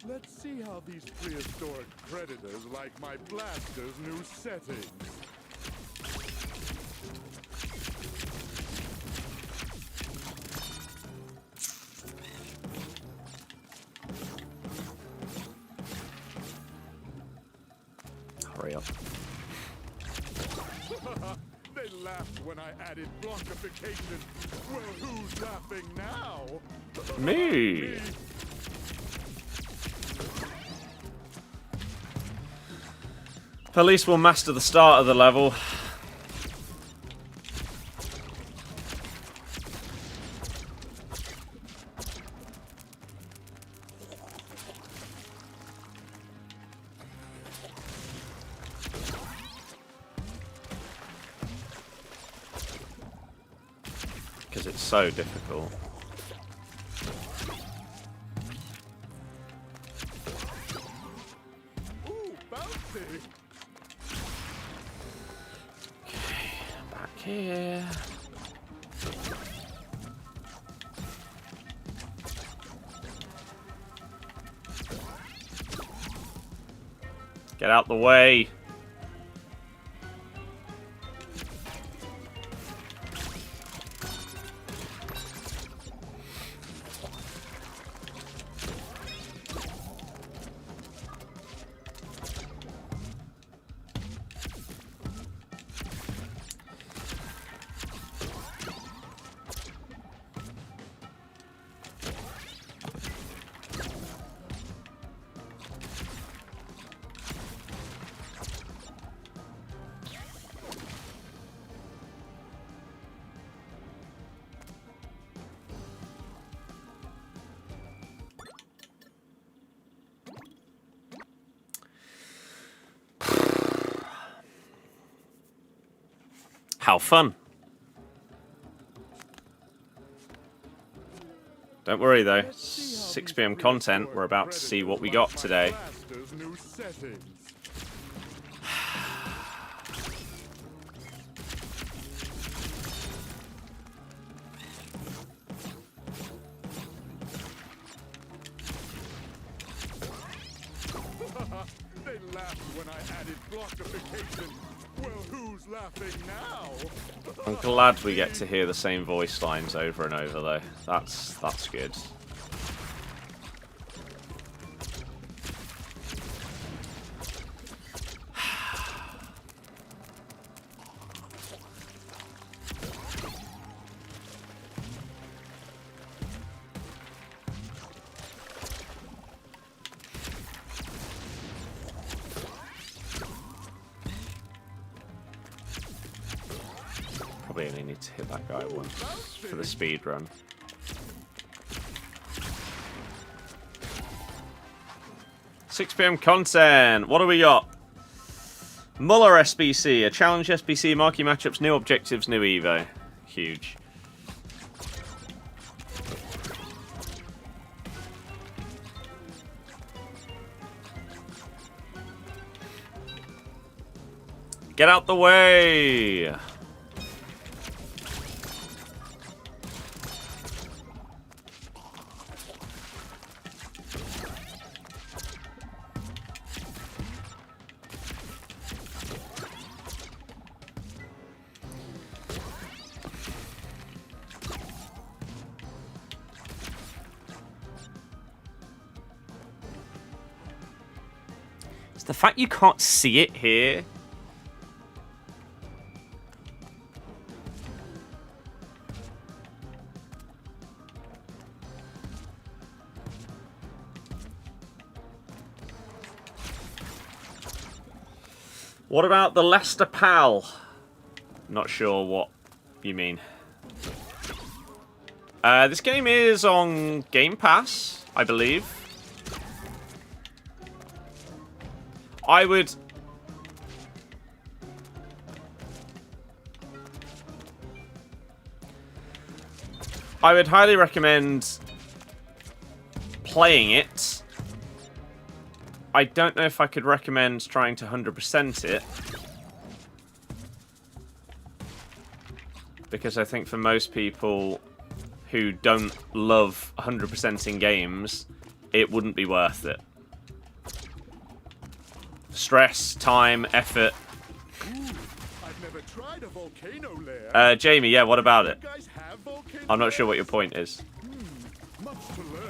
Let's see how these prehistoric predators like my blaster's new settings. Hurry up. They laughed when I added blockification. Well, who's laughing now? Me. At least we'll master the start of the level. Because it's so difficult. Ooh, bouncy. Back here. Get out the way. How fun. Don't worry though, 6 PM content, we're about to see what we got today. They laughed when I added blockification. Well, who's laughing now? I'm glad we get to hear the same voice lines over and over though. That's good. Probably only need to hit that guy once for the speed run. $6 PM content. What do we got? Muller SBC, a challenge SBC, marquee matchups, new objectives, new Evo. Huge. Get out the way. It's the fact you can't see it here. What about the Leicester Pal? Not sure what you mean. This game is on Game Pass, I believe. I would highly recommend playing it. I don't know if I could recommend trying to 100% it. Because I think for most people who don't love 100%ing games, it wouldn't be worth it. Stress, time, effort. I've never tried a volcano lair. Jamie, yeah, what about it? You guys have volcano I'm not sure what your lairs? point is. Much to learn.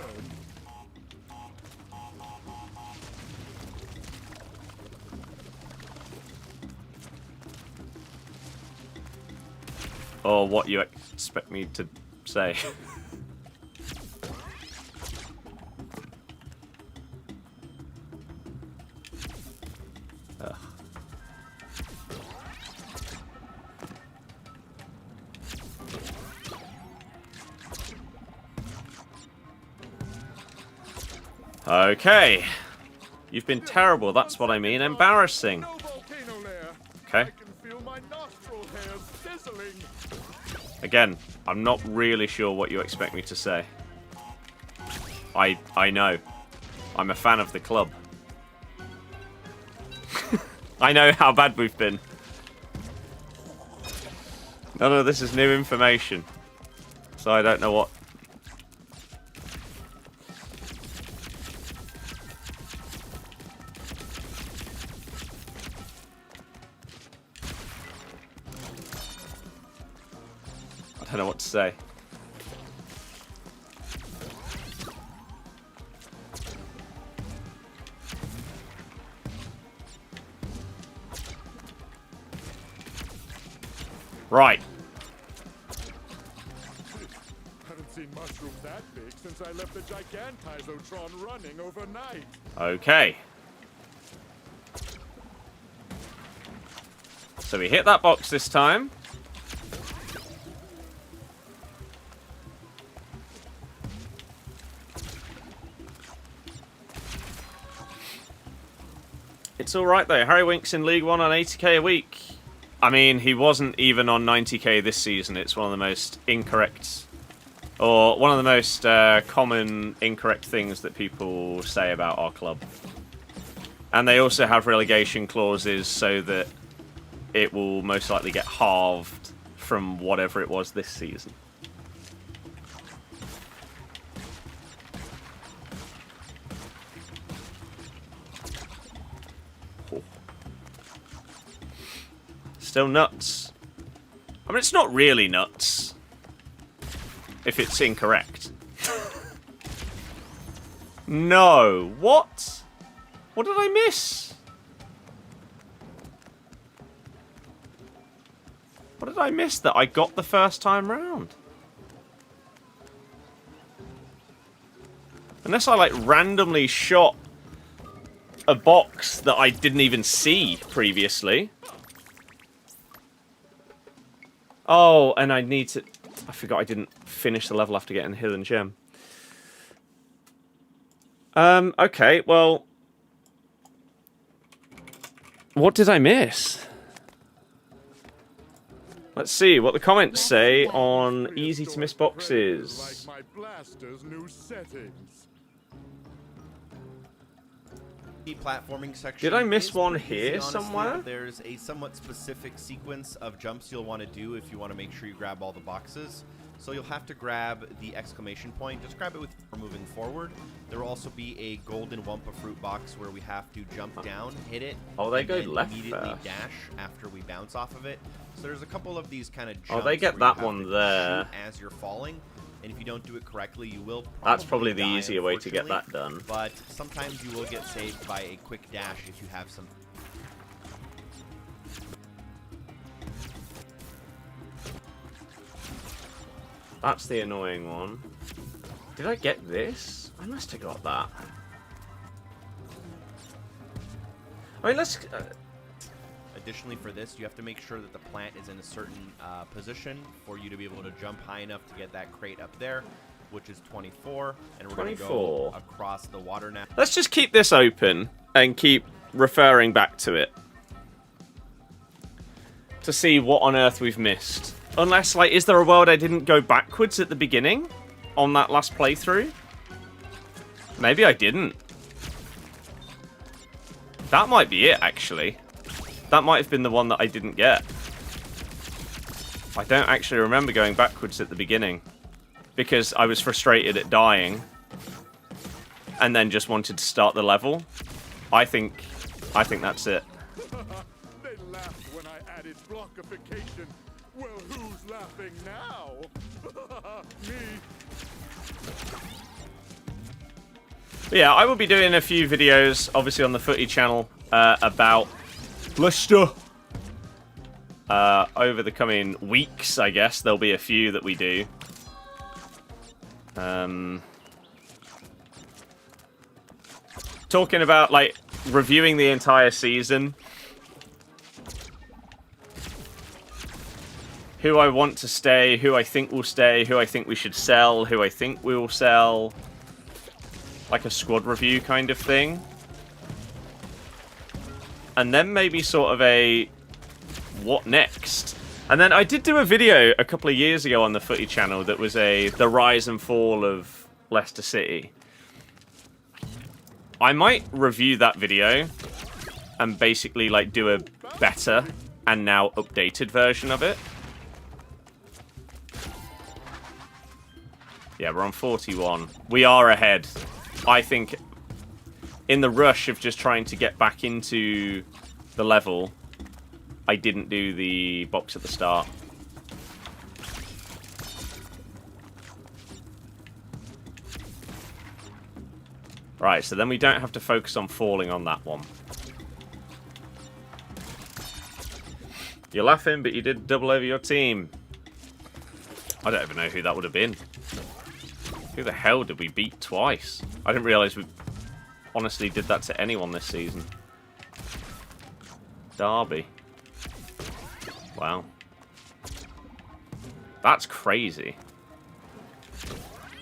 Or what you expect me to say. Ugh. Okay. You've been terrible, that's what I mean. Embarrassing. No volcano lair. Okay. I can feel my nostril hairs sizzling. Again, I'm not really sure what you expect me to say. I know. I'm a fan of the club. I know how bad we've been. None of this is new information. So I don't know what... I don't know what to say. Right. Haven't seen mushrooms that big since I left the Gigantizotron running overnight. Okay. So we hit that box this time. It's alright though. Harry Winks in League 1 on 80k a week. I mean, he wasn't even on 90k this season. It's one of the most incorrect, or one of the most common incorrect things that people say about our club. And they also have relegation clauses so that it will most likely get halved from whatever it was this season. Oh. Still nuts. I mean, it's not really nuts if it's incorrect. No. What? What did I miss? What did I miss that I got the first time round? Unless I, like, randomly shot a box that I didn't even see previously. Oh, and I need to... I forgot I didn't finish the level after getting Hidden Gem. Okay, well... What did I miss? Let's see what the comments say on easy to miss boxes. Like my blaster's new settings. The platforming section. Did I miss is one pretty here easy, honestly. somewhere? There's a somewhat specific sequence of jumps you'll want to do if you want to make sure you grab all the boxes. So you'll have to grab the exclamation point. Just grab it with moving forward. There will also be a golden Wumpa fruit box where we have to jump down, hit it. Oh, they and go then left immediately first. dash after we bounce off of it. So there's a couple of these kind of jumps. Oh, they get where you that have one to there. shoot as you're falling. And if you don't do it correctly, you will That's probably the die, easier way to get that unfortunately. done. But sometimes you will get saved by a quick dash if you have some. That's the annoying one. Did I get this? I must have got that. I mean, let's... Additionally, for this, you have to make sure that the plant is in a certain position for you to be able to jump high enough to get that crate up there, which is 24. And we're going to go across the water now. Let's just keep this open and keep referring back to it to see what on earth we've missed. Unless, like, is there a world I didn't go backwards at the beginning on that last playthrough? Maybe I didn't. That might be it, actually. That might have been the one that I didn't get. I don't actually remember going backwards at the beginning because I was frustrated at dying and then just wanted to start the level. I think that's it. They laughed when I added blockification. Well, who's laughing now? Me. But yeah, I will be doing a few videos, obviously on the Footy channel, about Leicester. Over the coming weeks, I guess. There'll be a few that we do. Talking about, like, reviewing the entire season. Who I want to stay, who I think will stay, who I think we should sell, who I think we will sell. Like a squad review kind of thing. And then maybe sort of a what next? And then I did do a video a couple of years ago on the Footy channel that was the rise and fall of Leicester City. I might review that video and basically like do a better and now updated version of it. Yeah, we're on 41. We are ahead. I think in the rush of just trying to get back into the level, I didn't do the box at the start. Right, so then we don't have to focus on falling on that one. You're laughing, but you did double over your team. I don't even know who that would have been. Who the hell did we beat twice? I didn't realise we honestly did that to anyone this season. Derby. Wow. That's crazy.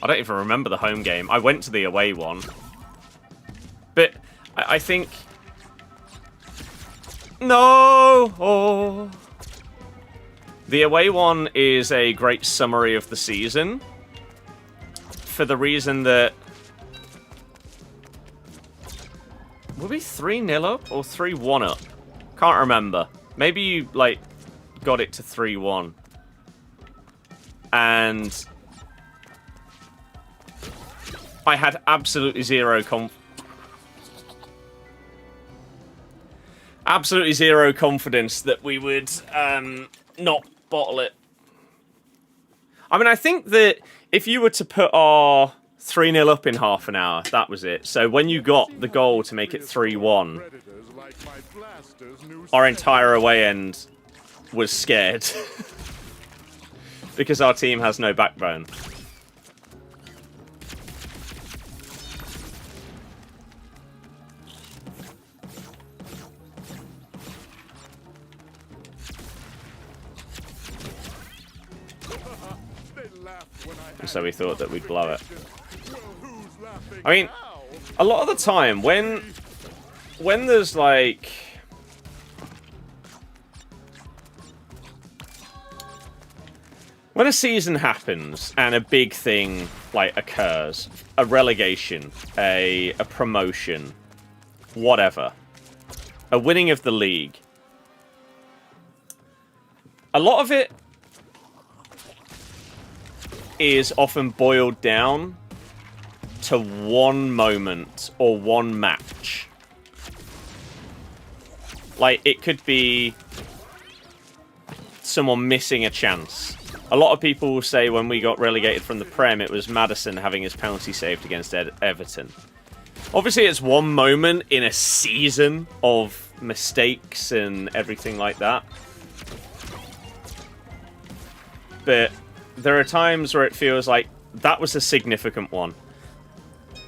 I don't even remember the home game. I went to the away one. But I think... No! Oh. The away one is a great summary of the season, for the reason that... Were we 3-0 up or 3-1 up? Can't remember. Maybe you, like, got it to 3-1. And I had absolutely zero confidence that we would not bottle it. I mean, I think that if you were to put our 3-0 up in half an hour, that was it. So when you got the goal to make it 3-1, our entire away end was scared. Because our team has no backbone. So we thought that we'd blow it. I mean, a lot of the time, when there's like... When a season happens and a big thing like occurs, a relegation, a promotion, whatever, a winning of the league, a lot of it is often boiled down to one moment or one match. Like, it could be someone missing a chance. A lot of people will say when we got relegated from the Prem, it was Maddison having his penalty saved against Everton. Obviously, it's one moment in a season of mistakes and everything like that. But there are times where it feels like that was a significant one.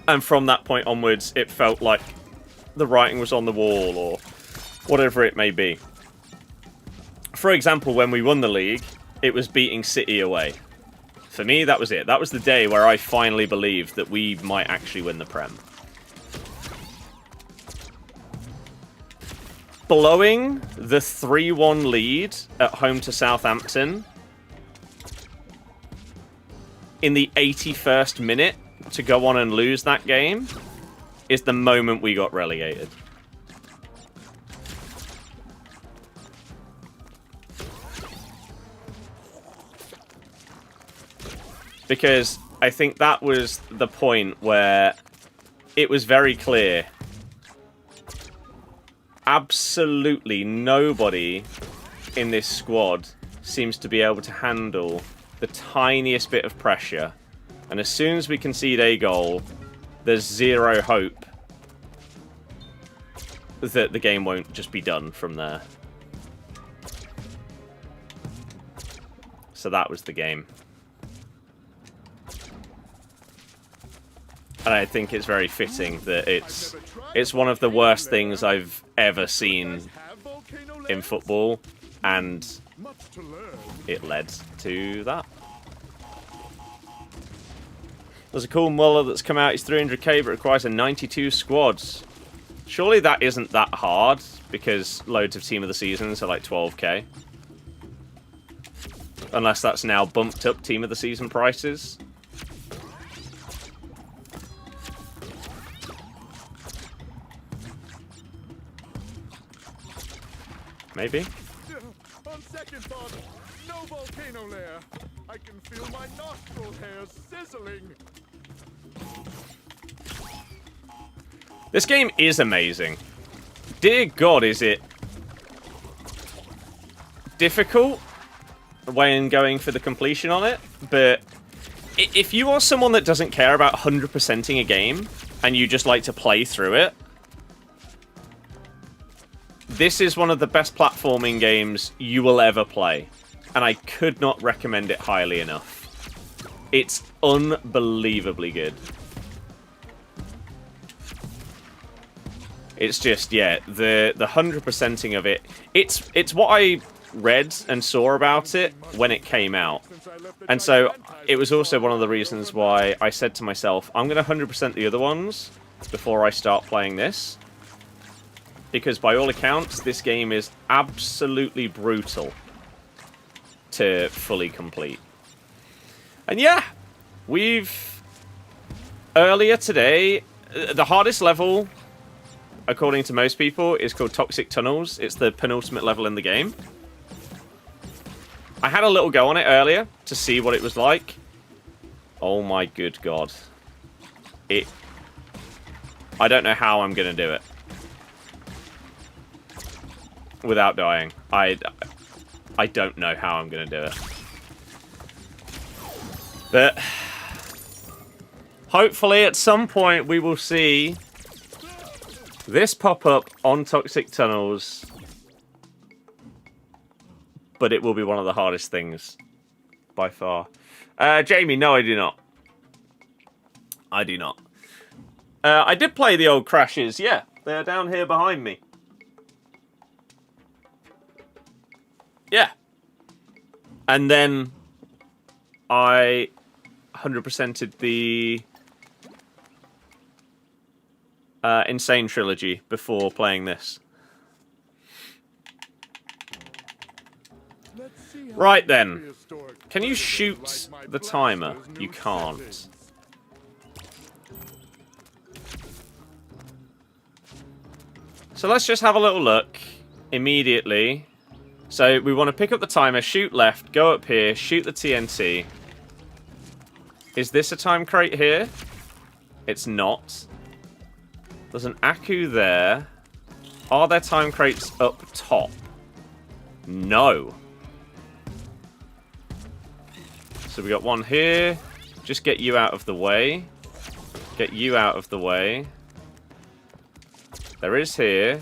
And from that point onwards, it felt like the writing was on the wall or whatever it may be. For example, when we won the league, it was beating City away. For me, that was it. That was the day where I finally believed that we might actually win the Prem. Blowing the 3-1 lead at home to Southampton in the 81st minute to go on and lose that game is the moment we got relegated. Because I think that was the point where it was very clear. Absolutely nobody in this squad seems to be able to handle the tiniest bit of pressure. And as soon as we concede a goal, there's zero hope that the game won't just be done from there. So that was the game. And I think it's very fitting that it's one of the worst things I've ever seen in football, and it led to that. There's a cool Muller that's come out. He's 300k, but requires a 92 squads. Surely that isn't that hard, because loads of Team of the Seasons are like 12k. Unless that's now bumped up Team of the Season prices. Maybe. On second thought, no volcano lair. I can feel my nostril hairs sizzling. This game is amazing. Dear God, is it difficult when going for the completion on it. But if you are someone that doesn't care about 100%ing a game and you just like to play through it, this is one of the best platforming games you will ever play. And I could not recommend it highly enough. It's unbelievably good. It's just, yeah, the 100%ing of it. It's what I read and saw about it when it came out. And so it was also one of the reasons why I said to myself, I'm going to 100% the other ones before I start playing this. Because by all accounts, this game is absolutely brutal. to fully complete. And yeah, earlier today, the hardest level, according to most people, is called Toxic Tunnels. It's the penultimate level in the game. I had a little go on it earlier to see what it was like. Oh my good god. I don't know how I'm going to do it without dying. I don't know how I'm going to do it. But hopefully at some point we will see this pop up on Toxic Tunnels. But it will be one of the hardest things by far. Jamie, no, I do not. I do not. I did play the old Crashes. Yeah, they're down here behind me. Yeah. And then I 100%ed the Insane Trilogy before playing this. Right then. Can you shoot the timer? You can't. So let's just have a little look immediately. So we want to pick up the timer, shoot left, go up here, shoot the TNT. Is this a time crate here? It's not. There's an Aku there. Are there time crates up top? No. So we got one here. Just get you out of the way. Get you out of the way. There is here.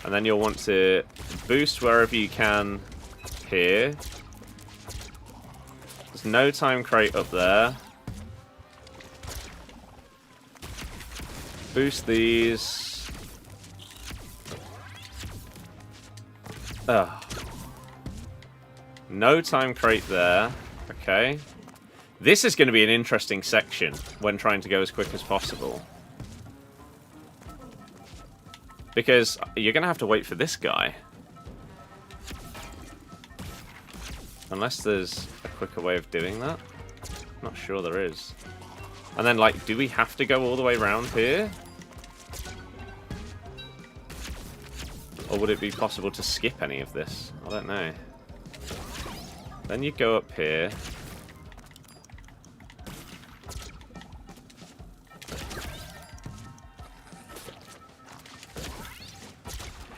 And then you'll want to boost wherever you can here. There's no time crate up there. Boost these. Ugh. No time crate there. Okay. This is going to be an interesting section when trying to go as quick as possible. Because you're going to have to wait for this guy. Unless there's a quicker way of doing that. Not sure there is. And then, like, do we have to go all the way around here? Or would it be possible to skip any of this? I don't know. Then you go up here.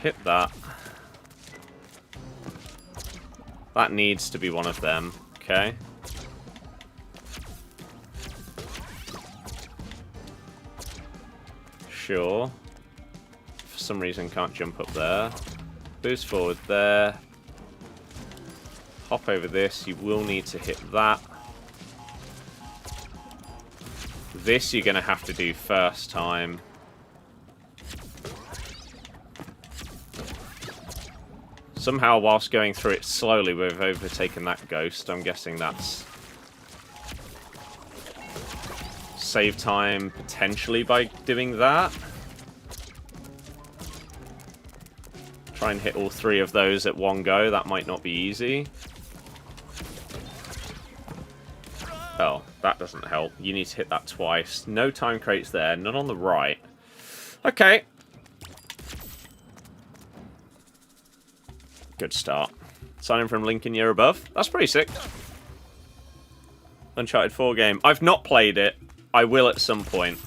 Hit that. That needs to be one of them. Okay. Sure. For some reason can't jump up there. Boost forward there. Hop over this. You will need to hit that. This you're going to have to do first time. Somehow, whilst going through it slowly, we've overtaken that ghost. I'm guessing that's save time potentially by doing that. Try and hit all three of those at one go. That might not be easy. Oh, that doesn't help. You need to hit that twice. No time crates there. None on the right. Okay. Good start. Signing from link in year above. That's pretty sick. Uncharted 4 game. I've not played it. I will at some point.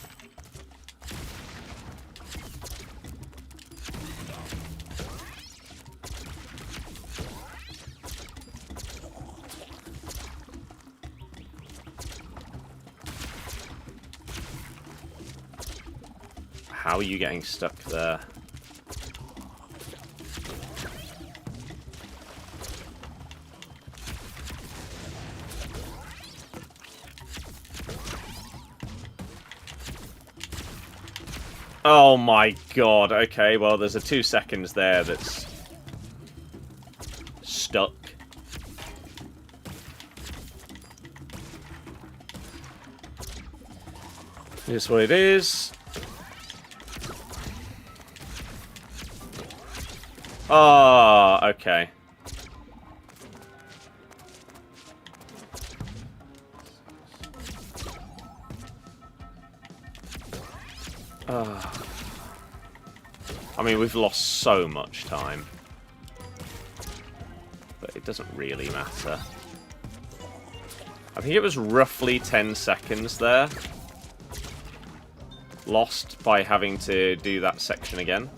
How are you getting stuck there? Oh my god, okay, well there's a 2 seconds there that's stuck. Here's what it is. Oh, okay. I mean, we've lost so much time. But it doesn't really matter. I think it was roughly 10 seconds there. Lost by having to do that section again.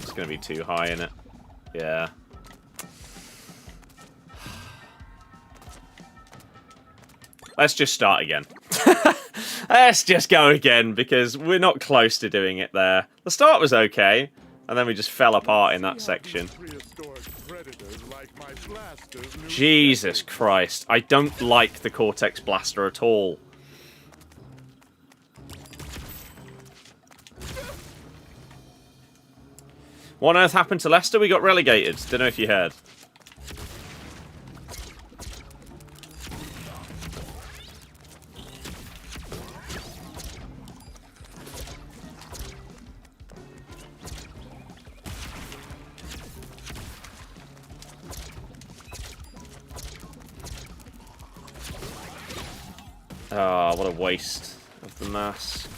It's going to be too high, isn't it? Yeah. Let's just start again. Let's just go again, because we're not close to doing it there. The start was okay, and then we just fell apart in that section. Jesus Christ. I don't like the Cortex Blaster at all. What on earth happened to Leicester? We got relegated. Don't know if you heard. Ah, oh, what a waste of the mask.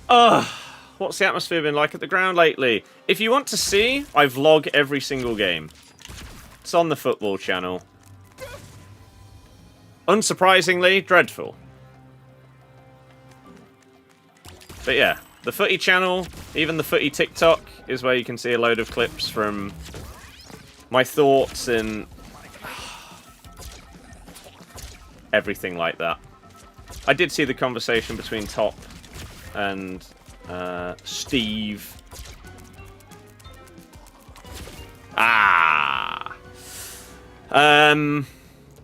Ugh, what's the atmosphere been like at the ground lately? If you want to see, I vlog every single game. It's on the football channel. Unsurprisingly, dreadful. But yeah, the footy channel, even the footy TikTok, is where you can see a load of clips from my thoughts and everything like that. I did see the conversation between Top and Steve.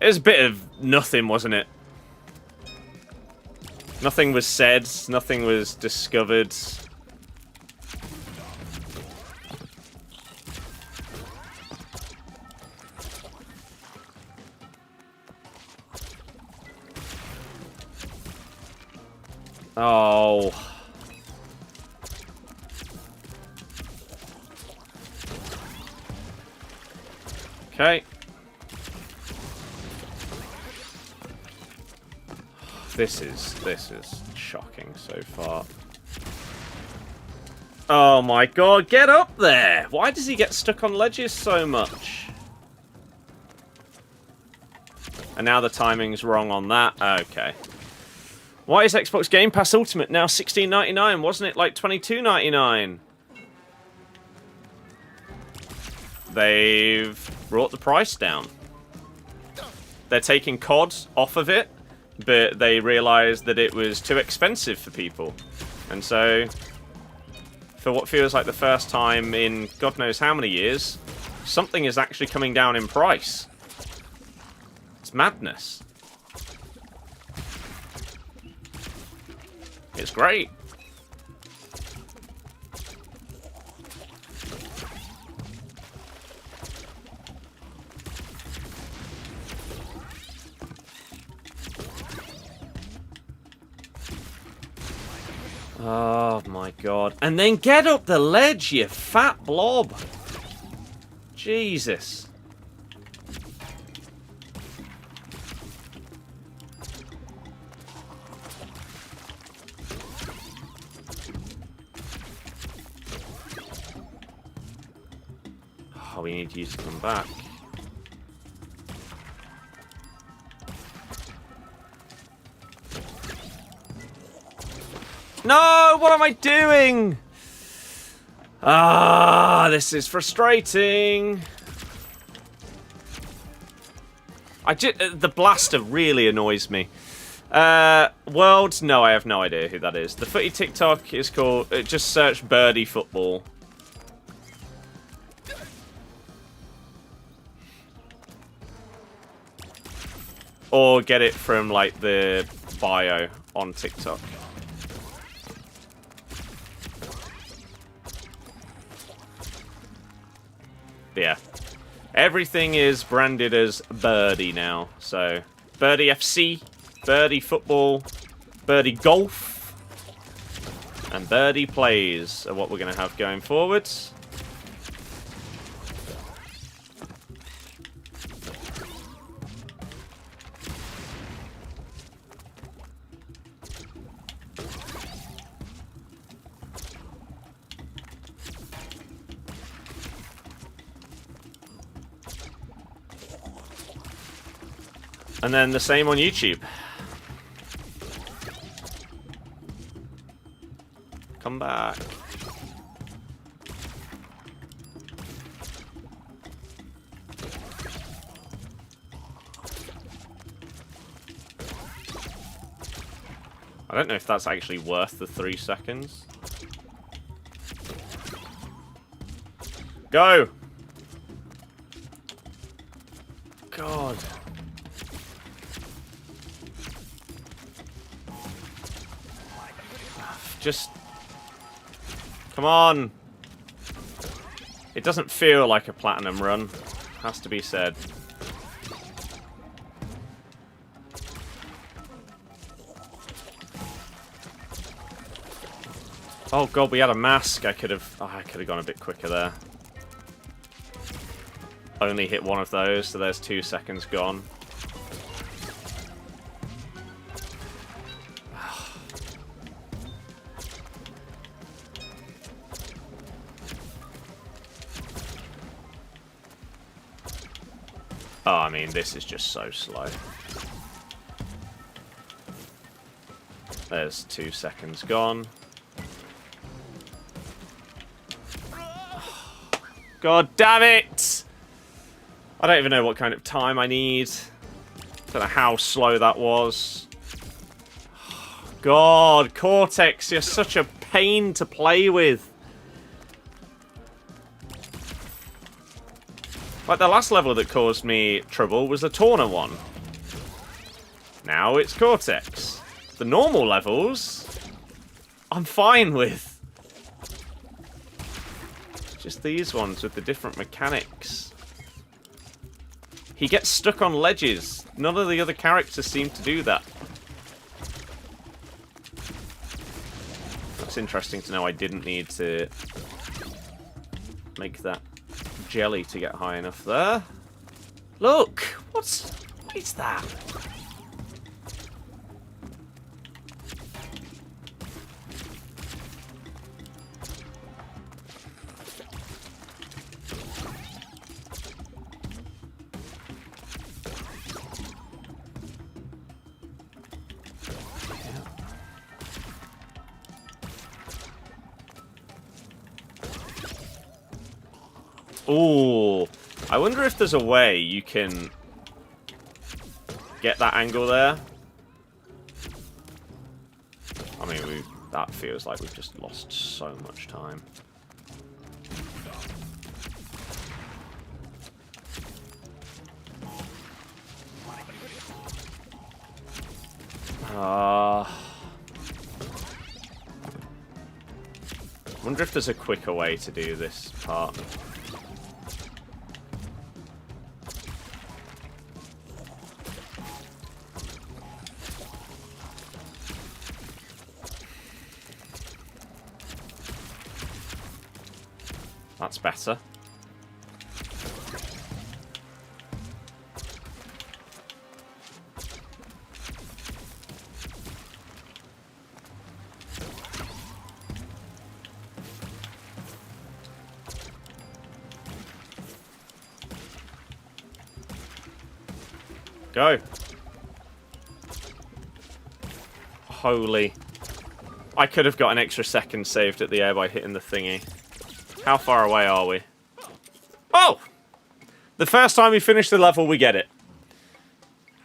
It was a bit of nothing, wasn't it? Nothing was said, nothing was discovered. Oh. Okay. This is shocking so far. Oh my god, get up there! Why does he get stuck on ledges so much? And now the timing's wrong on that. Okay. Why is Xbox Game Pass Ultimate now $16.99? Wasn't it like $22.99? They've brought the price down. They're taking COD off of it, but they realised that it was too expensive for people. And so, for what feels like the first time in God knows how many years, something is actually coming down in price. It's madness. It's great. Oh my god. And then get up the ledge, you fat blob. Jesus. Oh, we need you to come back. No, what am I doing? Ah, this is frustrating. The blaster really annoys me. Worlds? No, I have no idea who that is. The footy TikTok is called... just search Birdie Football. Or get it from, like, the bio on TikTok. Yeah. Everything is branded as Birdie now. So, Birdie FC, Birdie Football, Birdie Golf, and Birdie Plays are what we're going to have going forwards. And then the same on YouTube. Come back. I don't know if that's actually worth the 3 seconds. Go! God. Just... Come on! It doesn't feel like a platinum run. Has to be said. Oh god, we had a mask. I could have gone a bit quicker there. Only hit one of those, so there's 2 seconds gone. Oh, I mean, this is just so slow. There's 2 seconds gone. God damn it! I don't even know what kind of time I need. Don't know how slow that was. God, Cortex, you're such a pain to play with. Like, the last level that caused me trouble was the Torna one. Now it's Cortex. The normal levels, I'm fine with. Just these ones with the different mechanics. He gets stuck on ledges. None of the other characters seem to do that. That's interesting to know I didn't need to make that jelly to get high enough there. Look! What is that? Ooh, I wonder if there's a way you can get that angle there. I mean, that feels like we've just lost so much time. I wonder if there's a quicker way to do this part. That's better. Go. Holy. I could have got an extra second saved at the air by hitting the thingy. How far away are we? Oh! The first time we finish the level, we get it.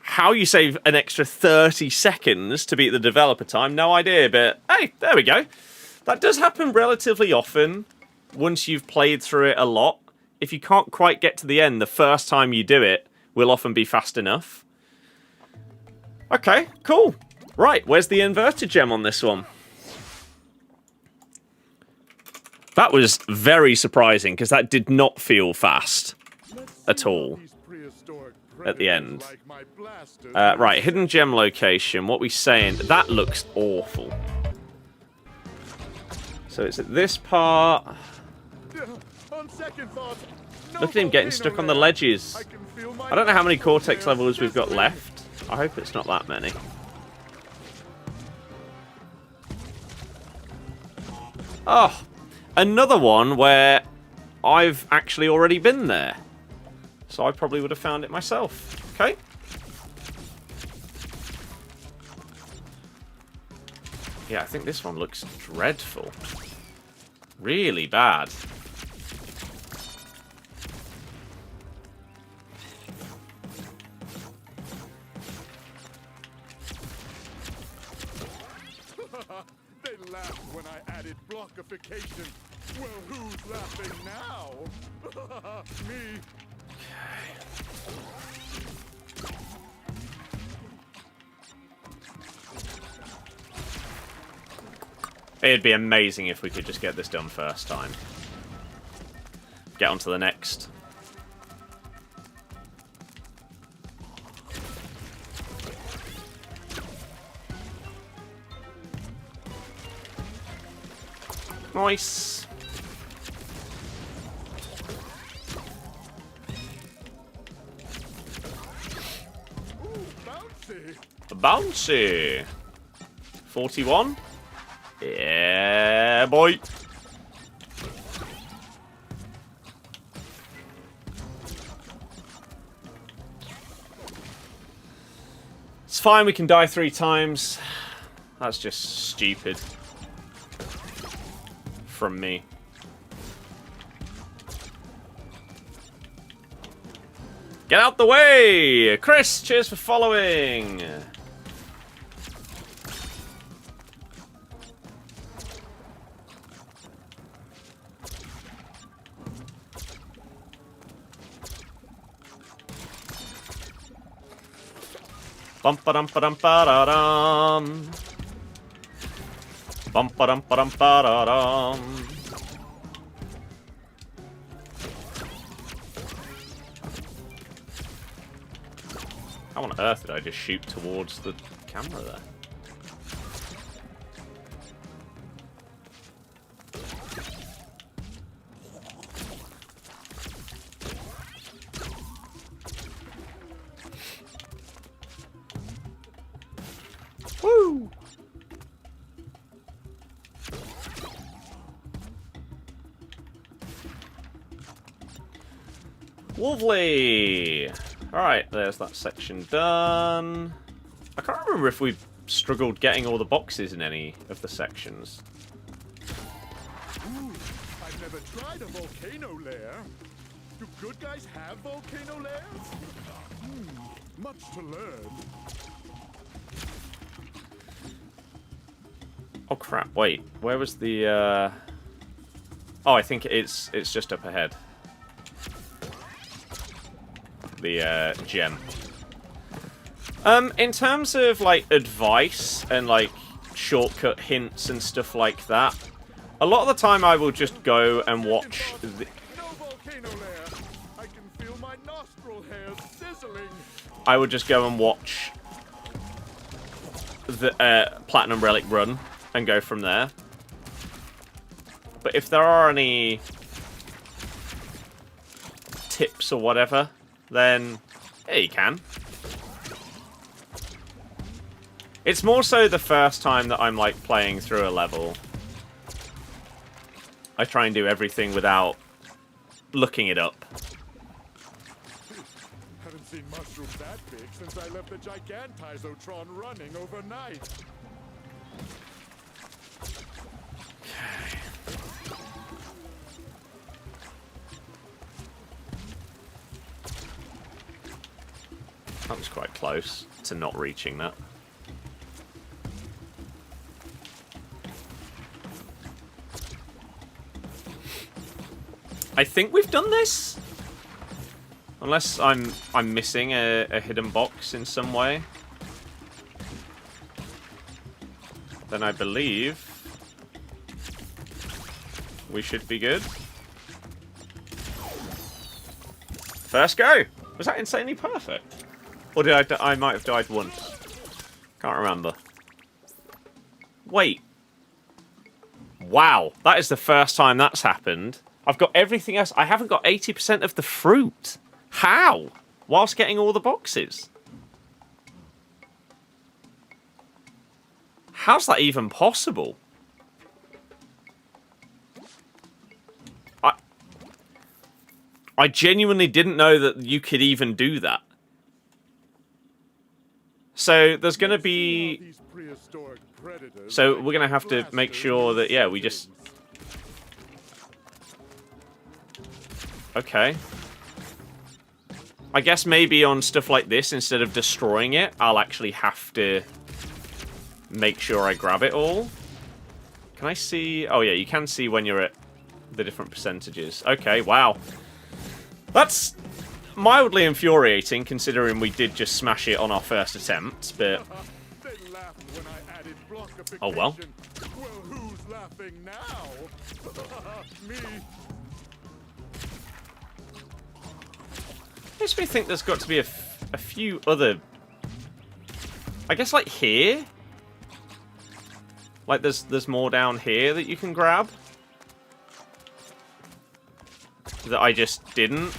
How you save an extra 30 seconds to beat the developer time, no idea, but hey, there we go. That does happen relatively often once you've played through it a lot. If you can't quite get to the end, the first time you do it will often be fast enough. Okay, cool. Right, where's the inverted gem on this one? That was very surprising, because that did not feel fast at all at the end. Right, hidden gem location. What we saying? That looks awful. So it's at this part. Look at him getting stuck on the ledges. I don't know how many Cortex levels we've got left. I hope it's not that many. Oh, another one where I've actually already been there. So I probably would have found it myself. Okay. Yeah, I think this one looks dreadful. Really bad. They laughed when I added blockification. Well, who's laughing now? Me. It'd be amazing if we could just get this done first time. Get on to the next. Nice. Ooh, bouncy. Bouncy. 41. Yeah, boy. It's fine, we can die 3 times. That's just stupid. From me. Get out the way! Chris, cheers for following! Bum-ba-dum-ba-dum-ba-da-dum. Bum-ba-dum-ba-dum-ba-da-dum. How on earth did I just shoot towards the camera there? Woo! Lovely! Alright, there's that section done. I can't remember if we've struggled getting all the boxes in any of the sections. Ooh, I've never tried a volcano lair. Do good guys have volcano lairs? Much to learn. Oh crap, wait. Where was the Oh, I think it's just up ahead. The gem. In terms of like advice and like shortcut hints and stuff like that, a lot of the time I will just go and watch the No volcano lair. I can feel my nostril hairs sizzling. I would just go and watch the Platinum Relic run and go from there. But if there are any tips or whatever, then yeah, you can. It's more so the first time that I'm like playing through a level. I try and do everything without looking it up. Haven't seen mushrooms that big since I left the Gigantizotron running overnight. That was quite close to not reaching that. I think we've done this. Unless I'm missing a hidden box in some way. Then I believe we should be good. First go! Was that insanely perfect? Or did I might have died once. Can't remember. Wait. Wow, that is the first time that's happened. I've got everything else. I haven't got 80% of the fruit. How? Whilst getting all the boxes. How's that even possible? I genuinely didn't know that you could even do that. So there's going to be... These prehistoric predators. So we're going to have to make sure that, yeah, we just... Okay. I guess maybe on stuff like this, instead of destroying it, I'll actually have to make sure I grab it all. Can I see... Oh, yeah, you can see when you're at the different percentages. Okay, wow. That's mildly infuriating, considering we did just smash it on our first attempt, but... They laughed when I added blockification. Oh, well. Well, who's laughing now? Me. Makes me think there's got to be a few other... I guess, like, here? Like, there's more down here that you can grab? That I just didn't?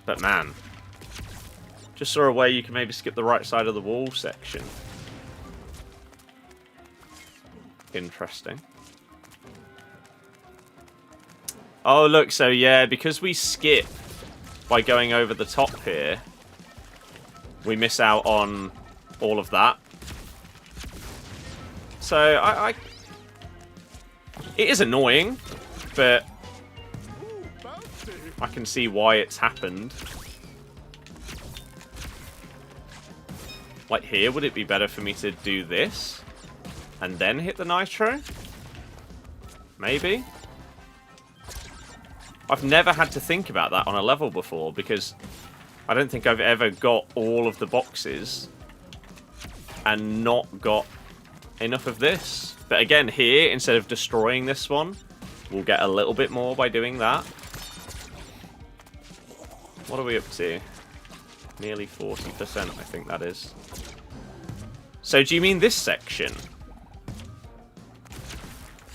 But, man. Just saw a way you can maybe skip the right side of the wall section. Interesting. Oh, look, so, yeah, because we skip by going over the top here, we miss out on all of that. So, it is annoying, but I can see why it's happened. Like here, would it be better for me to do this and then hit the nitro? Maybe? I've never had to think about that on a level before, because I don't think I've ever got all of the boxes and not got enough of this. But again, here, instead of destroying this one, we'll get a little bit more by doing that. What are we up to? Nearly 40%, I think that is. So do you mean this section?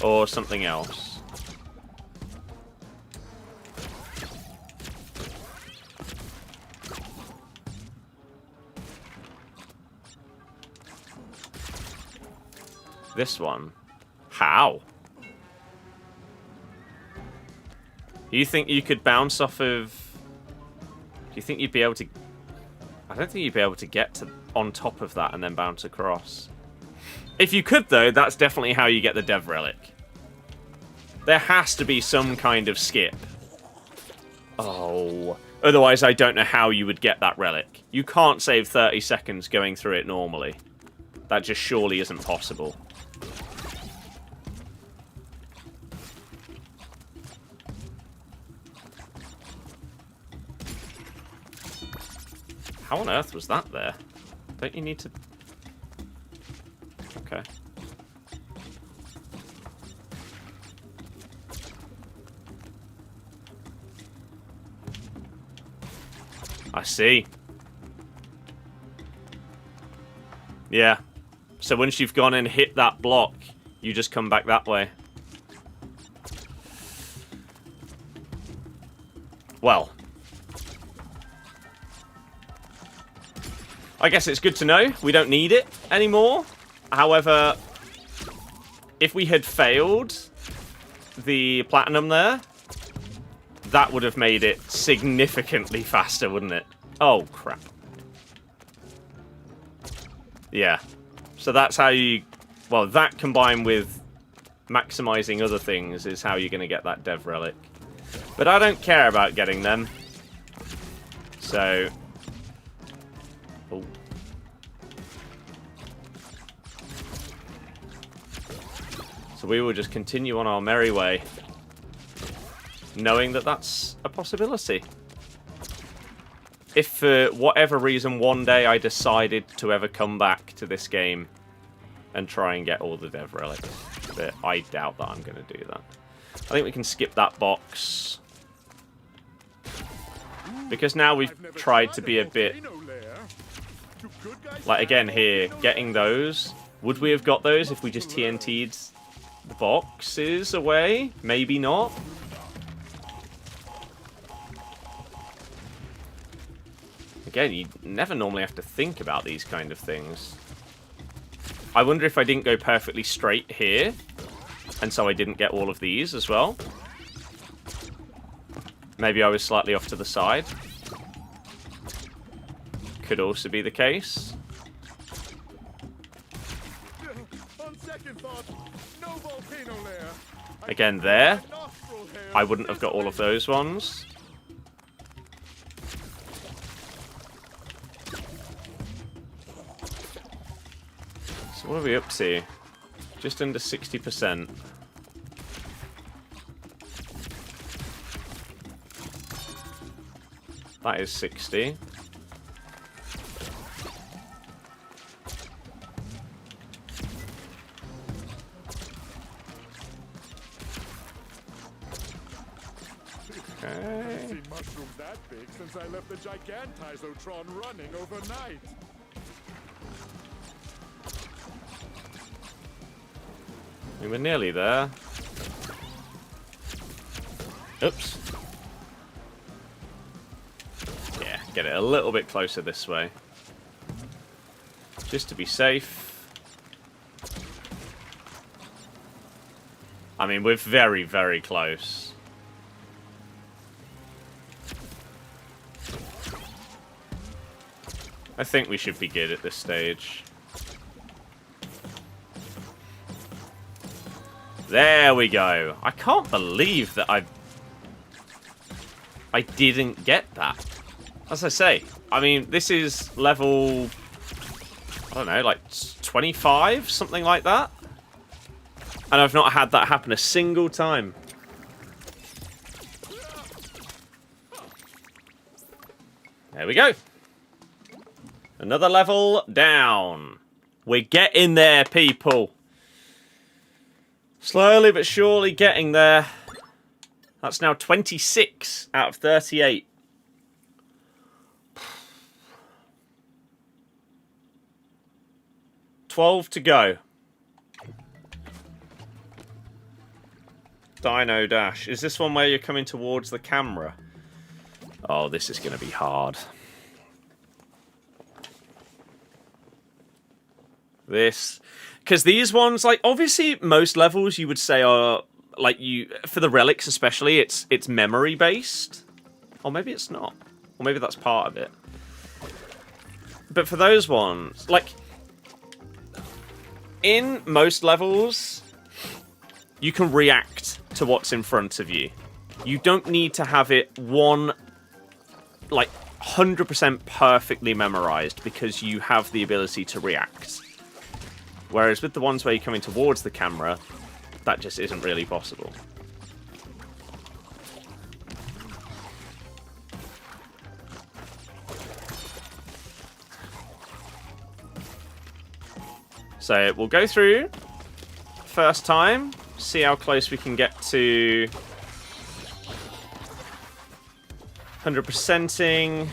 Or something else? This one? How? You think you could bounce off of... Do you think you'd be able to... I don't think you'd be able to get to on top of that and then bounce across. If you could, though, that's definitely how you get the Dev Relic. There has to be some kind of skip. Oh. Otherwise, I don't know how you would get that relic. You can't save 30 seconds going through it normally. That just surely isn't possible. How on earth was that there? Don't you need to... Okay. I see. Yeah. So once you've gone and hit that block, you just come back that way. Well. I guess it's good to know. We don't need it anymore. However, if we had failed the platinum there, that would have made it significantly faster, wouldn't it? Oh, crap. Yeah. So that's how you... Well, that combined with maximizing other things is how you're going to get that Dev Relic. But I don't care about getting them. So... Oh. So we will just continue on our merry way, knowing that that's a possibility. If for whatever reason one day I decided to ever come back to this game and try and get all the Dev Relics, but I doubt that I'm going to do that. I think we can skip that box. Because now we've tried to be a bit... Like, again, here, getting those. Would we have got those if we just TNT'd the boxes away? Maybe not. Again, you never normally have to think about these kind of things. I wonder if I didn't go perfectly straight here, and so I didn't get all of these as well. Maybe I was slightly off to the side. could also be the case. On second thought, no volcano lair. Again, there. Nostril hair I wouldn't have got all of those ones. So what are we up to? Just under 60%. That is 60. Okay. Seen mushrooms that big since I left the Gigantizotron running overnight. We were nearly there. Oops. Yeah, get it a little bit closer this way. Just to be safe. I mean, we're very, very close. I think we should be good at this stage. There we go. I can't believe that I didn't get that. As I say, I mean, this is level, I don't know, like 25, something like that. And I've not had that happen a single time. There we go. Another level down. We're getting there, people. Slowly but surely getting there. That's now 26 out of 38. $12 to go. Dino Dash. Is this one where you're coming towards the camera? Oh, this is going to be hard. This, because these ones, like, obviously most levels you would say are, like, for the relics especially, it's memory based. Or maybe it's not. Or maybe that's part of it. But for those ones, like, in most levels, you can react to what's in front of you. You don't need to have it 100% perfectly memorized because you have the ability to react. Whereas with the ones where you're coming towards the camera, that just isn't really possible. So we'll go through first time, see how close we can get to 100%ing.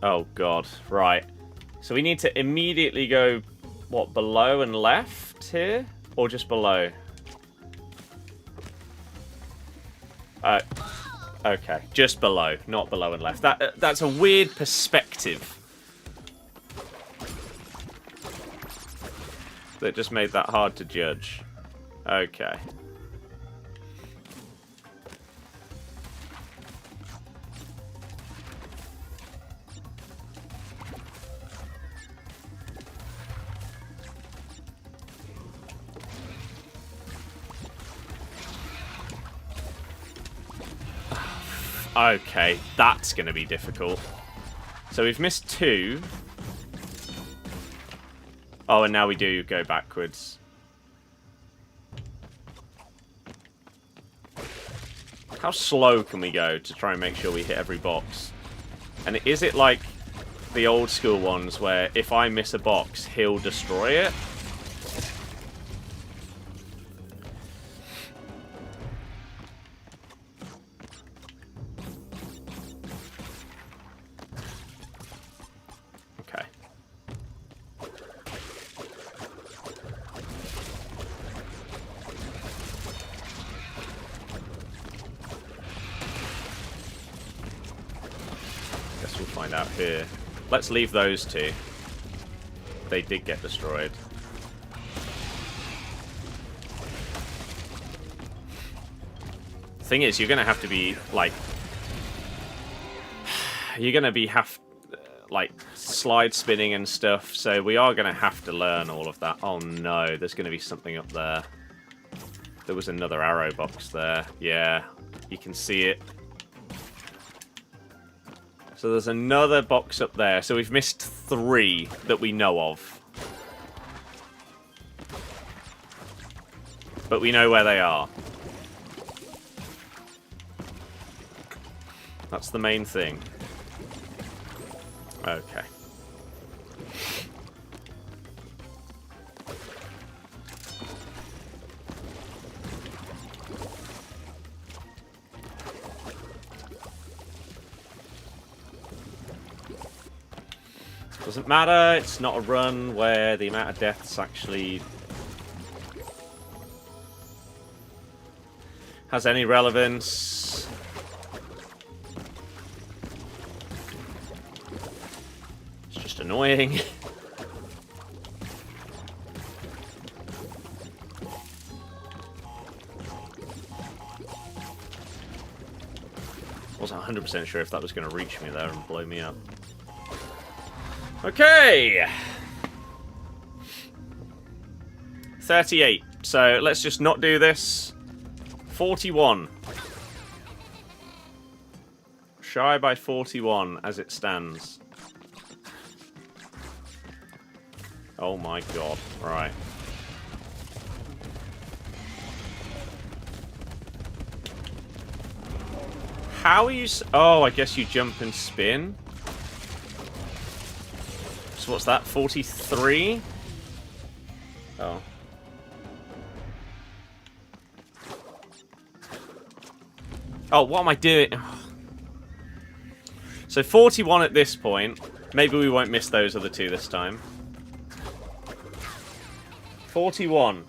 Oh god, right. So we need to immediately go, what, below and left here? Or just below? Okay, just below, not below and left. That's a weird perspective. That just made that hard to judge. Okay. Okay, that's going to be difficult. So we've missed 2. Oh, and now we do go backwards. How slow can we go to try and make sure we hit every box? And is it like the old school ones where if I miss a box, he'll destroy it? Out here. Let's leave those 2. They did get destroyed. thing is, you're going to have to be, like... You're going to be like, slide spinning and stuff, so we are going to have to learn all of that. Oh no, there's going to be something up there. There was another arrow box there. Yeah, you can see it. So there's another box up there. So we've missed 3 that we know of. But we know where they are. That's the main thing. Okay. Doesn't matter, it's not a run where the amount of deaths actually has any relevance. It's just annoying. Wasn't 100% sure if that was going to reach me there and blow me up. Okay. 38. So let's just not do this. 41. Shy by 41 as it stands. Oh my god. Right. How are you... Oh, I guess you jump and spin. So what's that? 43? Oh. Oh, what am I doing? So 41 at this point. Maybe we won't miss those other 2 this time. 41.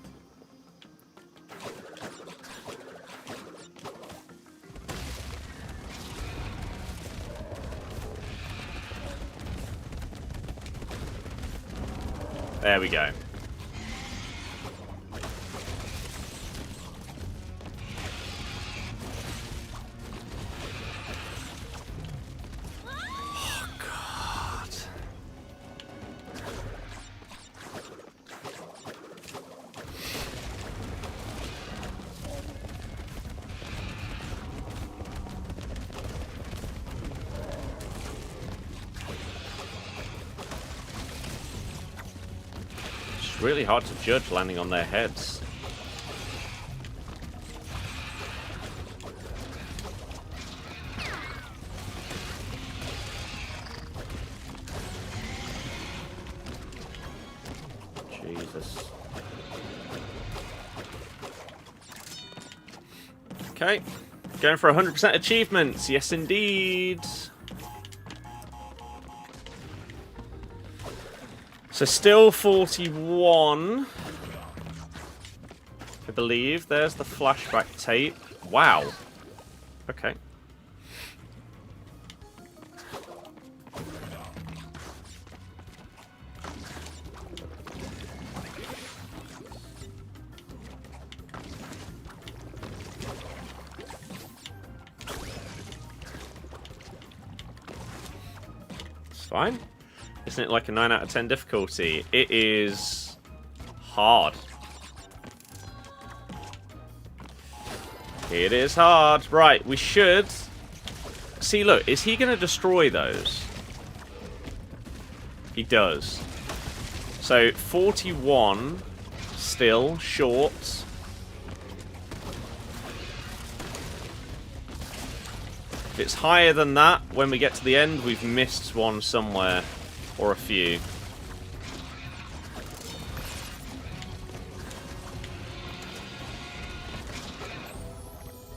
There we go. Oh, God. Really hard to judge landing on their heads. Jesus. Okay. Going for 100% achievements. Yes, indeed. So still 41, I believe. There's the flashback tape. Wow. Okay. It's fine. Isn't it like a 9 out of 10 difficulty? It is hard. It is hard. Right, we should... See, look, is he going to destroy those? He does. So, 41, still, short. If it's higher than that, when we get to the end, we've missed one somewhere. Or a few.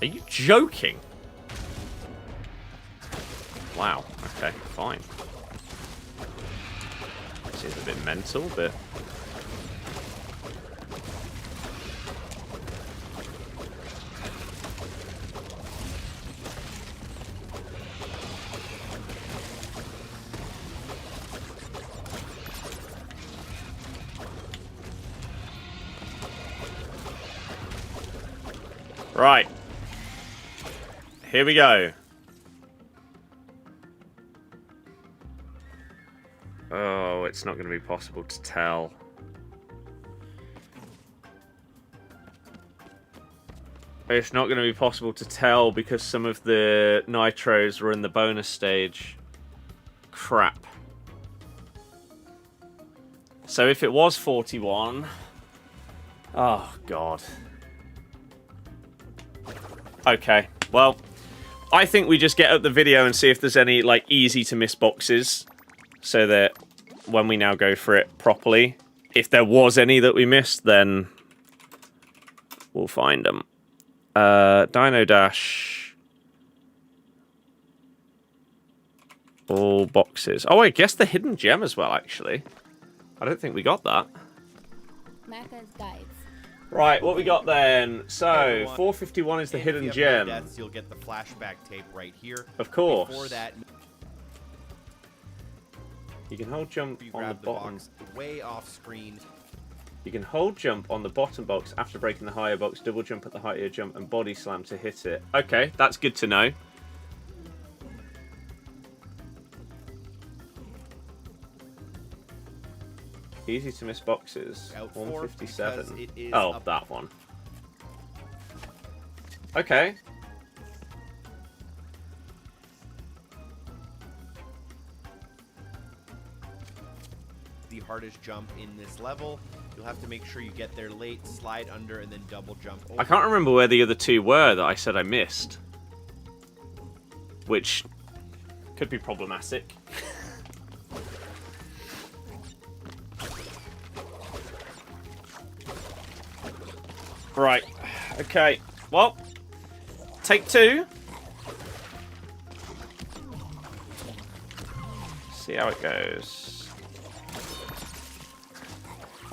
Are you joking? Wow. Okay, fine. Seems a bit mental, but... Right. here we go. Oh, it's not going to be possible to tell. It's not going to be possible to tell because some of the nitros were in the bonus stage. Crap. So if it was 41... Oh, God. Okay, well, I think we just get up the video and see if there's any, like, easy-to-miss boxes. So that when we now go for it properly, if there was any that we missed, then we'll find them. Dino Dash. All boxes. Oh, I guess the hidden gem as well, actually. I don't think we got that. Macca's guides. Right, what we got then? So, Everyone, 451 is the if hidden you have gem. no deaths, you'll get the flashback tape right here. Of course. Before that, You can hold jump you on the grab the bottom. box way off screen. You can hold jump on the bottom box after breaking the higher box, double jump at the higher jump, and body slam to hit it. Okay, that's good to know. Easy to miss boxes. Out for, 157. because it is Oh, up. that one. Okay. The hardest jump in this level. You'll have to make sure you get there late, slide under, and then double jump over. I can't remember where the other two were that I said I missed. Which could be problematic. Right. Okay. Well, take two. See how it goes.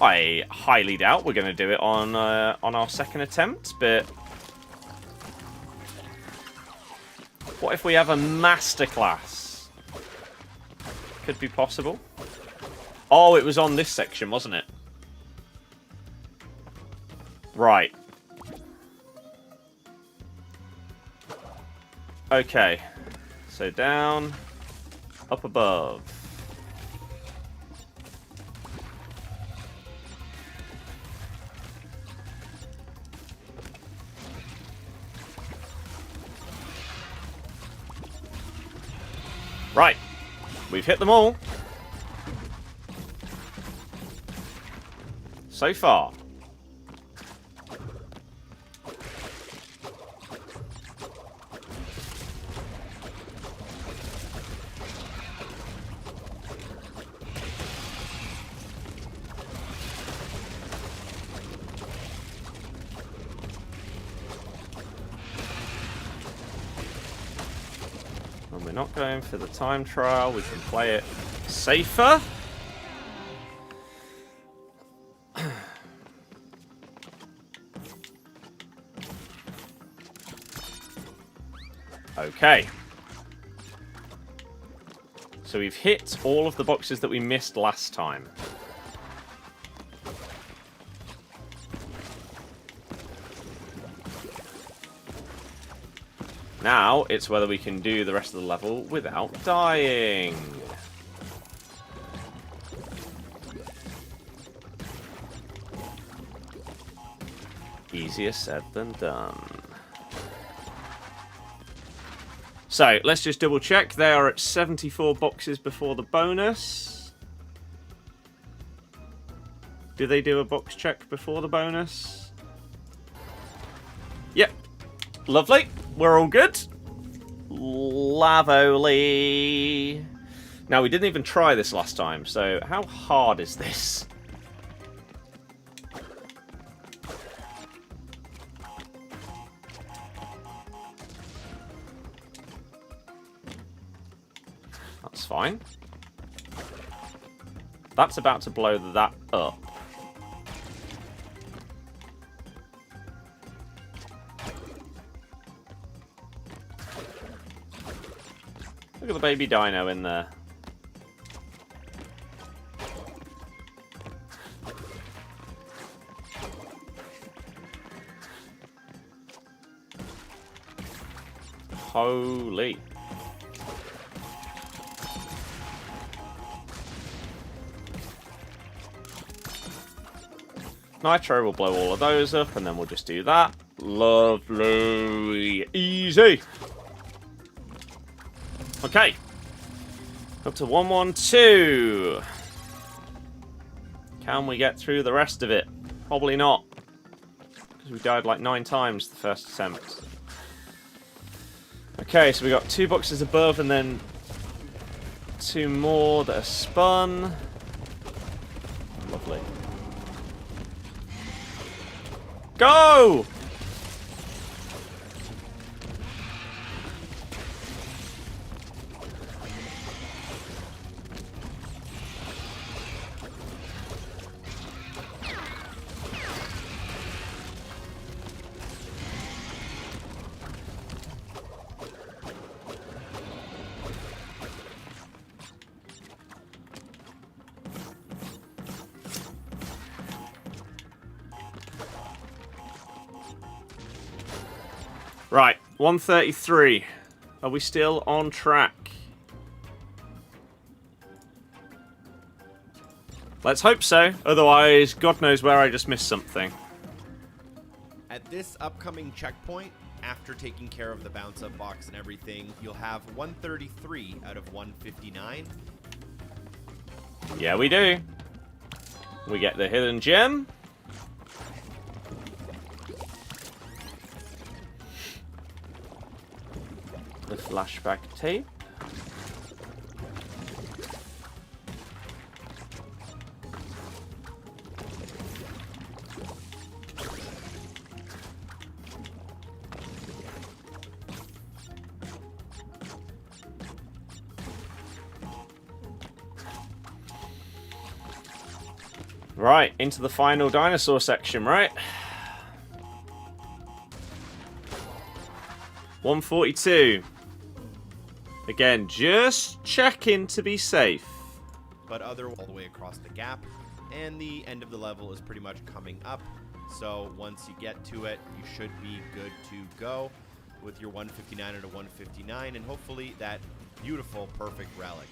I highly doubt we're going to do it on our second attempt, but what if we have a masterclass? Could be possible. Oh, it was on this section, wasn't it? Right. Okay. So down, up above. Right. We've hit them all. So far. And we're not going for the time trial. We can play it safer. Okay. So we've hit all of the boxes that we missed last time. Now, it's whether we can do the rest of the level without dying. Easier said than done. So, let's just double check. They are at 74 boxes before the bonus. Do they do a box check before the bonus? Yep. Lovely. We're all good. Lavoli. Now, we didn't even try this last time, so how hard is this? That's fine. That's about to blow that up. Look at the baby dino in there. Holy. Nitro will blow all of those up, and then we'll just do that. Lovely. Easy. Okay. Up to 112. Can we get through the rest of it? Probably not. Because we died like 9 times the first attempt. Okay, so we got 2 boxes above and then 2 more that are spun. Lovely. Go! Right, 133. Are we still on track? Let's hope so. Otherwise, God knows where I just missed something. At this upcoming checkpoint, after taking care of the bounce up box and everything, you'll have 133 out of 159. Yeah, we do. We get the hidden gem. The flashback tape. Right, into the final dinosaur section, right? 142. Again, just checking to be safe. But all the way across the gap, and the end of the level is pretty much coming up. So once you get to it, you should be good to go with your 159 out of 159, and hopefully that beautiful, perfect relic.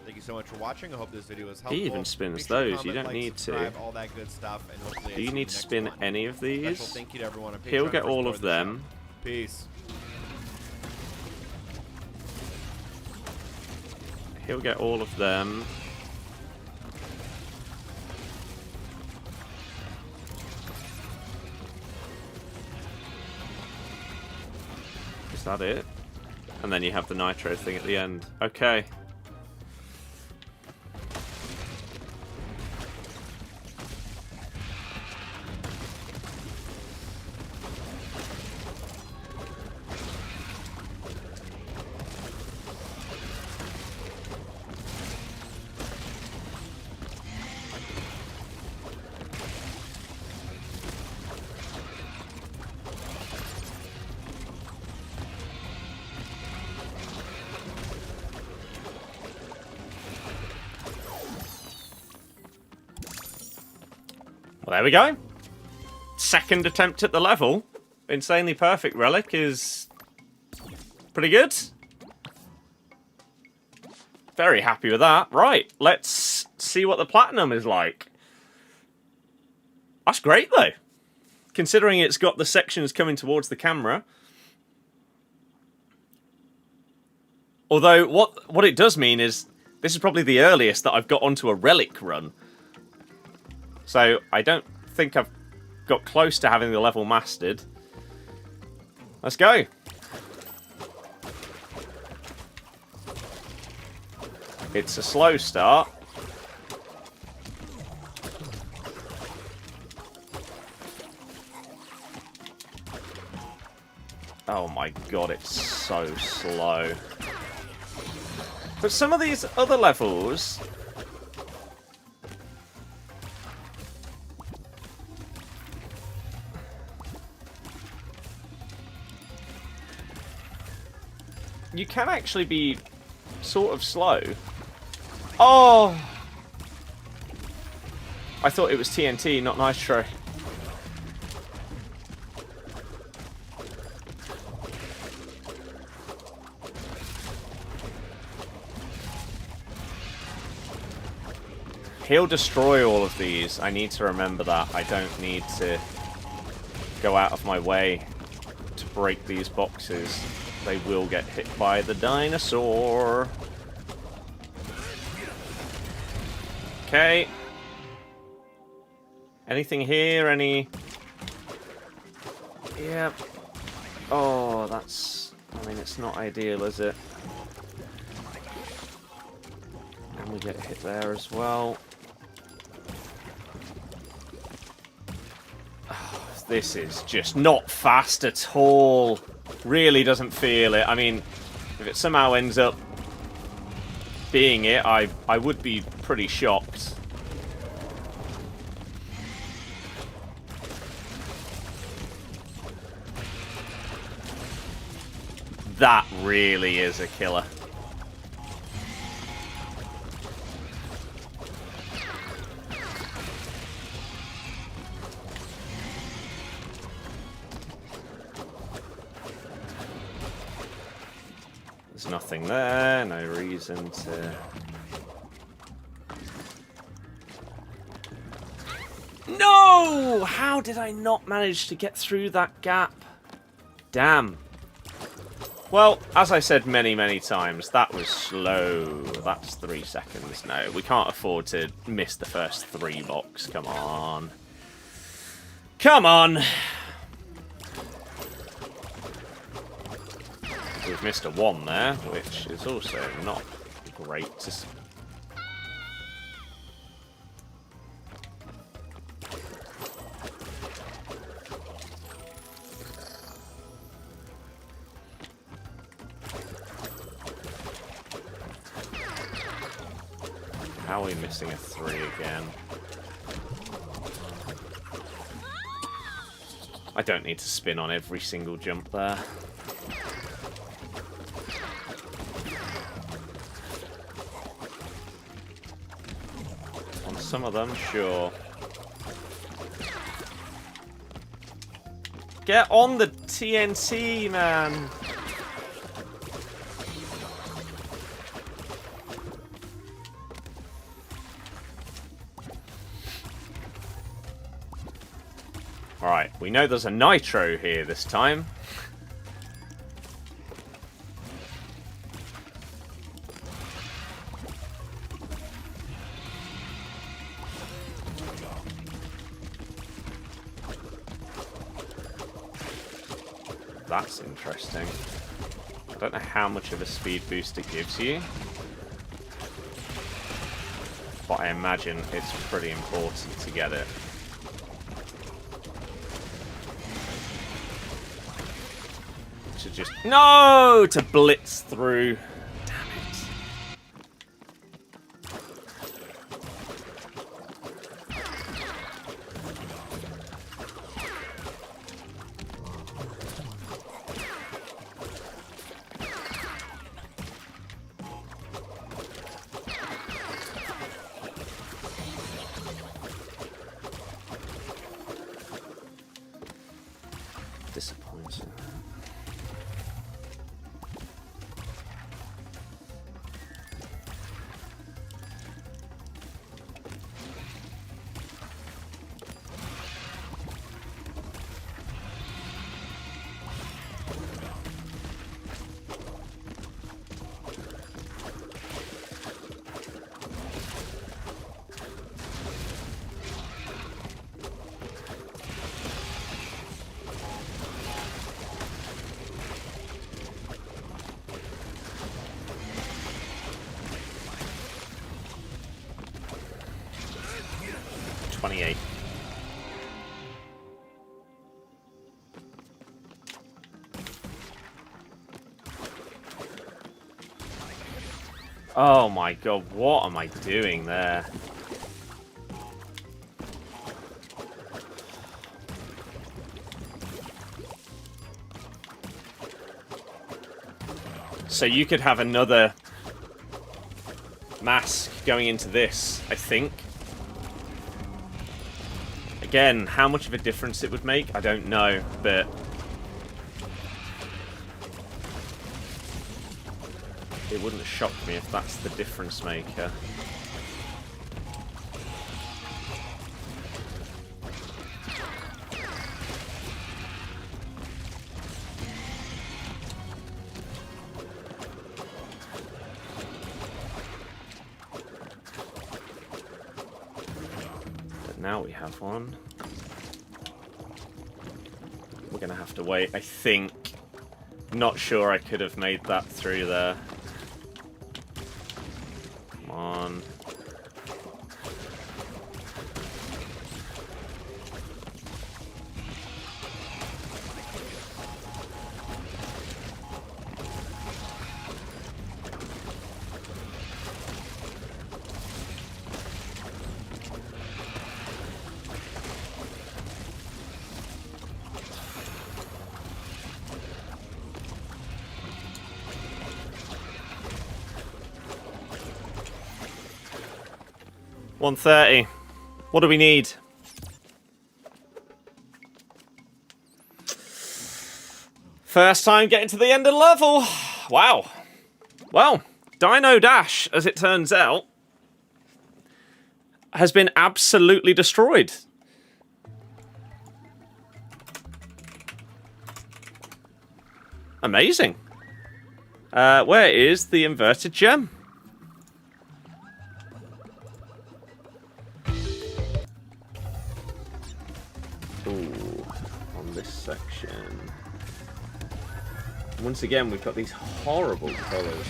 Thank you so much for watching. I hope this video was helpful. He even spins Make sure to those. You comment, don't like, need to. subscribe, all that good stuff, and hopefully Do you need to spin any of Special these? thank you to everyone on Patreon He'll get for all supporting of the them. show. Peace. He'll get all of them. Is that it? And then you have the nitro thing at the end. Okay. Well, there we go. Second attempt at the level. Insanely perfect relic is pretty good. Very happy with that. Right, let's see what the platinum is like. That's great, though. Considering it's got the sections coming towards the camera. Although, what it does mean is this is probably the earliest that I've got onto a relic run. So, I don't think I've got close to having the level mastered. Let's go. It's a slow start. Oh my god, it's so slow. But some of these other levels... you can actually be sort of slow. Oh! I thought it was TNT, not Nitro. He'll destroy all of these. I need to remember that. I don't need to go out of my way to break these boxes. They will get hit by the dinosaur. Okay. Anything here? Any... Yep. Oh, that's... I mean, it's not ideal, is it? And we get hit there as well. Oh, this is just not fast at all. Really doesn't feel it. I mean, if it somehow ends up being it, I would be pretty shocked. That really is a killer. There's nothing there, no reason to... No! How did I not manage to get through that gap? Damn. Well, as I said many, many times, that was slow. That's 3 seconds. No, we can't afford to miss the first 3 blocks. Come on. Come on! We've missed a 1 there, which is also not great to... How are we missing a 3 again? I don't need to spin on every single jump there. On some of them, sure. Get on the TNT, man! Alright, we know there's a nitro here this time. That's interesting. I don't know how much of a speed boost it gives you, but I imagine it's pretty important to get it. To just... No! To blitz through. Damn it. Disappointing. Oh my god, what am I doing there? So you could have another mask going into this, I think. Again, how much of a difference it would make, I don't know, but... It wouldn't shock me if that's the difference maker. Now we have one. We're going to have to wait, I think. Not sure I could have made that through there. Come on. $130. What do we need? First time getting to the end of the level. Wow. Well, Dino Dash, as it turns out, has been absolutely destroyed. Amazing. Where is the inverted gem? Ooh, on this section. Once again, we've got these horrible colours.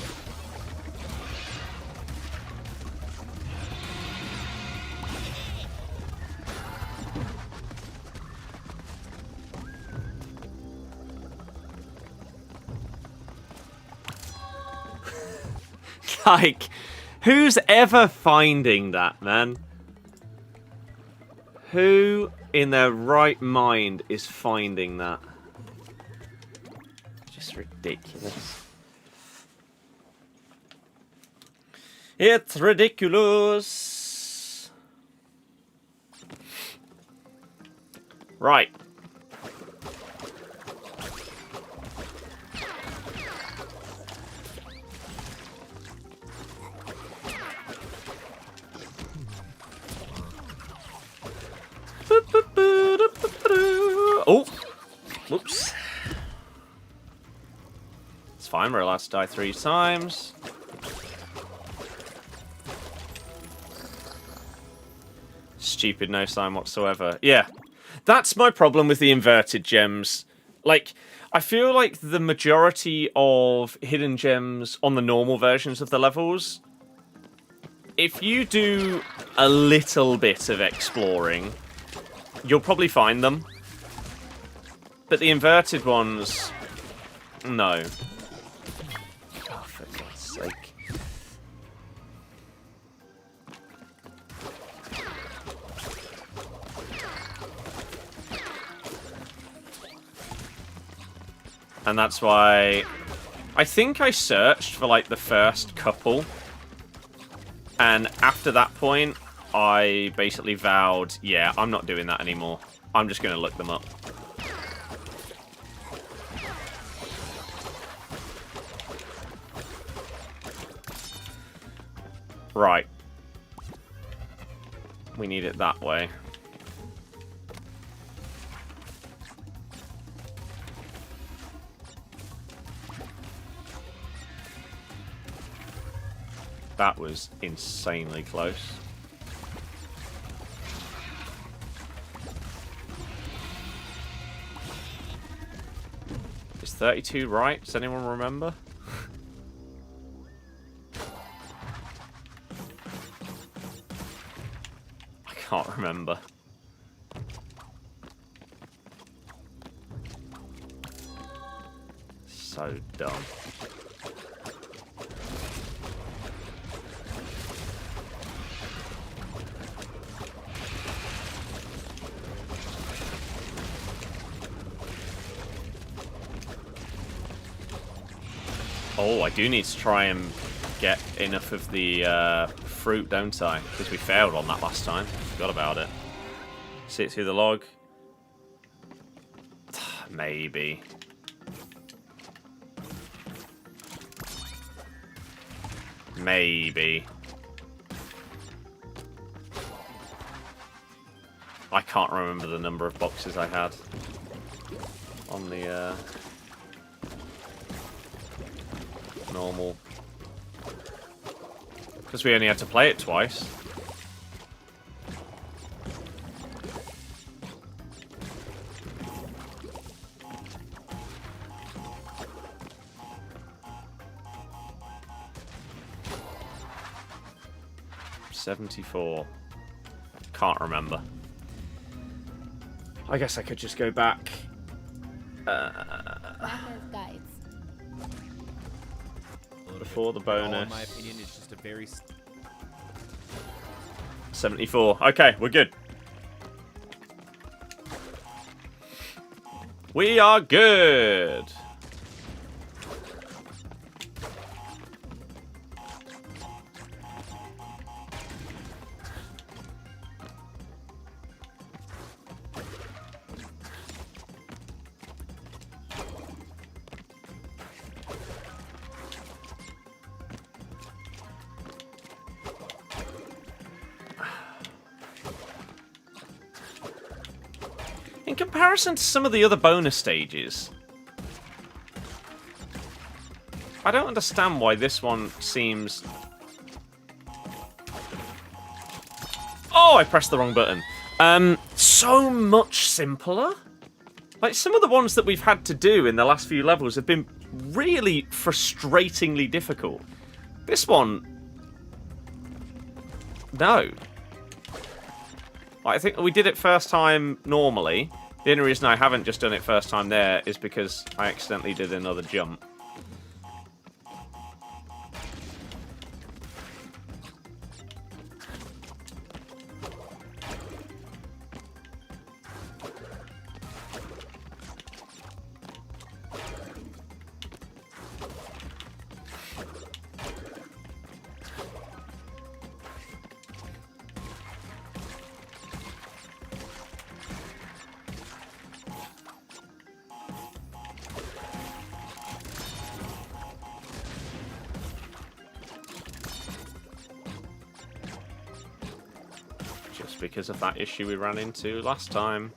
Like, who's ever finding that, man? Who in their right mind is finding that? Just ridiculous. It's ridiculous. Right. Oh, whoops. It's fine, we're allowed to die 3 times. Stupid, no sign whatsoever. Yeah, that's my problem with the inverted gems. Like, I feel like the majority of hidden gems on the normal versions of the levels, if you do a little bit of exploring, you'll probably find them. But the inverted ones, no. Oh, for God's sake. And that's why I think I searched for like the first couple. And after that point, I basically vowed, yeah, I'm not doing that anymore. I'm just going to look them up. Right. We need it that way. That was insanely close. Is 32 right? Does anyone remember? I can't remember. So dumb. Oh, I do need to try and get enough of the fruit, don't I? Because we failed on that last time. Forgot about it. See it through the log? Maybe. Maybe. I can't remember the number of boxes I had on the normal. Because we only had to play it twice. 74. Can't remember. I guess I could just go back. Macca's guides. Before the All, bonus. in my opinion, is just a very 74. Okay, we're good. We are good. In comparison to some of the other bonus stages, I don't understand why this one seems... Oh, I pressed the wrong button. So much simpler. Like, some of the ones that we've had to do in the last few levels have been really frustratingly difficult. This one... No. I think we did it first time normally. The only reason I haven't just done it first time there is because I accidentally did another jump. Because of that issue we ran into last time.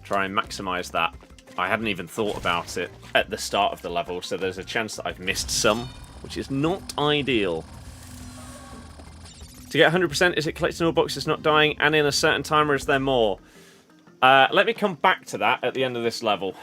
Try and maximize that. I hadn't even thought about it at the start of the level, so there's a chance that I've missed some, which is not ideal. To get 100%, is it collecting all boxes, not dying, and in a certain time, or is there more? Let me come back to that at the end of this level.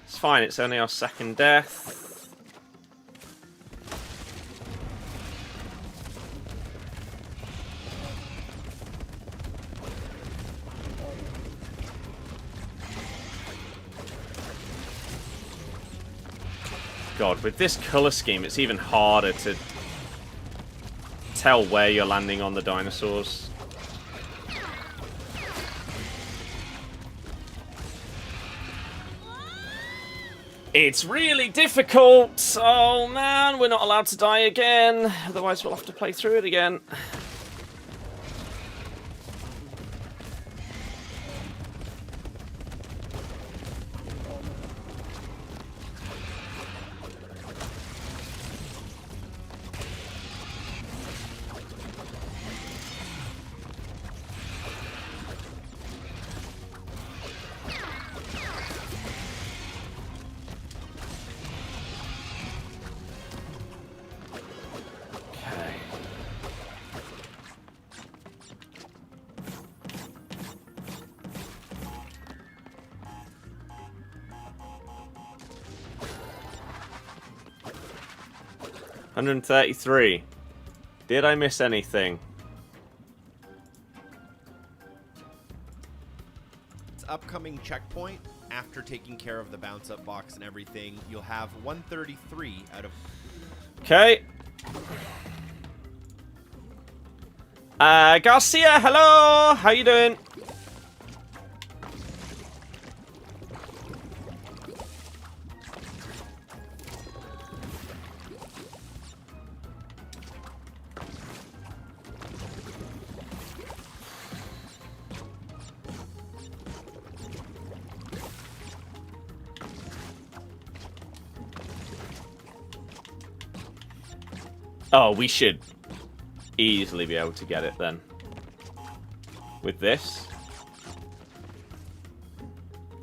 Fine, it's only our second death. God, with this color scheme, it's even harder to tell where you're landing on the dinosaurs. It's really difficult! Oh man, we're not allowed to die again. Otherwise we'll have to play through it again. $133. Did I miss anything? It's upcoming checkpoint. After taking care of the bounce up box and everything, you'll have 133 out of... Okay. Garcia, hello! How you doing? Oh, we should easily be able to get it then. With this.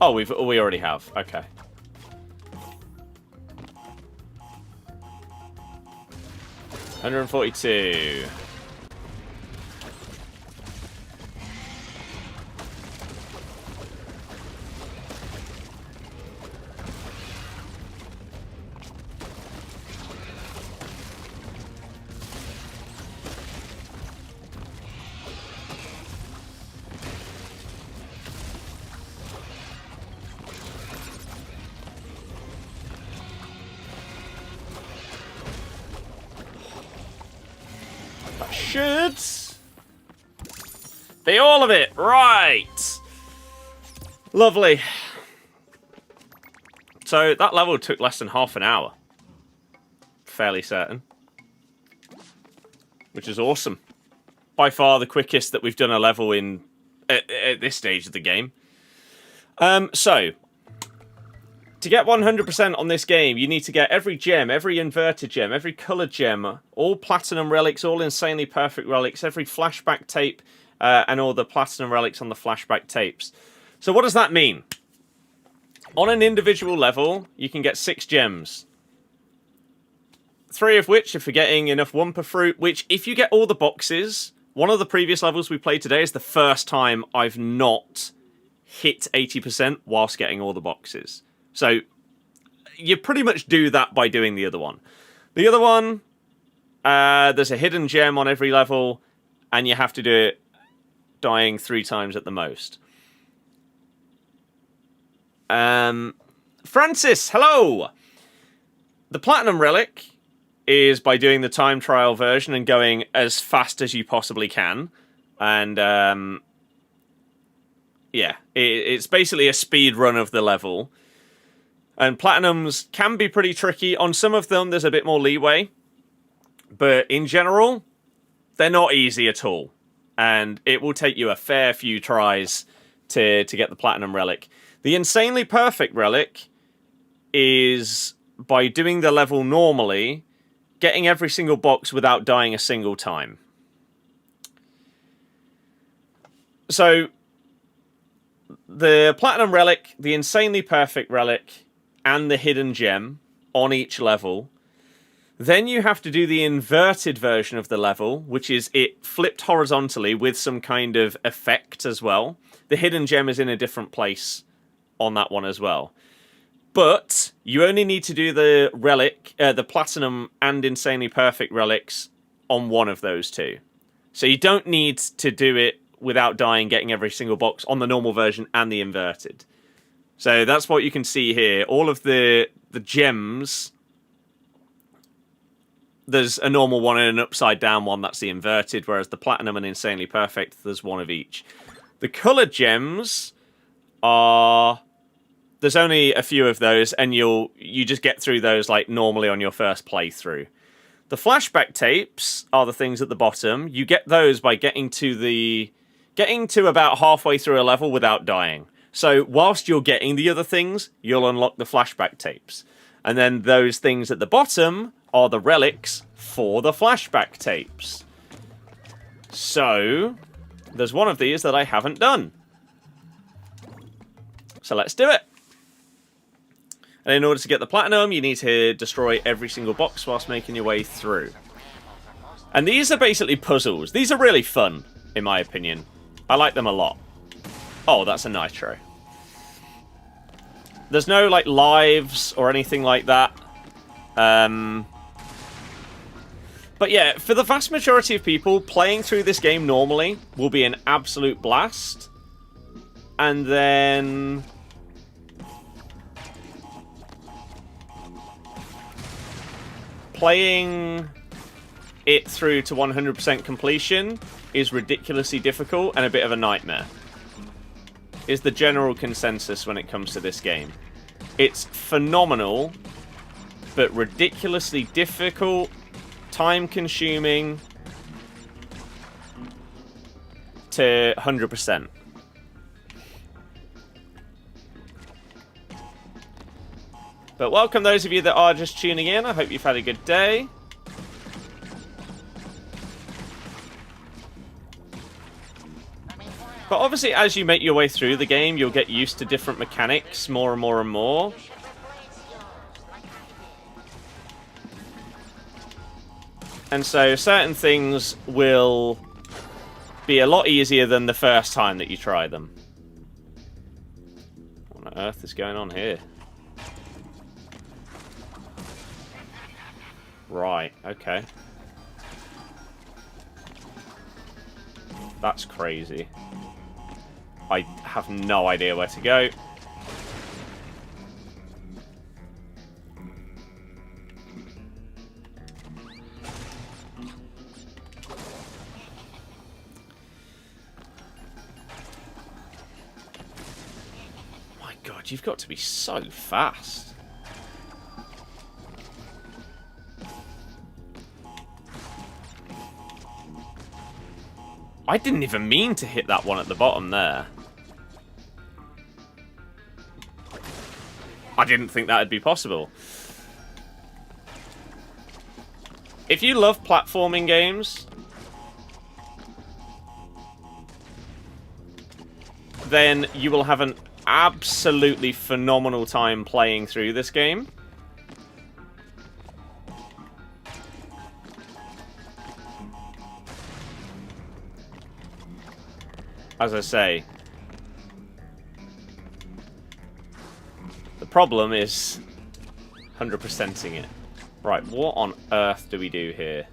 Oh, we already have. Okay. $142. Should be all of it. Right. Lovely. So that level took less than half an hour. Fairly certain. Which is awesome. By far the quickest that we've done a level in at this stage of the game. So to get 100% on this game, you need to get every gem, every inverted gem, every coloured gem, all platinum relics, all insanely perfect relics, every flashback tape, and all the platinum relics on the flashback tapes. So what does that mean? On an individual level, you can get 6 gems. 3 of which are for getting enough Wumpa Fruit, which if you get all the boxes, one of the previous levels we played today is the first time I've not hit 80% whilst getting all the boxes. So, you pretty much do that by doing the other one. The other one, there's a hidden gem on every level, and you have to do it dying 3 times at the most. Francis, hello! The Platinum Relic is by doing the time trial version and going as fast as you possibly can. And, yeah, it's basically a speed run of the level. And Platinums can be pretty tricky. On some of them, there's a bit more leeway. But in general, they're not easy at all. And it will take you a fair few tries to get the Platinum Relic. The Insanely Perfect Relic is by doing the level normally, getting every single box without dying a single time. So, the Platinum Relic, the Insanely Perfect Relic, and the hidden gem on each level. Then you have to do the inverted version of the level, which is it flipped horizontally with some kind of effect as well. The hidden gem is in a different place on that one as well. But you only need to do the relic, the platinum and insanely perfect relics on one of those 2. So you don't need to do it without dying, getting every single box on the normal version and the inverted. So that's what you can see here. All of the gems, there's a normal one and an upside down one, that's the inverted, whereas the platinum and insanely perfect, there's one of each. The coloured gems are, there's only a few of those, and you just get through those like normally on your first playthrough. The flashback tapes are the things at the bottom. You get those by getting to about halfway through a level without dying. So whilst you're getting the other things, you'll unlock the flashback tapes. And then those things at the bottom are the relics for the flashback tapes. So there's one of these that I haven't done. So let's do it. And in order to get the platinum, you need to destroy every single box whilst making your way through. And these are basically puzzles. These are really fun, in my opinion. I like them a lot. Oh, that's a nitro. There's no, like, lives or anything like that. But yeah, for the vast majority of people, playing through this game normally will be an absolute blast. And then playing it through to 100% completion is ridiculously difficult and a bit of a nightmare. Is the general consensus when it comes to this game. It's phenomenal, but ridiculously difficult, time-consuming to 100%. But welcome those of you that are just tuning in. I hope you've had a good day. But obviously, as you make your way through the game, you'll get used to different mechanics more and more and more. And so certain things will be a lot easier than the first time that you try them. What on earth is going on here? Right, okay. That's crazy. I have no idea where to go. My God, you've got to be so fast. I didn't even mean to hit that one at the bottom there. I didn't think that would be possible. If you love platforming games, then you will have an absolutely phenomenal time playing through this game. As I say, the problem is 100%ing it. Right, what on earth do we do here?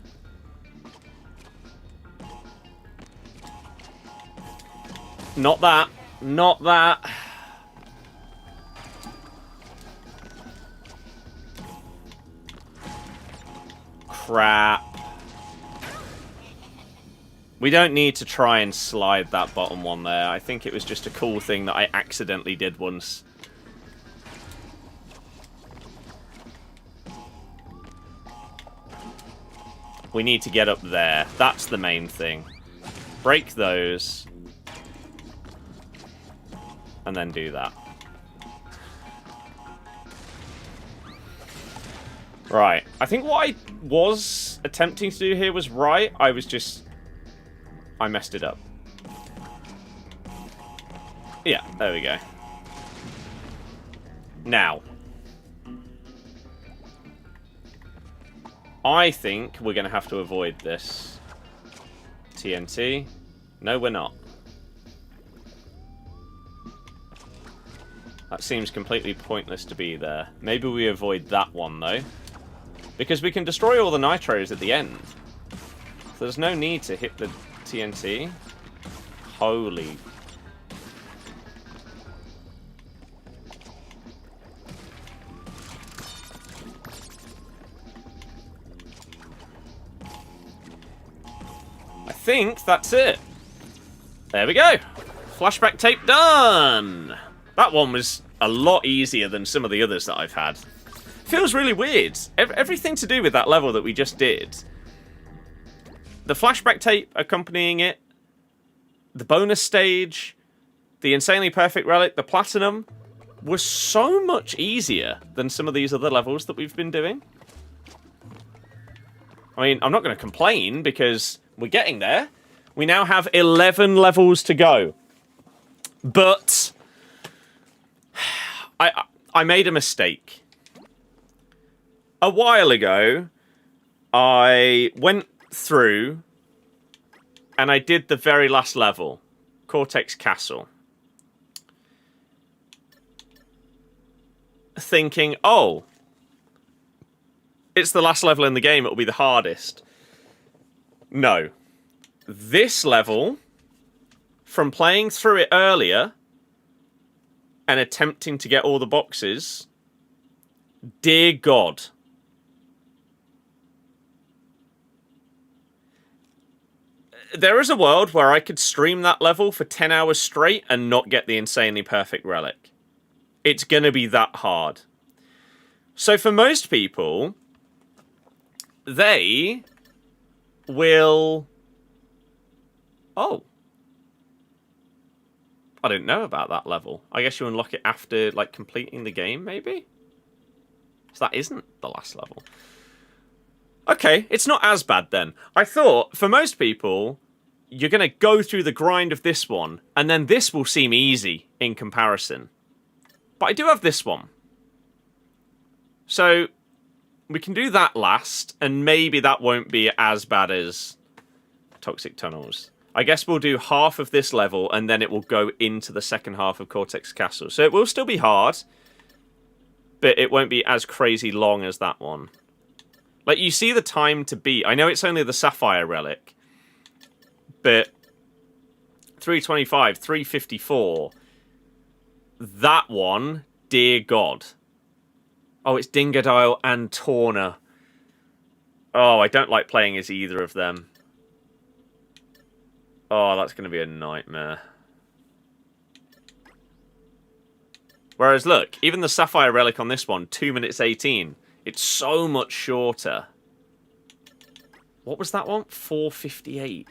Not that. Not that. Crap. We don't need to try and slide that bottom one there. I think it was just a cool thing that I accidentally did once. We need to get up there. That's the main thing. Break those. And then do that. Right. I think what I was attempting to do here was right. I messed it up. Yeah, there we go. Now. I think we're going to have to avoid this. TNT. No, we're not. That seems completely pointless to be there. Maybe we avoid that one, though. Because we can destroy all the nitros at the end. So there's no need to hit the TNT. Holy. I think that's it. There we go. Flashback tape done. That one was a lot easier than some of the others that I've had. Feels really weird. Everything to do with that level that we just did. The flashback tape accompanying it, the bonus stage, the insanely perfect relic, the platinum, was so much easier than some of these other levels that we've been doing. I mean, I'm not going to complain because we're getting there. We now have 11 levels to go. But I made a mistake. A while ago, I went through and I did the very last level, Cortex Castle, thinking, oh, it's the last level in the game, it'll be the hardest. No. This level, from playing through it earlier and attempting to get all the boxes, dear God, there is a world where I could stream that level for 10 hours straight and not get the insanely perfect relic. It's going to be that hard. So for most people, they will... Oh. I didn't know about that level. I guess you unlock it after, like, completing the game, maybe? So that isn't the last level. Okay, it's not as bad then. I thought, for most people, you're going to go through the grind of this one, and then this will seem easy in comparison. But I do have this one. So we can do that last, and maybe that won't be as bad as Toxic Tunnels. I guess we'll do half of this level, and then it will go into the second half of Cortex Castle. So it will still be hard, but it won't be as crazy long as that one. Like, you see the time to beat. I know it's only the Sapphire Relic, but 325, 354, that one, dear God. Oh, it's Dingodile and Torna. Oh, I don't like playing as either of them. Oh, that's going to be a nightmare. Whereas, look, even the Sapphire Relic on this one, 2 minutes 18. It's so much shorter. What was that one? 4:58.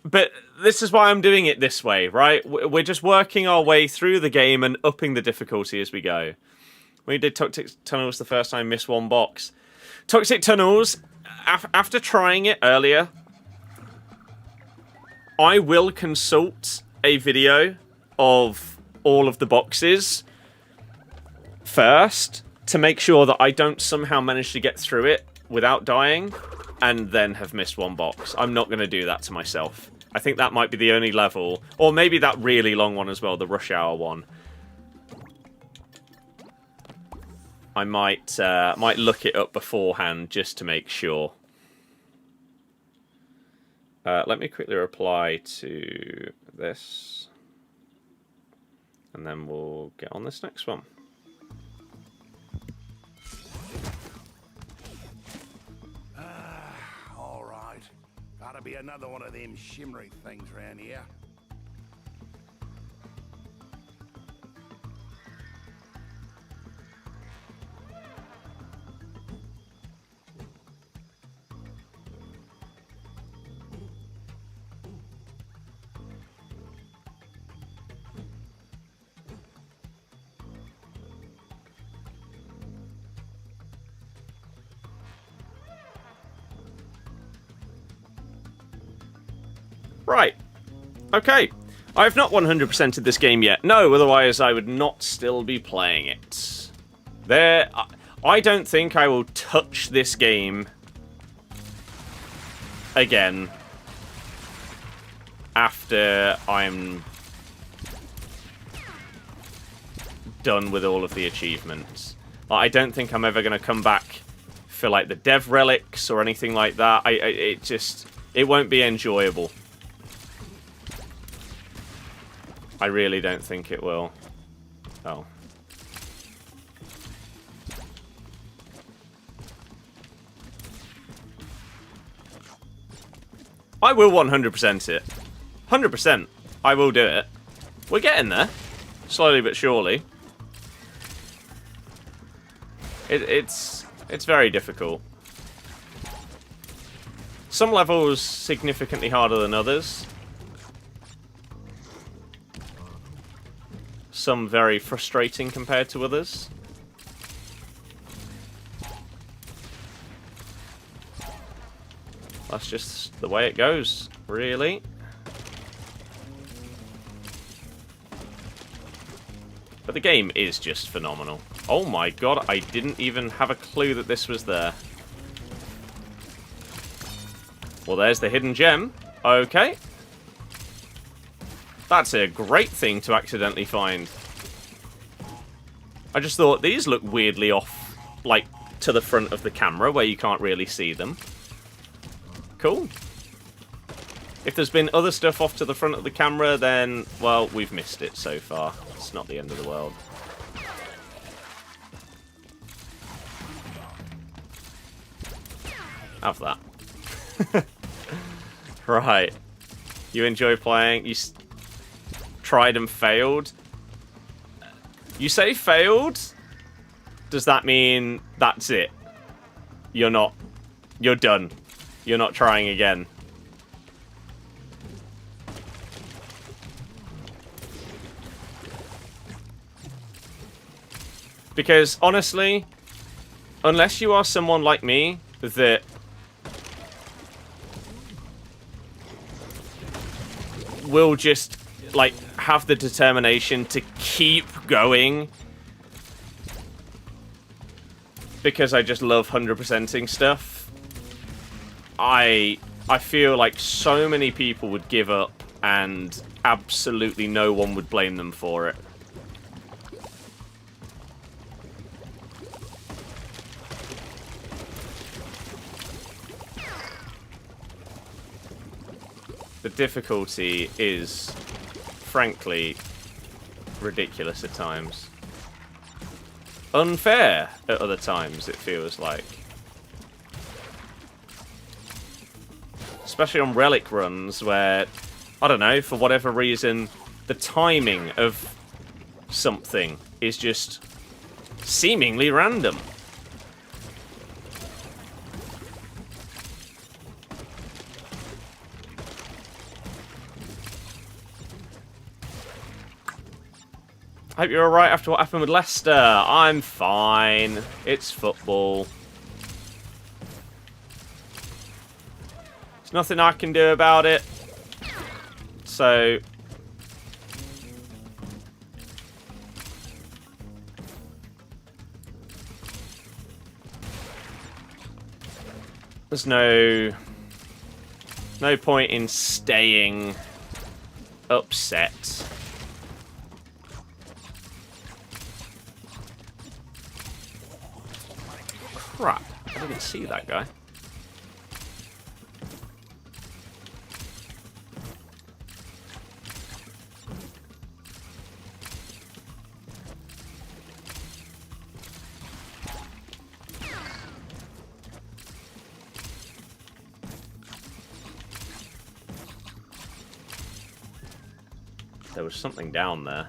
But this is why I'm doing it this way, right? We're just working our way through the game and upping the difficulty as we go. When we did Toxic Tunnels the first time, missed one box. Toxic Tunnels, after trying it earlier, I will consult a video of all of the boxes first to make sure that I don't somehow manage to get through it without dying and then have missed one box. I'm not going to do that to myself. I think that might be the only level, or maybe that really long one as well, the Rush Hour one. I might look it up beforehand just to make sure. Let me quickly reply to this, and then we'll get on this next one. All right. Gotta be another one of them shimmery things around here. Right. Okay. I've not 100%ed this game yet. No, otherwise I would not still be playing it. I don't think I will touch this game again after I'm done with all of the achievements. I don't think I'm ever going to come back for like the dev relics or anything like that. It won't be enjoyable. I really don't think it will. Oh. I will 100% it. 100%. I will do it. We're getting there. Slowly but surely. It's very difficult. Some levels significantly harder than others. Some very frustrating compared to others. That's just the way it goes, really. But the game is just phenomenal. Oh my god, I didn't even have a clue that this was there. Well, there's the hidden gem. Okay. That's a great thing to accidentally find. I just thought these look weirdly off, like, to the front of the camera where you can't really see them. Cool. If there's been other stuff off to the front of the camera, then, well, we've missed it so far. It's not the end of the world. Have that. Right. You enjoy playing? You tried and failed? You say failed? Does that mean that's it? You're done. You're not trying again. Because, honestly, unless you are someone like me that will just, like, have the determination to keep going. Because I just love 100%ing stuff. I feel like so many people would give up and absolutely no one would blame them for it. The difficulty is, frankly, ridiculous at times. Unfair at other times, it feels like. Especially on relic runs where, I don't know, for whatever reason, the timing of something is just seemingly random. I hope you're alright after what happened with Leicester. I'm fine. It's football. There's nothing I can do about it. So... there's no point in staying upset. Crap, I didn't see that guy. There was something down there.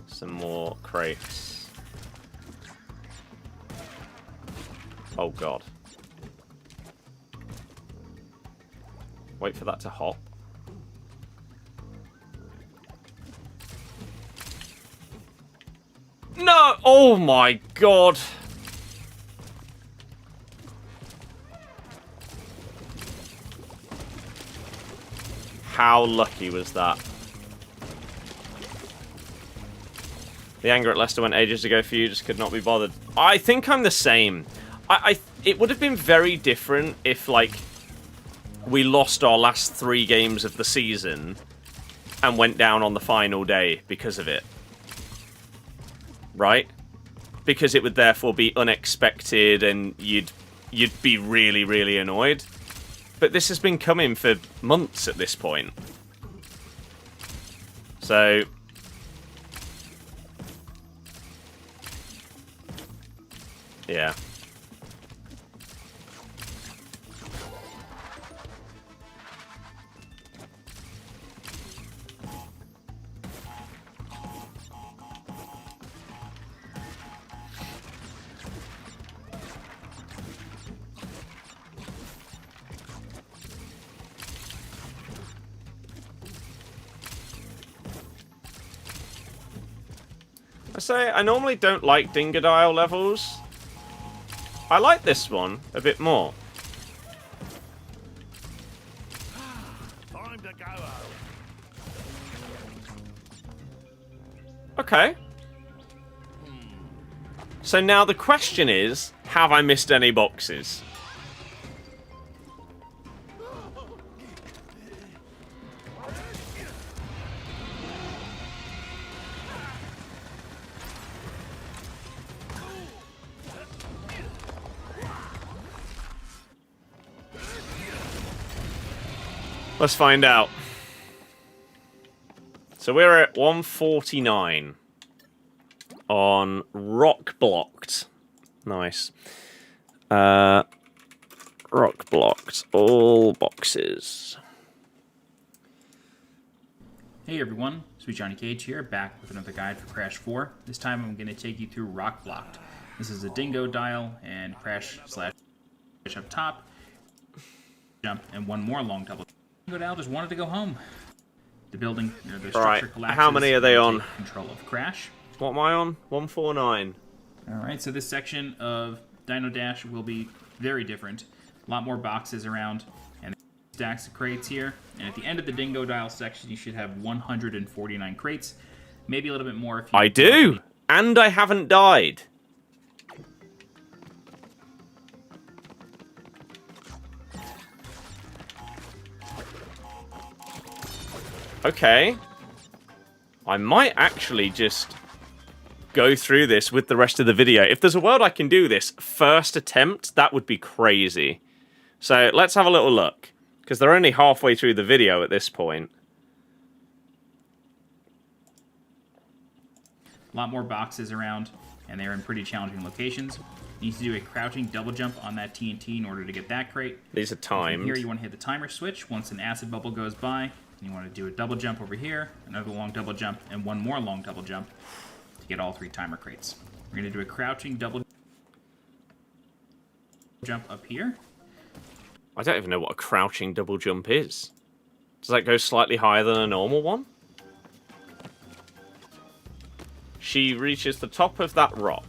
Some more crates. Oh god. Wait for that to hop. No! Oh my god! How lucky was that? The anger at Leicester went ages ago for you, just could not be bothered. I think I'm the same. It would have been very different if, like, we lost our last 3 games of the season and went down on the final day because of it. Right? Because it would therefore be unexpected and you'd be really, really annoyed. But this has been coming for months at this point. So... yeah. I normally don't like Dingodile levels. I like this one a bit more. Time to go home. Okay. So now the question is, have I missed any boxes? Let's find out. So we're at 149 on Rock Blocked. Nice. Rock Blocked. All boxes. Hey everyone, Sweet Johnny Cage here, back with another guide for Crash 4. This time I'm going to take you through Rock Blocked. This is a dingo dial and crash slash up top, jump, and one more long double. Dingo dial just wanted to go home. The building, the structure collapses. How many are they on? Control of Crash. What am I on? 149. Alright, so this section of Dino Dash will be very different. A lot more boxes around, and stacks of crates here. And at the end of the Dingo Dial section, you should have 149 crates. Maybe a little bit more if you... I do! And I haven't died. Okay. I might actually just go through this with the rest of the video. If there's a world I can do this first attempt, that would be crazy. So let's have a little look, because they're only halfway through the video at this point. A lot more boxes around, and they're in pretty challenging locations. You need to do a crouching double jump on that TNT in order to get that crate. These are timed. Here you want to hit the timer switch once an acid bubble goes by. You want to do a double jump over here, another long double jump, and one more long double jump to get all 3 timer crates. We're going to do a crouching double jump up here. I don't even know what a crouching double jump is. Does that go slightly higher than a normal one? She reaches the top of that rock.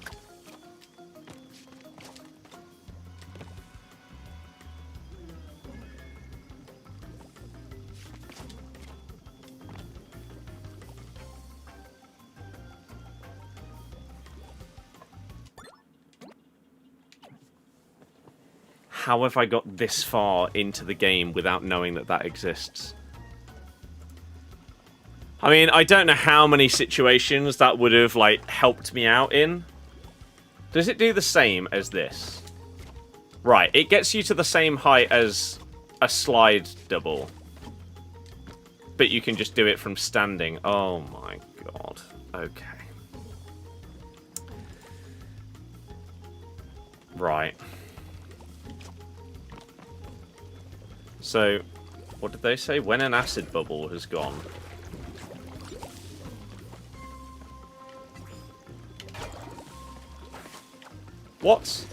How have I got this far into the game without knowing that that exists? I mean, I don't know how many situations that would have, like, helped me out in. Does it do the same as this? Right, it gets you to the same height as a slide double. But you can just do it from standing. Oh my god. Okay. Right. So, what did they say? When an acid bubble has gone. What?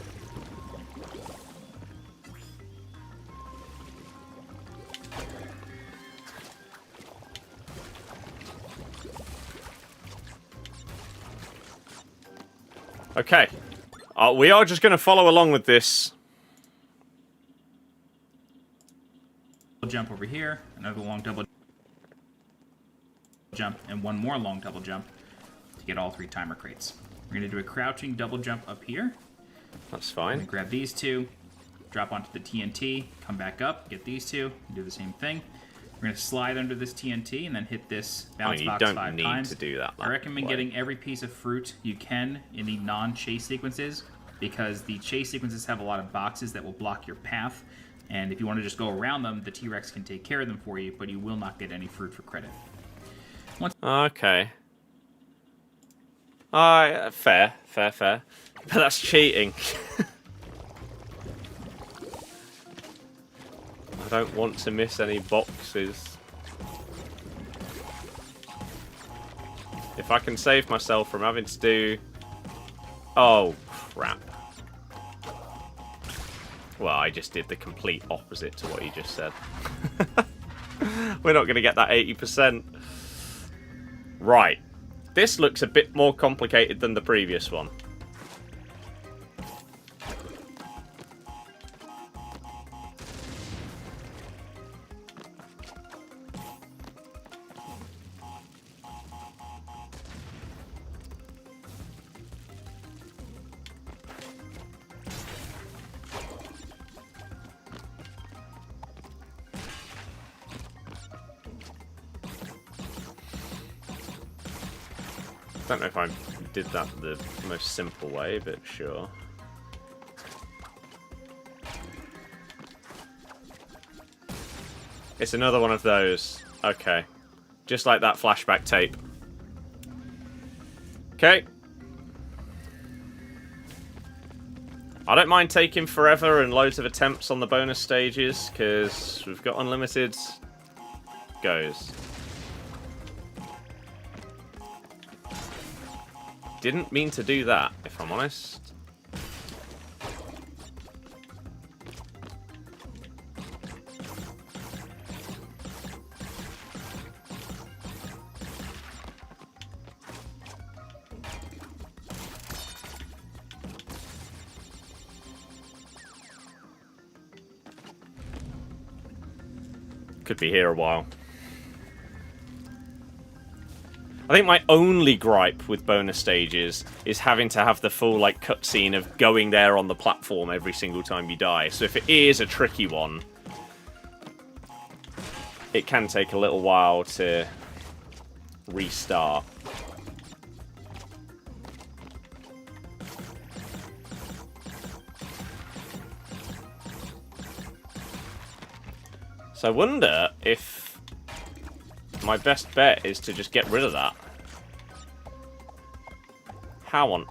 Okay. We are just going to follow along with this. Jump over here, another long double jump, and one more long double jump to get all 3 timer crates. We're going to do a crouching double jump up here. That's fine. Grab these 2, drop onto the TNT, come back up, get these 2, and do the same thing. We're going to slide under this TNT and then hit this bounce box 5 times. You don't need to do that. I recommend getting every piece of fruit you can in the non-chase sequences, because the chase sequences have a lot of boxes that will block your path. And if you want to just go around them, the T-Rex can take care of them for you, but you will not get any fruit for credit. Okay. Alright, fair. But that's cheating. I don't want to miss any boxes. If I can save myself from having to do... Oh, crap. Well, I just did the complete opposite to what you just said. We're not going to get that 80%. Right. This looks a bit more complicated than the previous one. I don't know if I did that the most simple way, but sure. It's another one of those. Okay. Just like that flashback tape. Okay. I don't mind taking forever and loads of attempts on the bonus stages, because we've got unlimited goes. Didn't mean to do that, if I'm honest. Could be here a while. I think my only gripe with bonus stages is having to have the full like cutscene of going there on the platform every single time you die. So if it is a tricky one, it can take a little while to restart. So I wonder if my best bet is to just get rid of that. How on?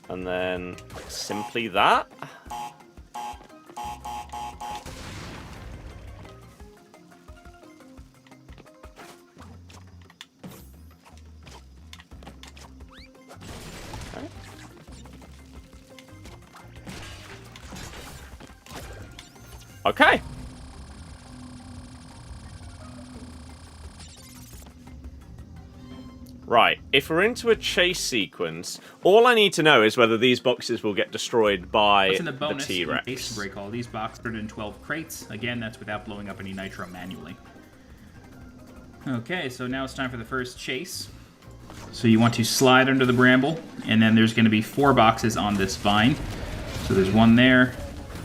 And then simply that? Okay. Right, if we're into a chase sequence, all I need to know is whether these boxes will get destroyed by What's in the bonus? the T-Rex. In case to break all these boxes, 112 crates. Again, that's without blowing up any nitro manually. Okay, so now it's time for the first chase. So you want to slide under the bramble, and then there's going to be 4 boxes on this vine. So there's 1 there,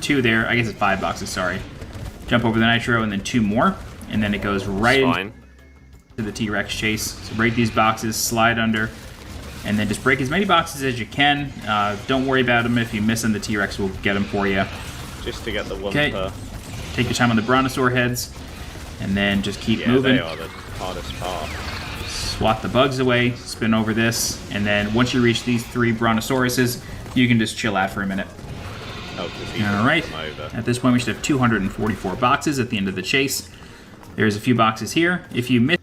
2 there. I guess it's 5 boxes, sorry. Jump over the nitro, and then 2 more. And then it goes right into the T-Rex chase. So break these boxes, slide under, and then just break as many boxes as you can. Don't worry about them. If you miss them, the T-Rex will get them for you. Just to get the one Okay. per... Take your time on the brontosaur heads, and then just keep moving. They are the hardest part. Swat the bugs away, spin over this, and then once you reach these 3 brontosauruses, you can just chill out for a minute. Oh, 'cause he All right. can come over. At this point, we should have 244 boxes at the end of the chase. There's a few boxes here. If you miss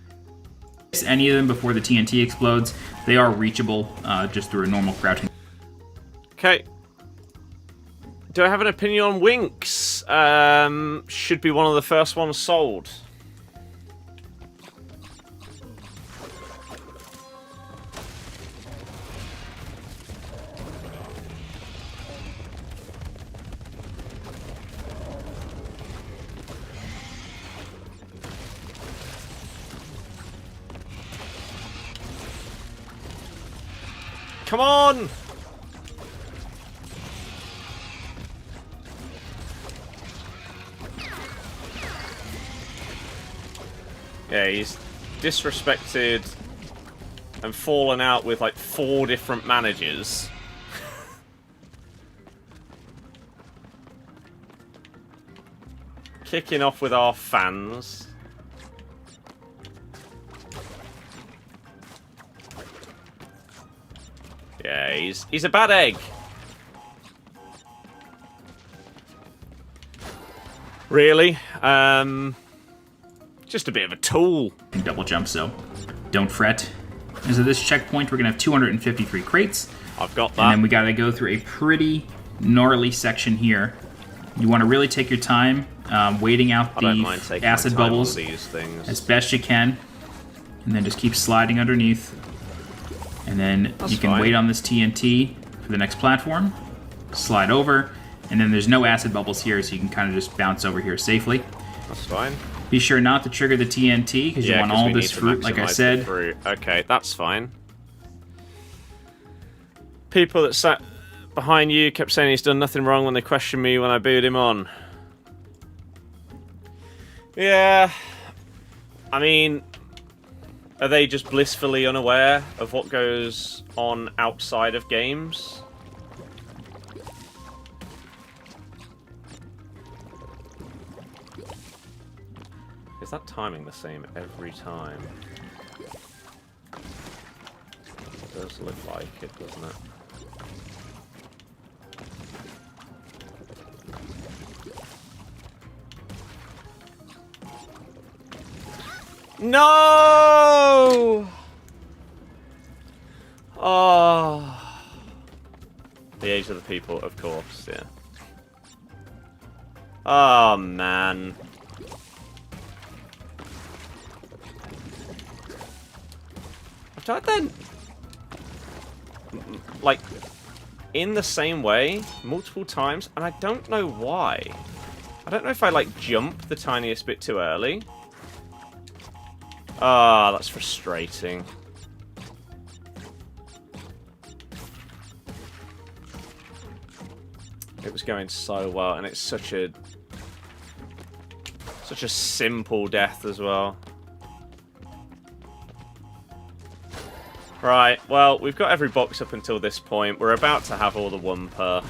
any of them before the TNT explodes, they are reachable just through a normal crouching. Okay. Do I have an opinion on Winks? Should be one of the first ones sold. Come on! Yeah, he's disrespected and fallen out with like 4 different managers. Kicking off with our fans. Yeah, he's a bad egg. Really? Just a bit of a tool. Double jump, so don't fret. As of this checkpoint, we're going to have 253 crates. I've got that. And then we got to go through a pretty gnarly section here. You want to really take your time waiting out the acid bubbles these things. as best you can. And then just keep sliding underneath. And then you can wait on this TNT for the next platform. Slide over. And then there's no acid bubbles here, so you can kind of just bounce over here safely. That's fine. Be sure not to trigger the TNT, because you want all this fruit, like I said. Okay, that's fine. People that sat behind you kept saying he's done nothing wrong when they questioned me when I booed him on. Yeah. I mean, are they just blissfully unaware of what goes on outside of games? Is that timing the same every time? It does look like it, doesn't it? No! Oh. The age of the people, of course, yeah. Oh, man. I've tried then. Like, in the same way multiple times, and I don't know why. I don't know if I, like, jump the tiniest bit too early. Ah, that's frustrating. It was going so well, and it's such a simple death as well. Right, well, we've got every box up until this point. We're about to have all the 1 per.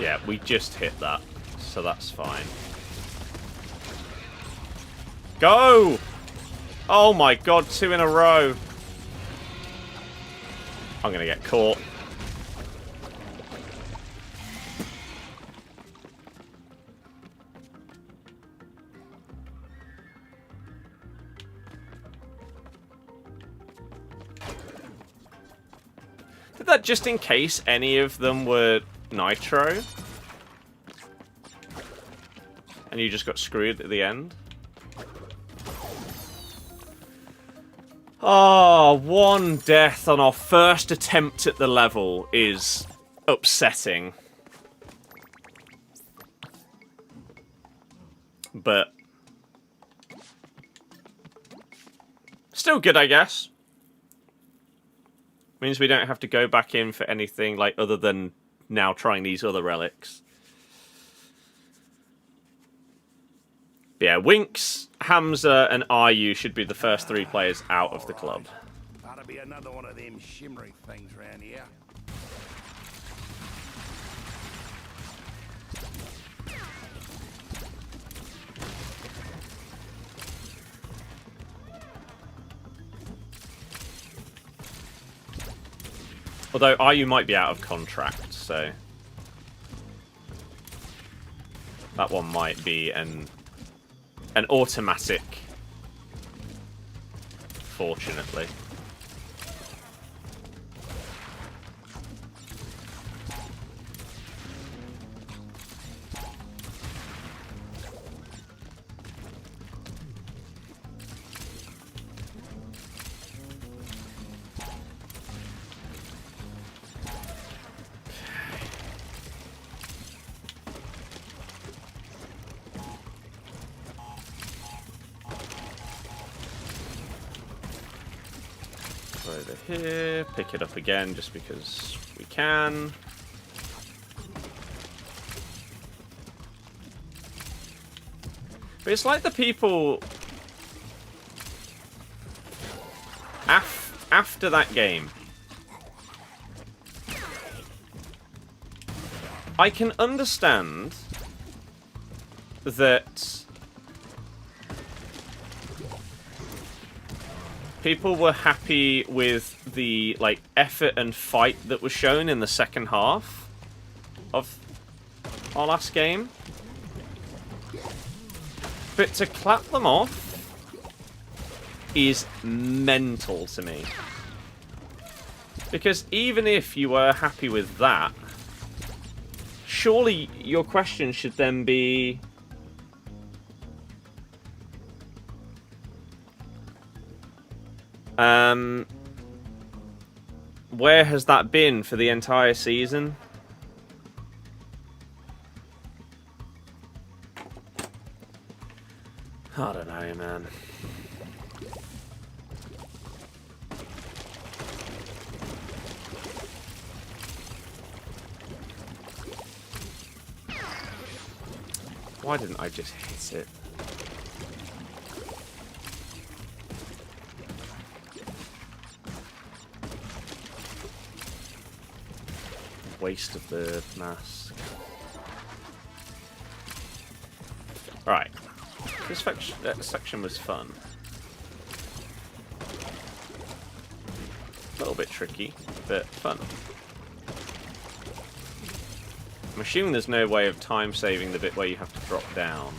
Yeah, we just hit that, so that's fine. Go! Oh my god, 2 in a row. I'm gonna get caught. Did that just in case any of them were Nitro? And you just got screwed at the end? Oh, 1 death on our first attempt at the level is upsetting. But still good, I guess. Means we don't have to go back in for anything like other than now trying these other relics. Yeah, Winks, Hamza, and Ryu should be the first 3 players out of the club. Gotta be another one of them shimmery things around here. Although Ryu might be out of contract, so that one might be an automatic, fortunately. Over here, pick it up again just because we can. But it's like the people after that game. I can understand that people were happy with the like effort and fight that was shown in the second half of our last game. But to clap them off is mental to me. Because even if you were happy with that, surely your question should then be, where has that been for the entire season? I don't know, man. Why didn't I just hit it? Waste of the mask. Right. This section was fun. A little bit tricky, but fun. I'm assuming there's no way of time saving the bit where you have to drop down.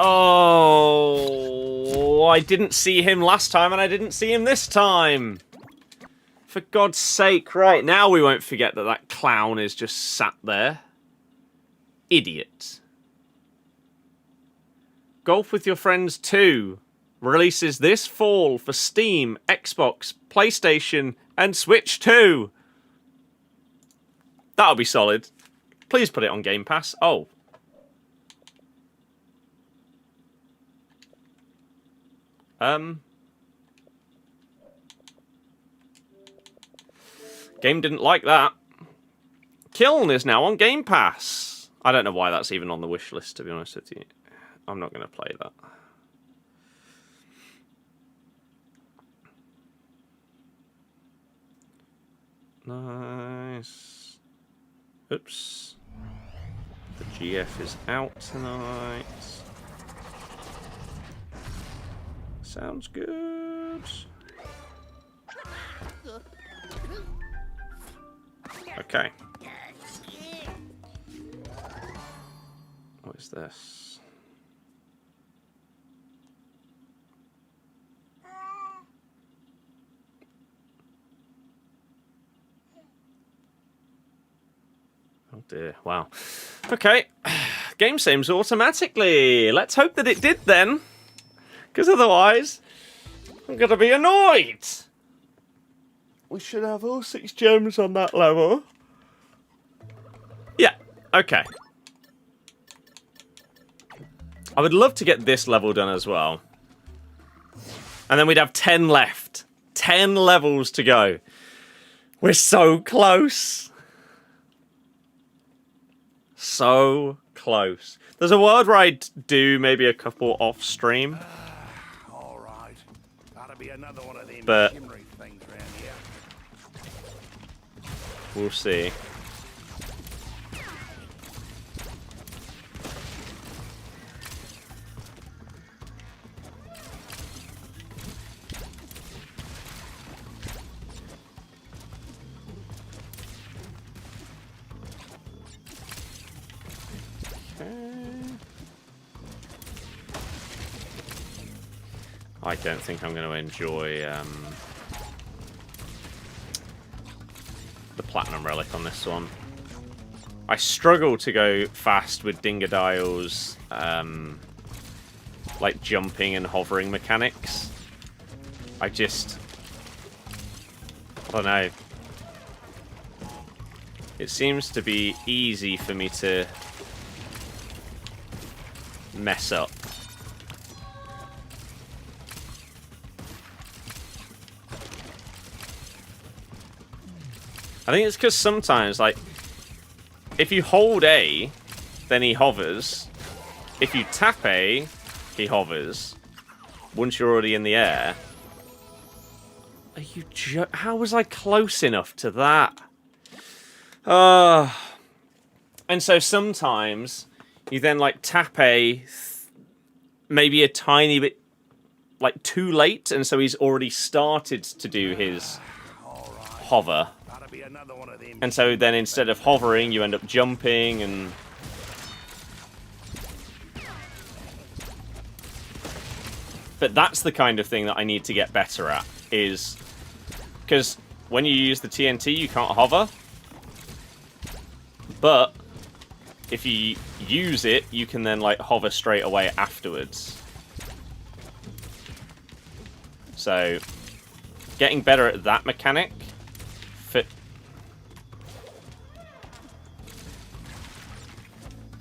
Oh, I didn't see him last time and I didn't see him this time. For God's sake, right, now we won't forget that that clown is just sat there. Idiot. Golf with Your Friends 2 releases this fall for Steam, Xbox, PlayStation, and Switch 2. That'll be solid. Please put it on Game Pass. Oh. Game didn't like that. Kiln is now on Game Pass. I don't know why that's even on the wish list, to be honest with you. I'm not going to play that. Nice. Oops. The GF is out tonight. Sounds good. Okay. What is this? Oh dear, wow. Okay, game saves automatically. Let's hope that it did then. Because otherwise, I'm going to be annoyed. We should have all 6 gems on that level. Yeah, okay. I would love to get this level done as well. And then we'd have 10 left. 10 levels to go. We're so close. So close. There's a world where I'd do maybe a couple off stream. All right. Gotta be another one of them But shimmery things around here. we'll see. I don't think I'm going to enjoy the Platinum Relic on this one. I struggle to go fast with Dingodile's like jumping and hovering mechanics. I don't know. It seems to be easy for me to mess up. I think it's because sometimes, like, if you hold A, then he hovers. If you tap A, he hovers. Once you're already in the air. Are you how was I close enough to that? And so sometimes you then, like, tap A maybe a tiny bit, like, too late, and so he's already started to do his hover. And so then instead of hovering, you end up jumping and... But that's the kind of thing that I need to get better at, is... Because when you use the TNT, you can't hover. But if you use it, you can then, like, hover straight away afterwards. So, getting better at that mechanic...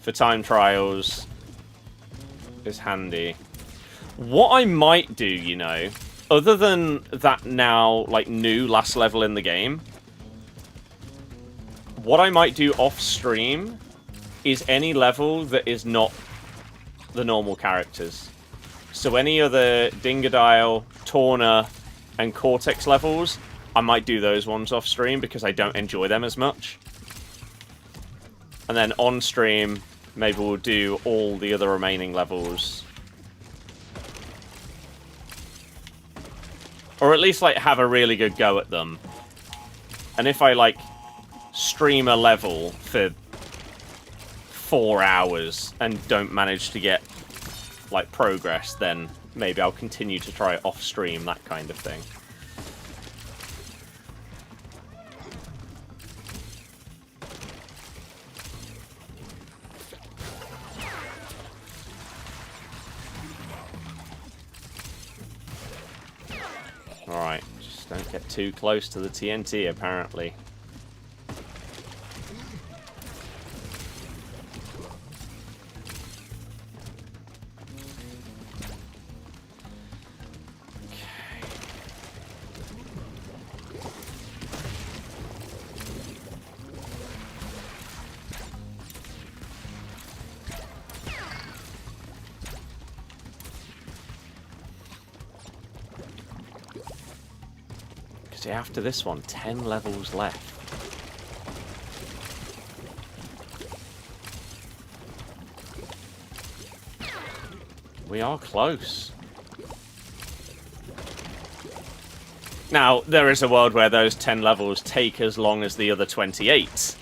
For time trials is handy. What I might do, you know, other than that now, like, new last level in the game, what I might do off stream is any level that is not the normal characters. So any other Dingodile, Torna, and Cortex levels, I might do those ones off stream because I don't enjoy them as much. And then on stream, maybe we'll do all the other remaining levels. Or at least, like, have a really good go at them. And if I, like, stream a level for 4 hours and don't manage to get like progress, then maybe I'll continue to try it off stream, that kind of thing. Alright, just don't get too close to the TNT, apparently. See, after this one, 10 levels left. We are close. Now, there is a world where those 10 levels take as long as the other 28.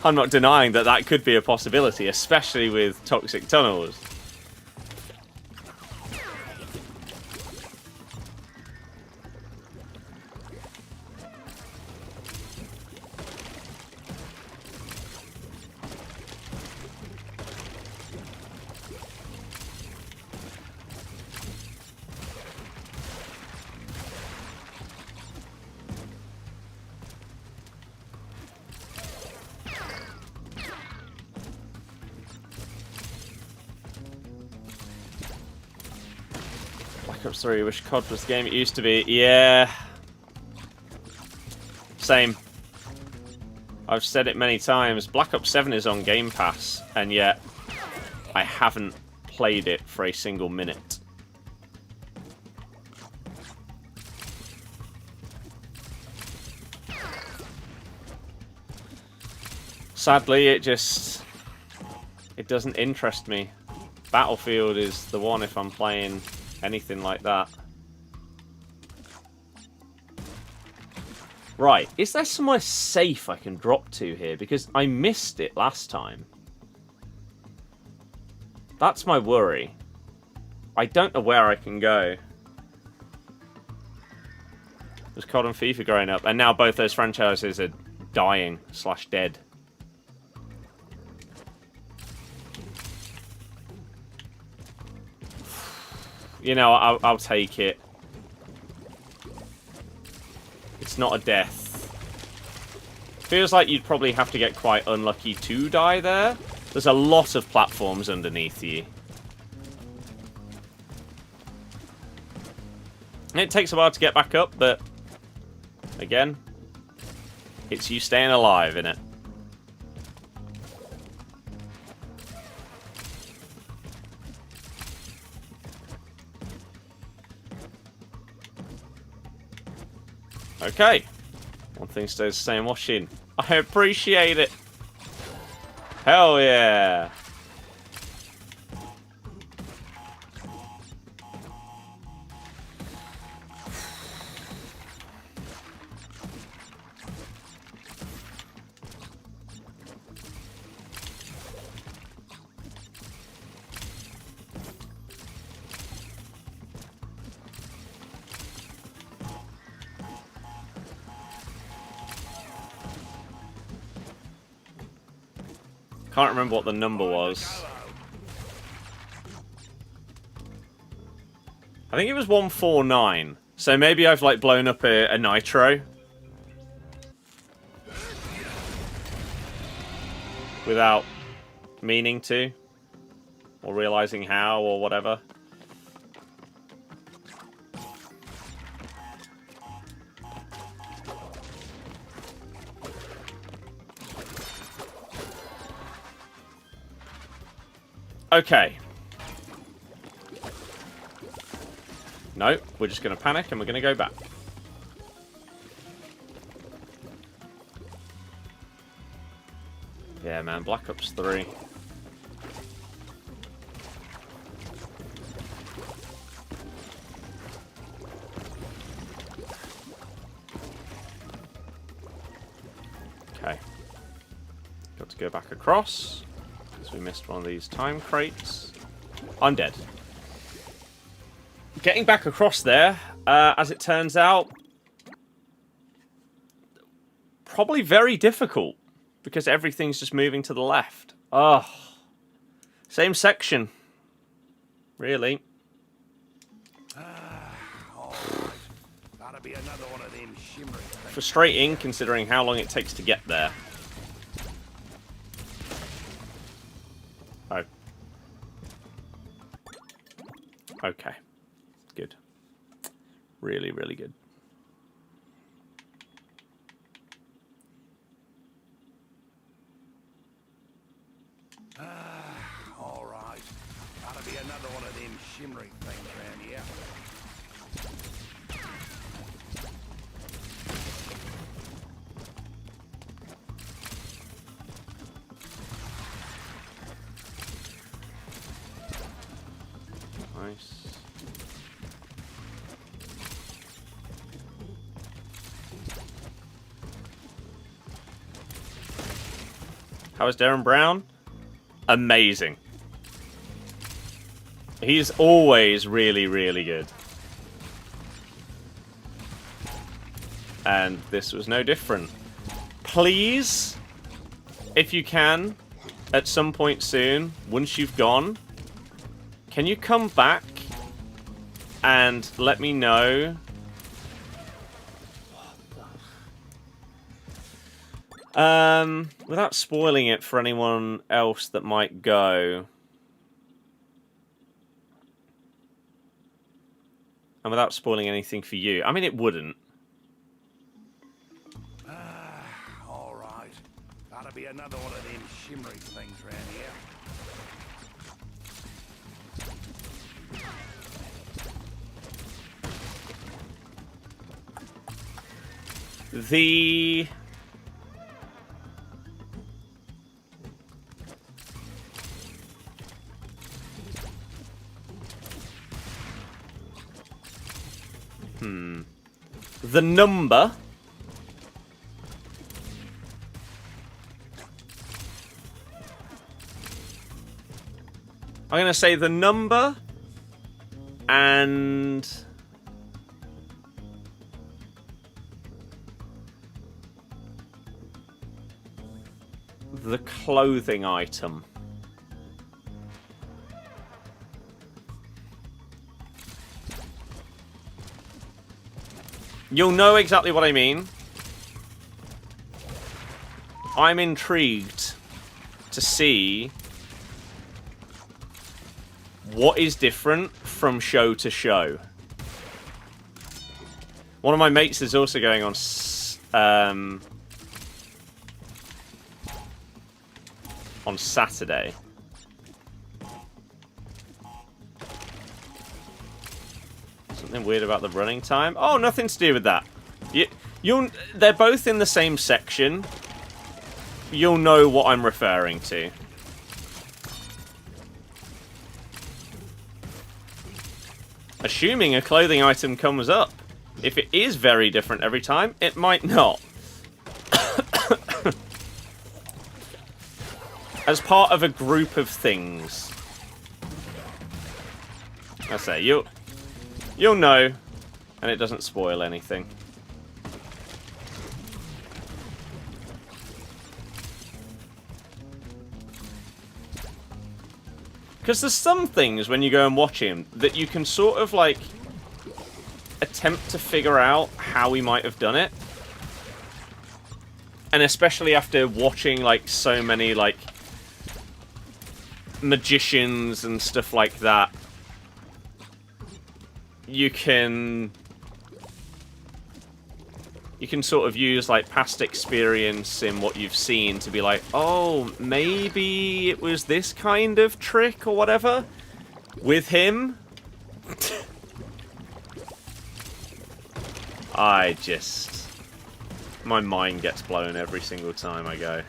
I'm not denying that that could be a possibility, especially with toxic tunnels. Black Ops 3, wish COD was the game it used to be. Yeah. Same. I've said it many times. Black Ops 7 is on Game Pass, and yet I haven't played it for a single minute. Sadly, it doesn't interest me. Battlefield is the one if I'm playing anything like that. Right, is there somewhere safe I can drop to here? Because I missed it last time. That's my worry. I don't know where I can go. There's COD and FIFA growing up, and now both those franchises are dying / dead. You know, I'll take it. It's not a death. Feels like you'd probably have to get quite unlucky to die there. There's a lot of platforms underneath you. It takes a while to get back up, but again, it's you staying alive, innit? Okay. One thing stays the same, washing. I appreciate it. Hell yeah. Can't remember what the number was. I think it was 149. So maybe I've like blown up a nitro. Without meaning to. Or realizing how or whatever. Okay. No, we're just going to panic and we're going to go back. Yeah, man, Black Ops 3. Okay. Got to go back across. Because So we missed one of these time crates. I'm dead. Getting back across there, as it turns out, probably very difficult because everything's just moving to the left. Oh, same section, really. Gotta be another one of them shimmery things. Frustrating considering how long it takes to get there. Oh. Okay. Good. Really, really good. All right. Gotta be another one of them shimmery things around here. Nice. How is Darren Brown? Amazing. He's always really, really good. And this was no different. Please, if you can, at some point soon, once you've gone, can you come back and let me know? Without spoiling it for anyone else that might go. And without spoiling anything for you. I mean, it wouldn't. All right. Gotta be another one of them shimmery things around here. The... The number... I'm going to say the number and... the clothing item. You'll know exactly what I mean. I'm intrigued to see what is different from show to show. One of my mates is also going on Saturday. Something weird about the running time? Oh, nothing to do with that. They're both in the same section. You'll know what I'm referring to. Assuming a clothing item comes up. If it is very different every time, it might not. As part of a group of things. I say, you'll know, and it doesn't spoil anything. Because there's some things when you go and watch him that you can sort of like attempt to figure out how he might have done it. And especially after watching like so many like magicians and stuff like that, you can sort of use like past experience in what you've seen to be like, oh, maybe it was this kind of trick or whatever with him. My mind gets blown every single time I go.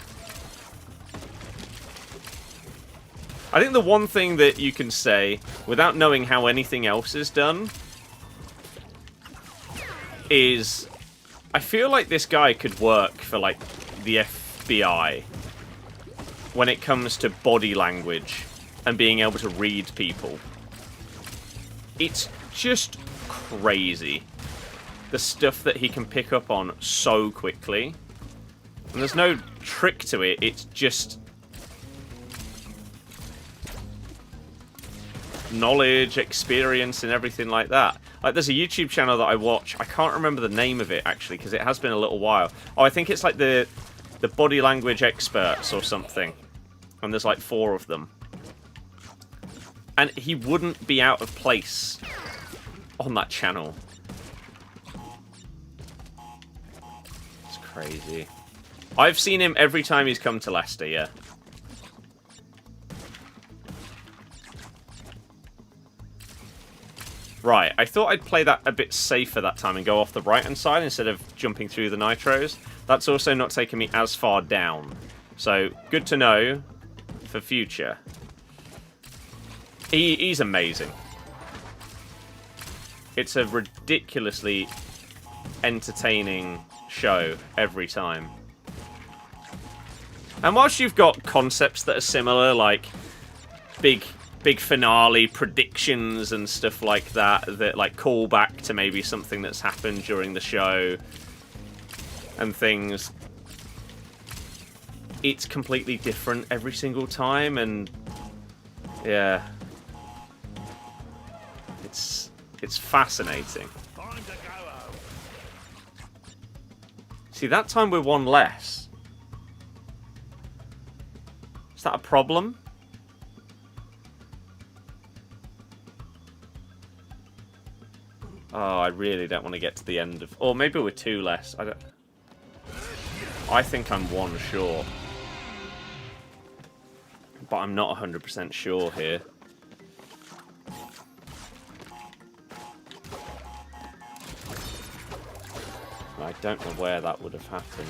I think the one thing that you can say, without knowing how anything else is done, is I feel like this guy could work for, like, the FBI. when it comes to body language and being able to read people. It's just crazy. The stuff that he can pick up on so quickly. And there's no trick to it, it's just knowledge, experience, and everything like that. Like, there's a YouTube channel that I watch. I can't remember the name of it, actually, because it has been a little while. Oh, I think it's like the body language experts or something. And there's like 4 of them. And he wouldn't be out of place on that channel. It's crazy. I've seen him every time he's come to Leicester, yeah. Right, I thought I'd play that a bit safer that time and go off the right-hand side instead of jumping through the nitros. That's also not taking me as far down. So, good to know for future. He's amazing. It's a ridiculously entertaining show every time. And whilst you've got concepts that are similar, like big finale predictions and stuff like that, that like call back to maybe something that's happened during the show and things, it's completely different every single time, and yeah, it's fascinating. Time to go home. See, that time we're 1 less. Is that a problem? Oh, I really don't want to get to the end of... Or maybe we're 2 less. I think I'm 1 short. But I'm not 100% sure here. I don't know where that would have happened.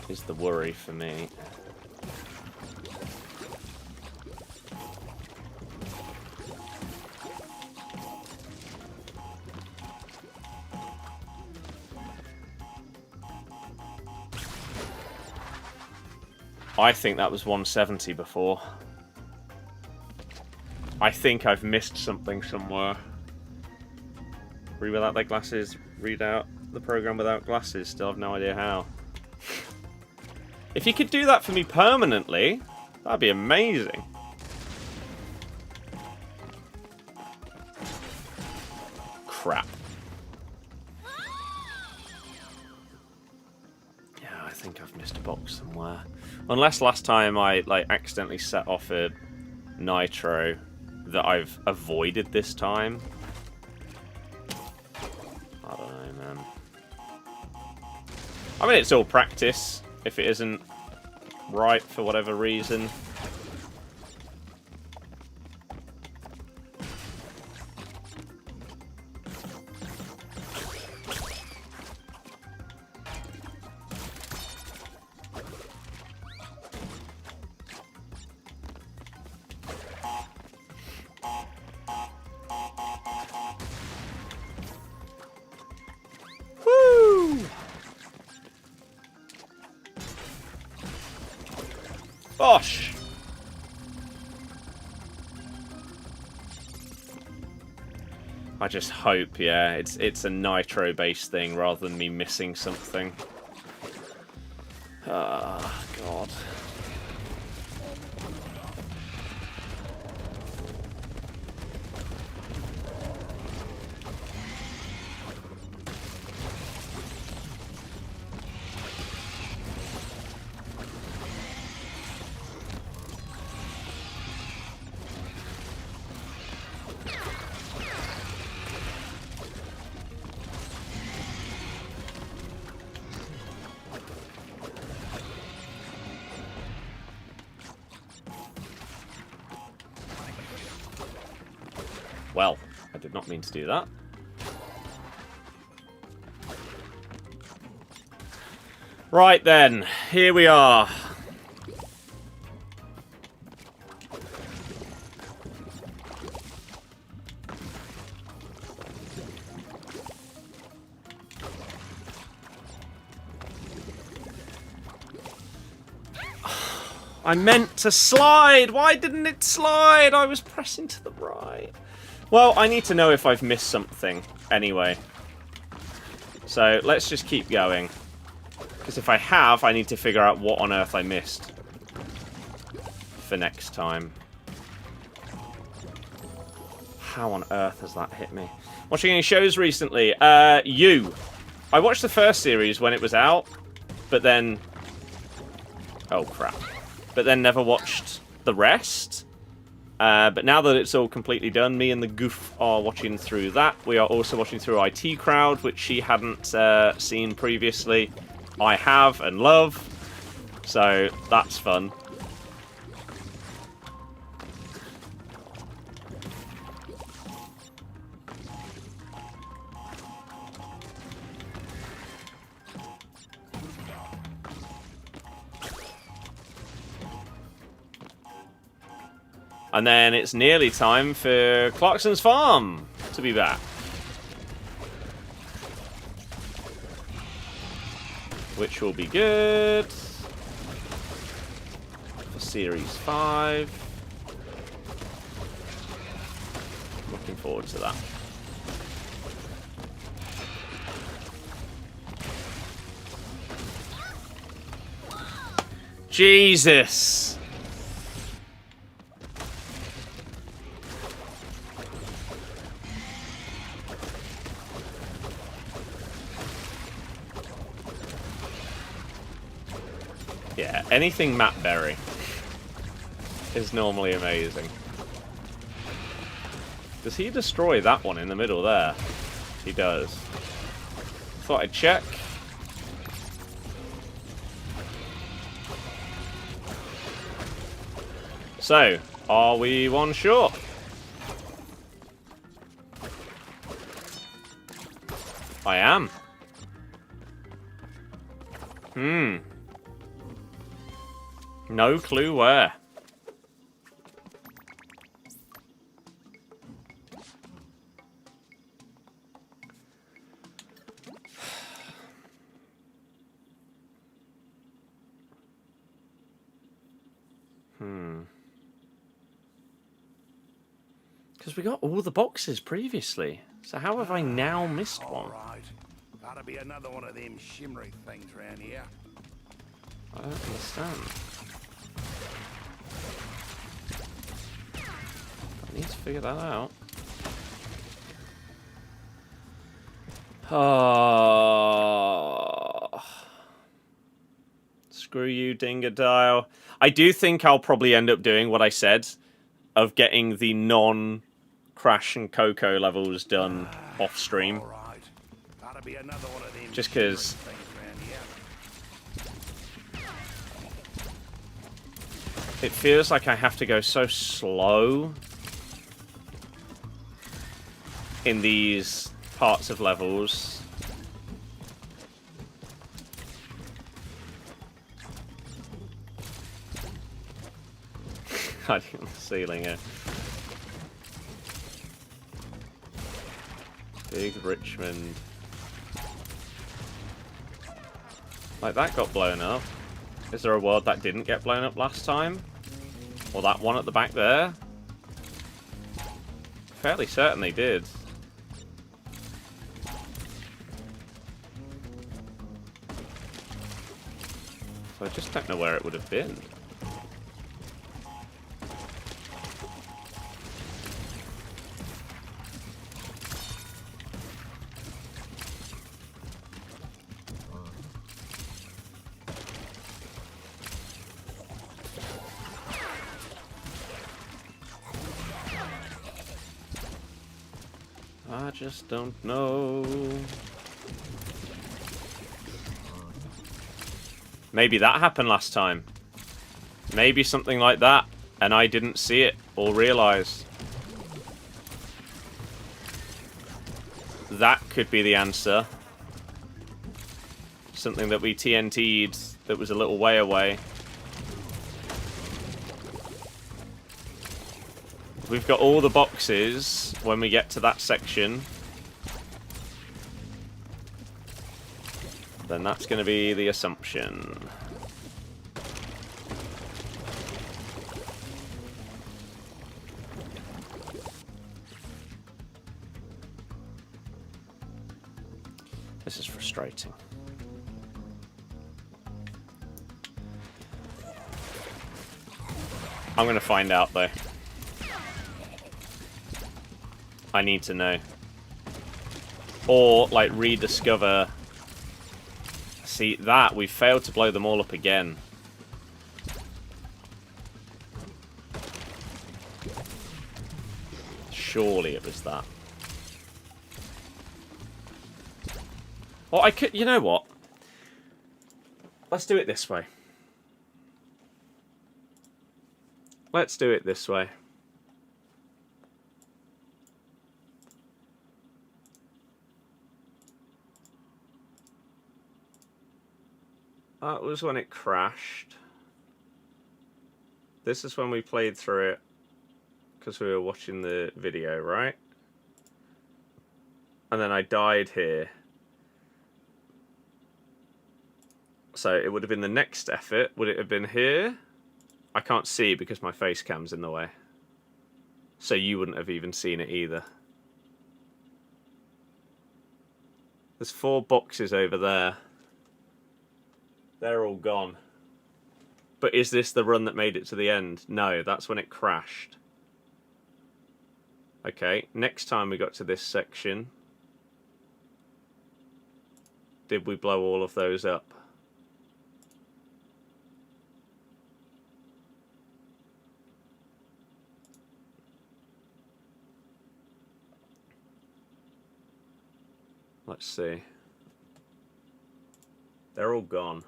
Is the worry for me. I think that was 170 before. I think I've missed something somewhere. Read without their glasses, read out the program without glasses. Still have no idea how. If you could do that for me permanently, that'd be amazing. Crap. Yeah, I think I've missed a box somewhere. Unless last time I like accidentally set off a nitro that I've avoided this time. I don't know, man. I mean, it's all practice. If it isn't right for whatever reason. Bosh! I just hope, yeah, it's a nitro-based thing rather than me missing something. Ah, God. Well, I did not mean to do that. Right then, here we are. I meant to slide. Why didn't it slide? I was pressing to the right. Well, I need to know if I've missed something anyway. So let's just keep going. Because if I have, I need to figure out what on earth I missed for next time. How on earth has that hit me? Watching any shows recently? You. I watched the first series when it was out, but then... Oh, crap. But then never watched the rest. But now that it's all completely done, me and the Goof are watching through that. We are also watching through IT Crowd, which she hadn't seen previously. I have and love. So that's fun. And then it's nearly time for Clarkson's Farm to be back. Which will be good for Series 5. Looking forward to that. Jesus! Yeah, anything Matt Berry is normally amazing. Does he destroy that one in the middle there? He does. Thought I'd check. So, are we one short? I am. No clue where. Because we got all the boxes previously. So how have I now missed one? Alright. Gotta be another one of them shimmery things around here. I don't understand. I need to figure that out. Oh. Screw you, Dingodile. I do think I'll probably end up doing what I said, of getting the non-Crash and Coco levels done off stream. Alright. Gotta be another one of them Just because shimmery things around here. it feels like I have to go so slow in these parts of levels. Hiding on the ceiling here. Big Richmond. Like, that got blown up. Is there a world that didn't get blown up last time? Or that one at the back there? Fairly certain they did. So I just don't know where it would have been. I just don't know. Maybe that happened last time. Maybe something like that, and I didn't see it or realize. That could be the answer. Something that we TNT'd that was a little way away. We've got all the boxes when we get to that section. Then that's going to be the assumption. This is frustrating. I'm gonna find out though. I need to know. Or, like, rediscover... See, that, we failed to blow them all up again. Surely it was that. Well, I could... You know what? Let's do it this way. Let's do it this way. That was when it crashed. This is when we played through it because we were watching the video, right? And then I died here. So it would have been the next effort. Would it have been here? I can't see because my face cam's in the way. So you wouldn't have even seen it either. There's 4 boxes over there. They're all gone. But is this the run that made it to the end? No, that's when it crashed. Okay, next time we got to this section, did we blow all of those up? Let's see. They're all gone.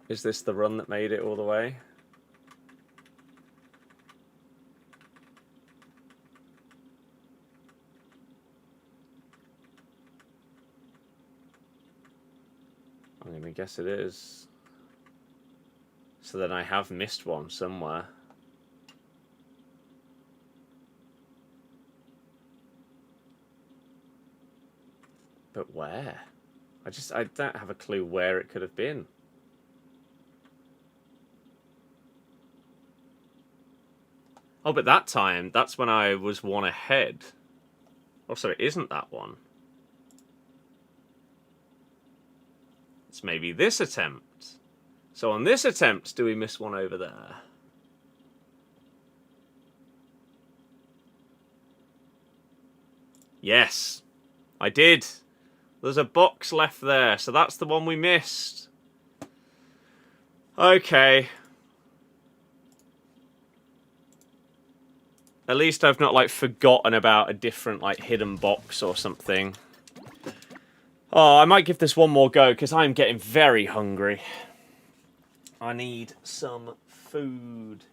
Is this the run that made it all the way? I'm gonna guess it is. So then I have missed one somewhere. But where? I don't have a clue where it could have been. Oh, but that time, that's when I was 1 ahead. Oh, so it isn't that one. It's maybe this attempt. So on this attempt, do we miss one over there? Yes, I did. There's a box left there, so that's the one we missed. Okay. At least I've not, like, forgotten about a different, like, hidden box or something. Oh, I might give this one more go, because I'm getting very hungry. I need some food.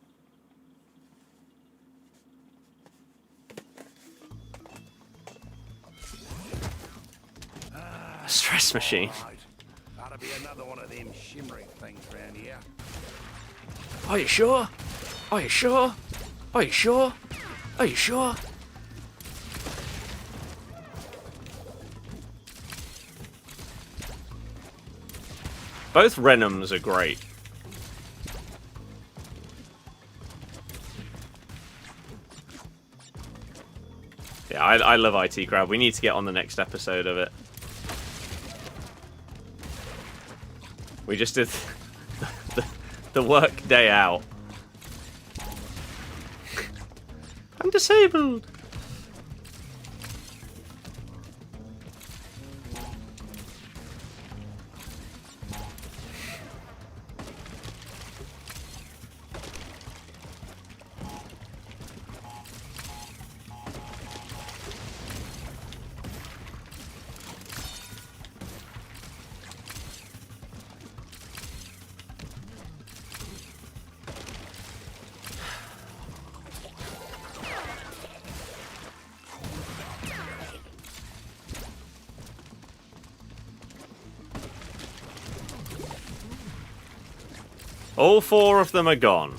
A stress machine. Right. That'll be another one of them shimmering things around here. Are you sure? Are you sure? Are you sure? Are you sure? Both Renums are great. Yeah, I love IT Crowd. We need to get on the next episode of it. We just did the work day out. I'm disabled. All 4 of them are gone.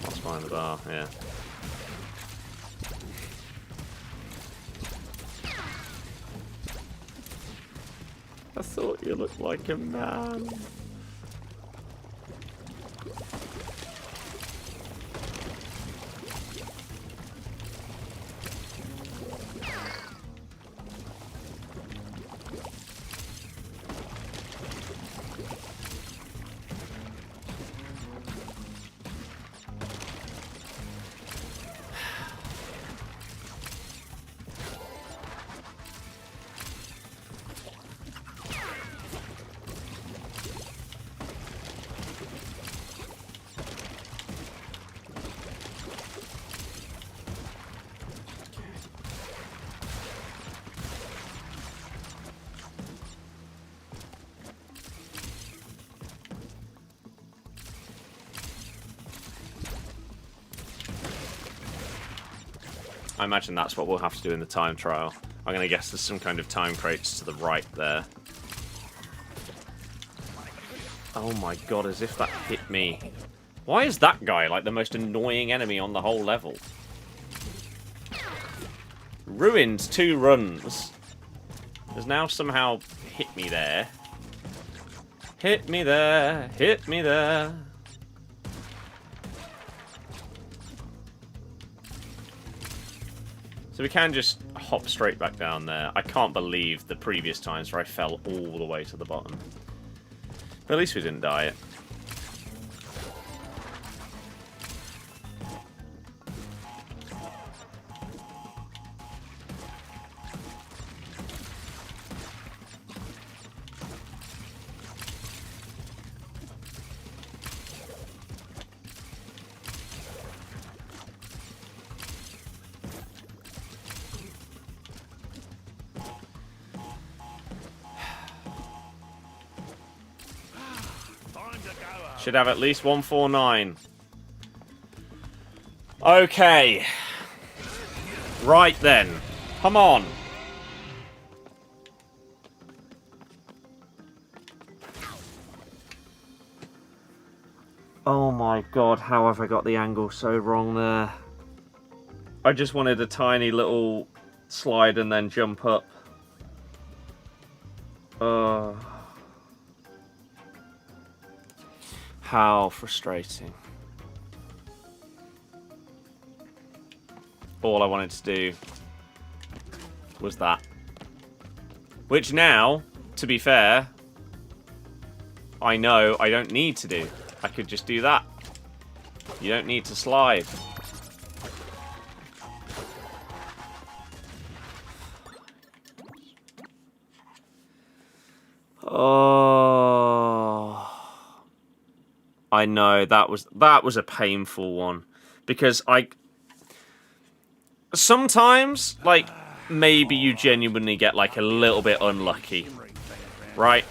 That's behind the bar, yeah. I thought you looked like a man. I imagine that's what we'll have to do in the time trial. I'm going to guess there's some kind of time crates to the right there. Oh my god, as if that hit me. Why is that guy like the most annoying enemy on the whole level? Ruined 2 runs. Has now somehow hit me there. Hit me there. Hit me there. So we can just hop straight back down there. I can't believe the previous times where I fell all the way to the bottom. But at least we didn't die. Should have at least 149. Okay. Right then. Come on. Oh my god, how have I got the angle so wrong there? I just wanted a tiny little slide and then jump up. How frustrating. All I wanted to do was that. Which now, to be fair, I know I don't need to do. I could just do that. You don't need to slide. Oh, I know that was a painful one because sometimes like maybe you genuinely get like a little bit unlucky, right?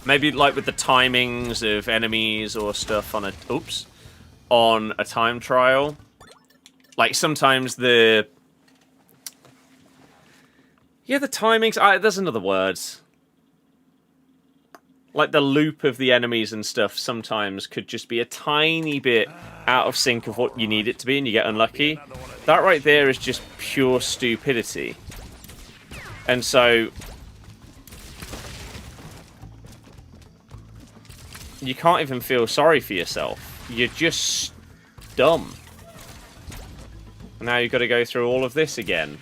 Maybe like with the timings of enemies or stuff on a time trial. Like sometimes the timings. There's another word. Like the loop of the enemies and stuff sometimes could just be a tiny bit out of sync of what you need it to be and you get unlucky. That right there is just pure stupidity. And so you can't even feel sorry for yourself. You're just dumb. And now you've got to go through all of this again.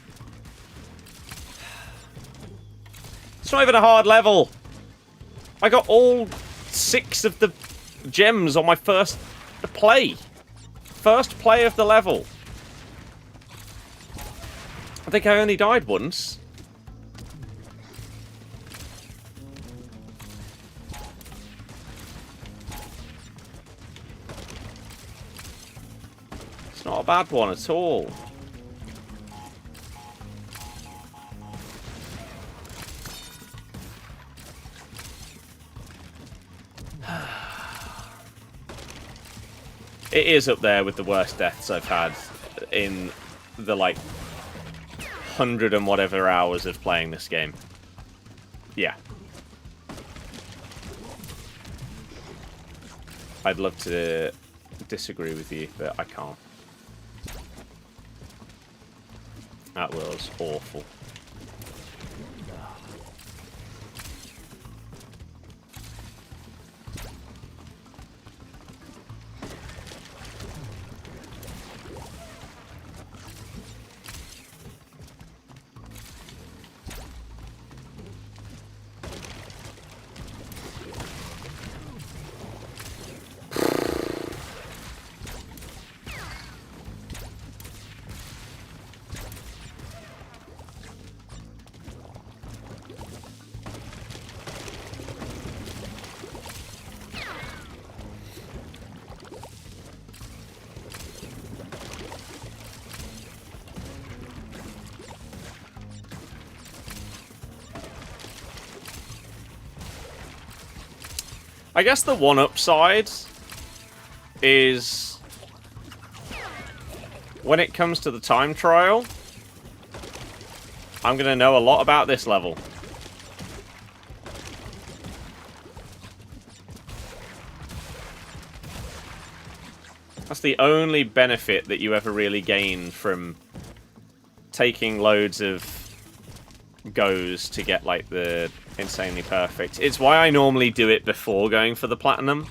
It's not even a hard level. I got all 6 of the gems on my first play. First play of the level. I think I only died once. It's not a bad one at all. It is up there with the worst deaths I've had in the, like, 100 and whatever hours of playing this game. Yeah. I'd love to disagree with you, but I can't. That was awful. I guess the one upside is when it comes to the time trial, I'm going to know a lot about this level. That's the only benefit that you ever really gain from taking loads of goes to get, like, the insanely perfect. It's why I normally do it before going for the platinum.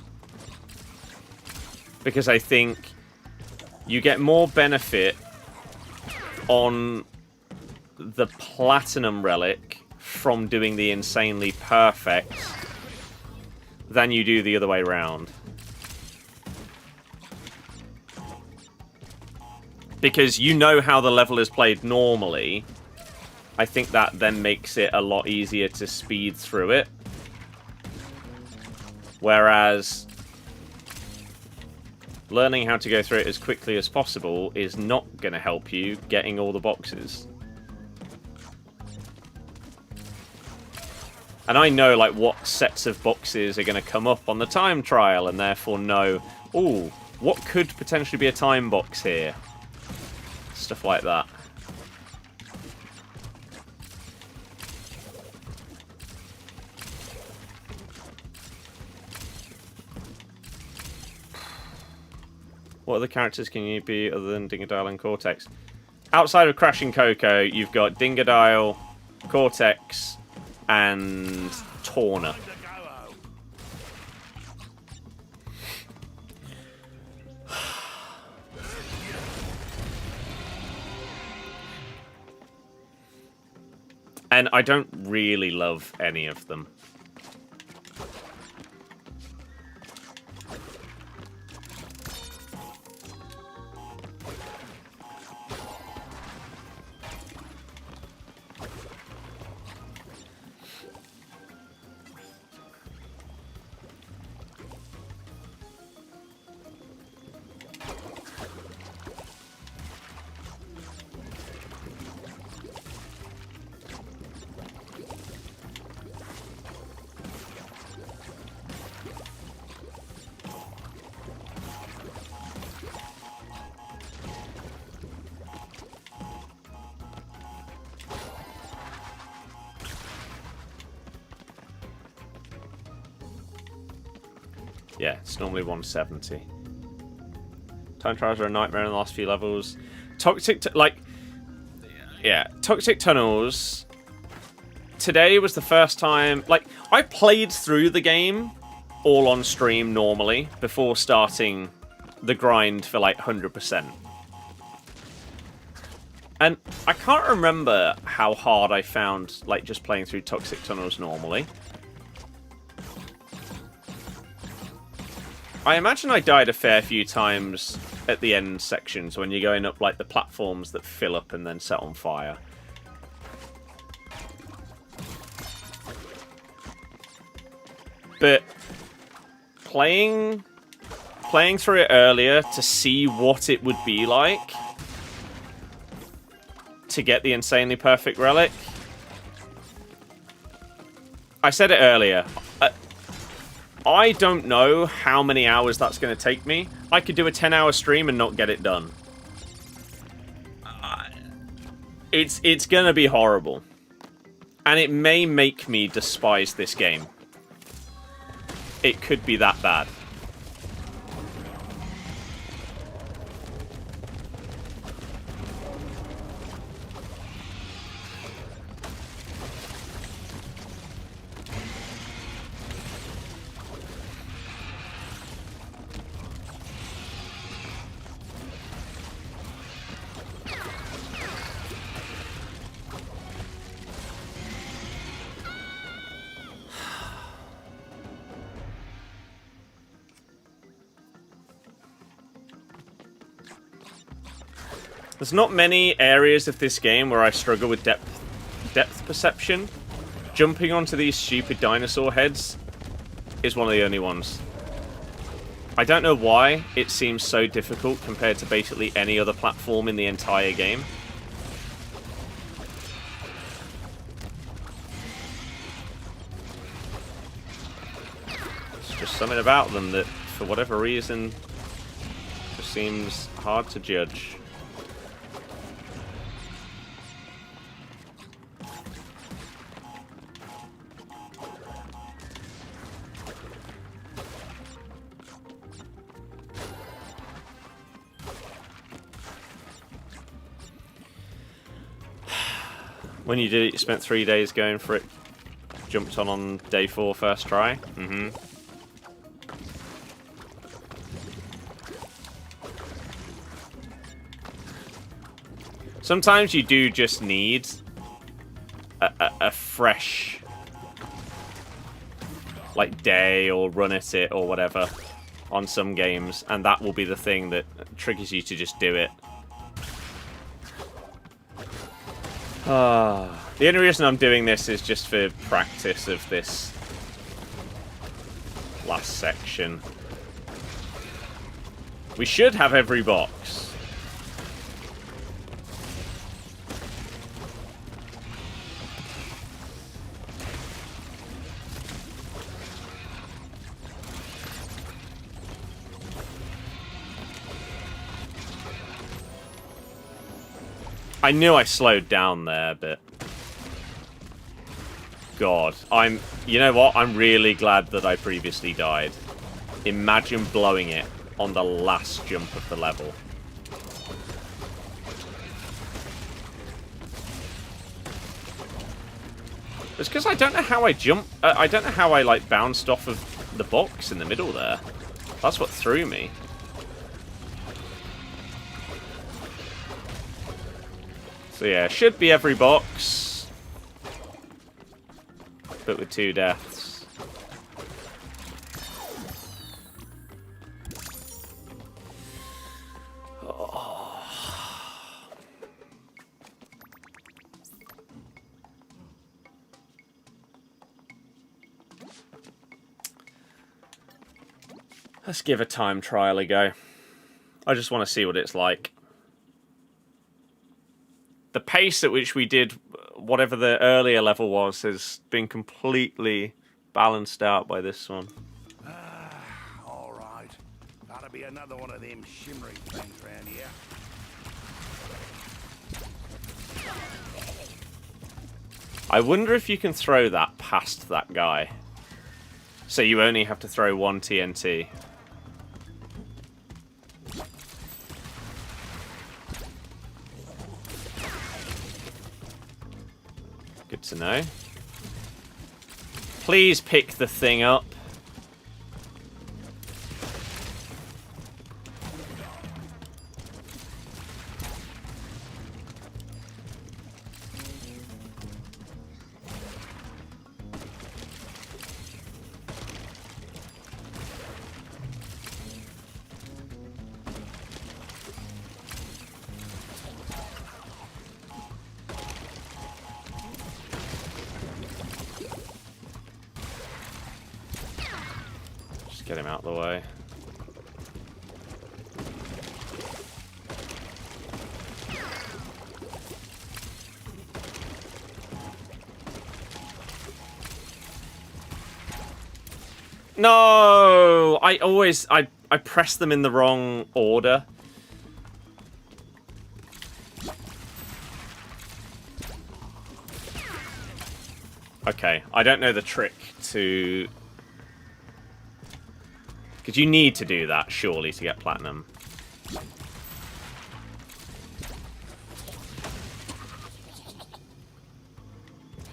Because I think you get more benefit on the platinum relic from doing the insanely perfect than you do the other way around. Because you know how the level is played normally. I think that then makes it a lot easier to speed through it. Whereas learning how to go through it as quickly as possible is not going to help you getting all the boxes. And I know, like, what sets of boxes are going to come up on the time trial, and therefore know, ooh, what could potentially be a time box here? Stuff like that. What other characters can you be other than Dingodile and Cortex? Outside of Crash and Coco, you've got Dingodile, Cortex, and Torna. And I don't really love any of them. Yeah, it's normally 170. Time trials are a nightmare in the last few levels. Toxic Tunnels. Today was the first time... Like, I played through the game all on stream normally before starting the grind for, like, 100%. And I can't remember how hard I found, like, just playing through Toxic Tunnels normally. I imagine I died a fair few times at the end sections when you're going up, like, the platforms that fill up and then set on fire. But playing through it earlier to see what it would be like to get the insanely perfect relic. I said it earlier. I don't know how many hours that's going to take me. I could do a 10-hour stream and not get it done. It's going to be horrible. And it may make me despise this game. It could be that bad. There's not many areas of this game where I struggle with depth perception. Jumping onto these stupid dinosaur heads is one of the only ones. I don't know why it seems so difficult compared to basically any other platform in the entire game. Just something about them that, for whatever reason, just seems hard to judge. When you did it, you spent 3 days going for it. Jumped on day 4 first try. Mm-hmm. Sometimes you do just need a fresh, like, day or run at it or whatever on some games, and that will be the thing that triggers you to just do it. The only reason I'm doing this is just for practice of this last section. We should have every box. I knew I slowed down there, but... God, you know what? I'm really glad that I previously died. Imagine blowing it on the last jump of the level. It's because I don't know how I jump. I don't know how I, like, bounced off of the box in the middle there. That's what threw me. So yeah, should be every box, but with 2 deaths. Oh. Let's give a time trial a go. I just want to see what it's like. The pace at which we did whatever the earlier level was has been completely balanced out by this one. All right. Gotta be another one of them shimmery things around here. I wonder if you can throw that past that guy. So you only have to throw 1 TNT. Good to know. Please pick the thing up. Get him out of the way. No! I press them in the wrong order. Okay, I don't know the trick to... Because you need to do that, surely, to get platinum.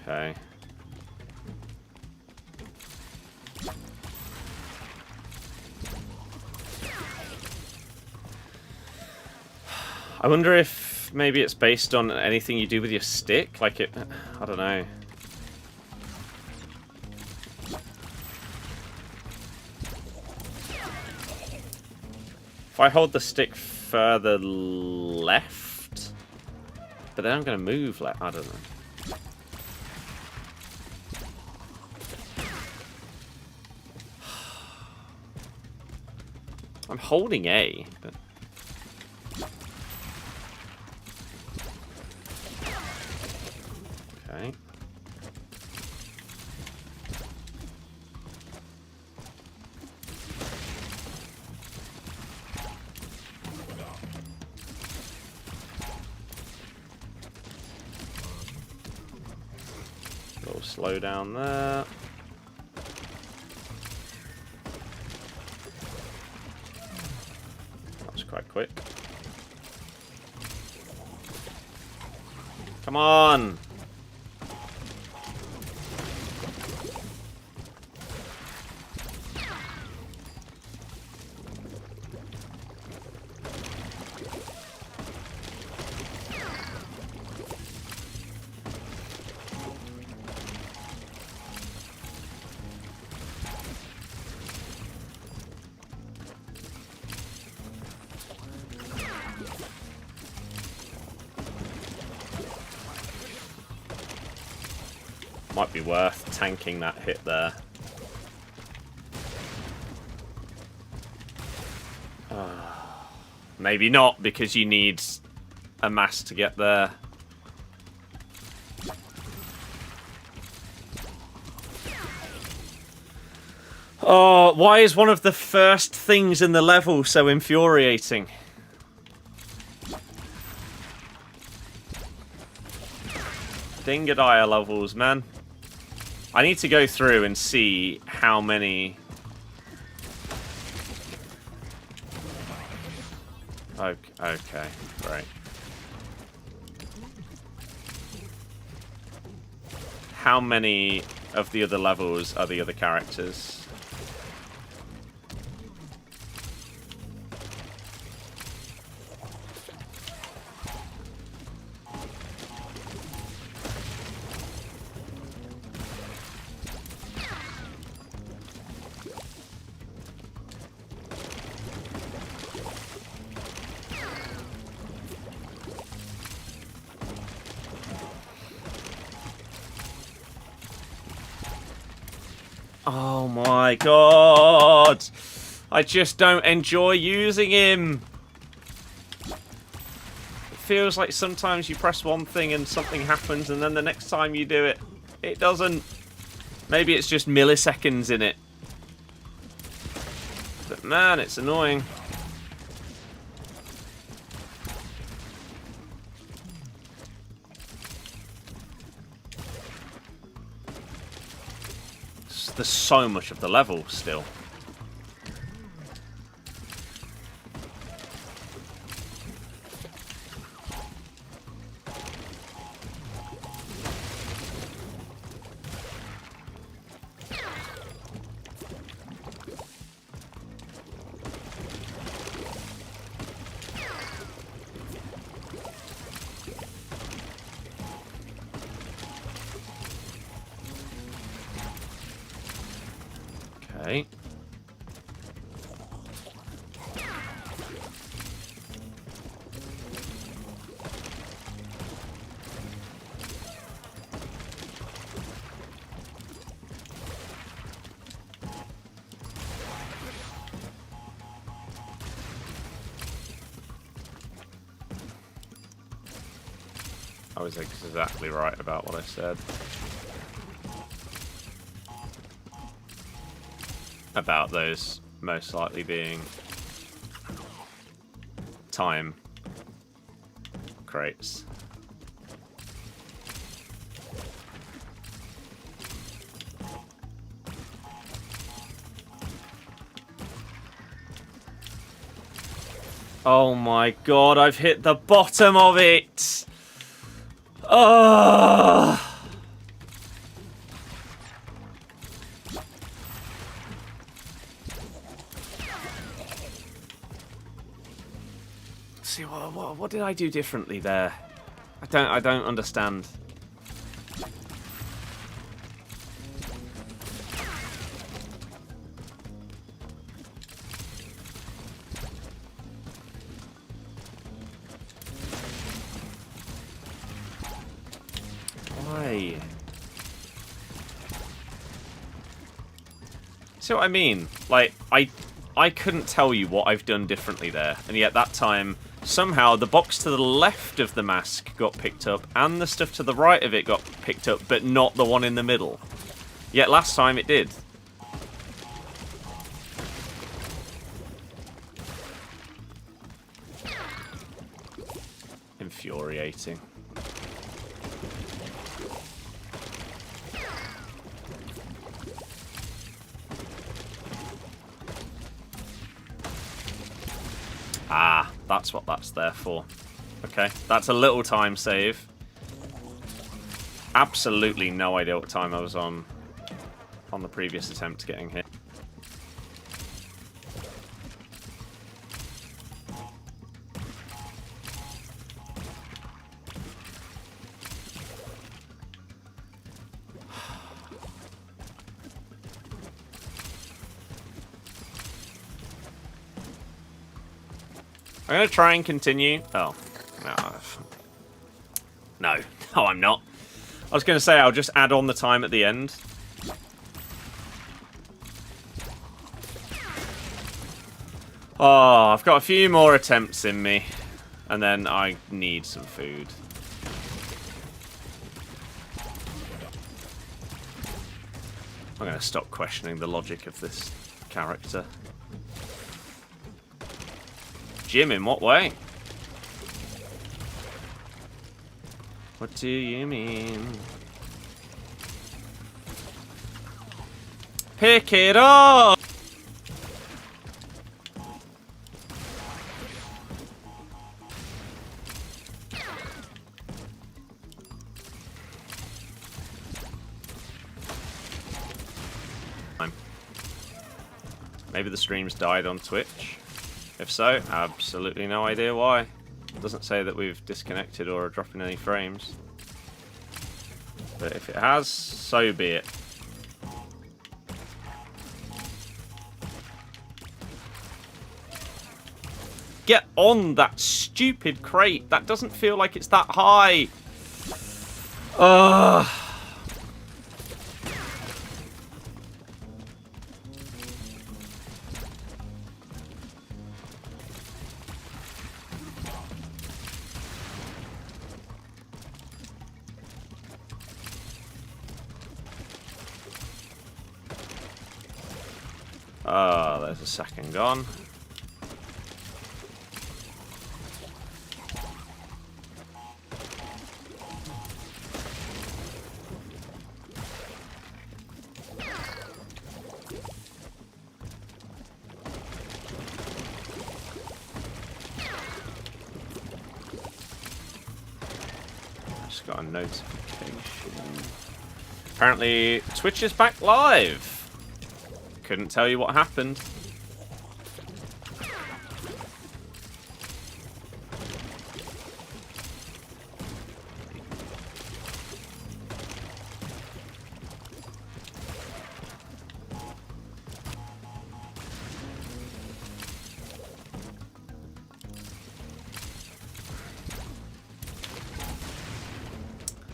Okay. I wonder if maybe it's based on anything you do with your stick? Like it... I don't know. If I hold the stick further left, but then I'm going to move left. I don't know. I'm holding A, but... Okay. slow down there. That was quite quick. Come on! Might be worth tanking that hit there. Maybe not, because you need a mass to get there. Oh, why is one of the first things in the level so infuriating? Dingadire levels, man. I need to go through and see how many... Okay, great. How many of the other levels are the other characters? Oh my god! I just don't enjoy using him! It feels like sometimes you press one thing and something happens, and then the next time you do it, it doesn't. Maybe it's just milliseconds in it. But man, it's annoying. There's so much of the level still. Okay. I was exactly right about what I said. About those most likely being time crates. Oh my god, I've hit the bottom of it! Oh! See, what did I do differently there? I don't understand. Why? See what I mean? Like, I couldn't tell you what I've done differently there, and yet that time, somehow the box to the left of the mask got picked up, and the stuff to the right of it got picked up, but not the one in the middle. Yet last time it did. Infuriating. That's what that's there for. Okay, that's a little time save. Absolutely no idea what time I was on the previous attempt getting hit. I'm going to try and continue. Oh, no. No. No, I'm not. I was going to say I'll just add on the time at the end. Oh, I've got a few more attempts in me. And then I need some food. I'm going to stop questioning the logic of this character. Jim, in what way? What do you mean? Pick it up! Maybe the stream's died on Twitch. If so, absolutely no idea why. It doesn't say that we've disconnected or are dropping any frames. But if it has, so be it. Get on that stupid crate. That doesn't feel like it's that high. Ugh. Oh, there's a second gone. Just got a notification. Apparently, Twitch is back live. Couldn't tell you what happened.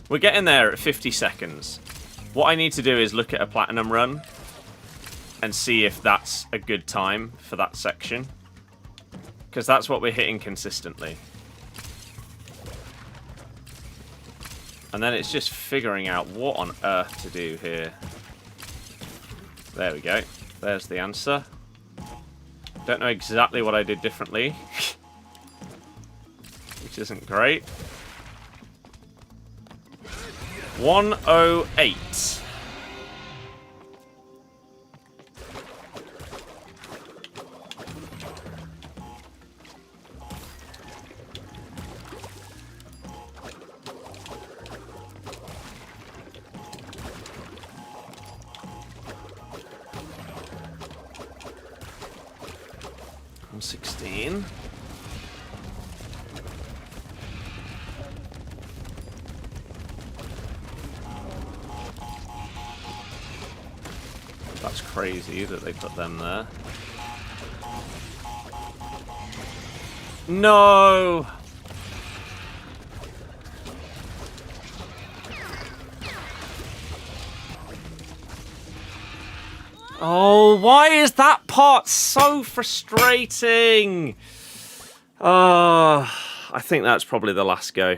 We're getting there at 50 seconds. What I need to do is look at a platinum run and see if that's a good time for that section. Because that's what we're hitting consistently. And then it's just figuring out what on earth to do here. There we go. There's the answer. Don't know exactly what I did differently. Which isn't great. 108. I'm 16. That's crazy that they put them there. No! Oh, why is that part so frustrating? I think that's probably the last go.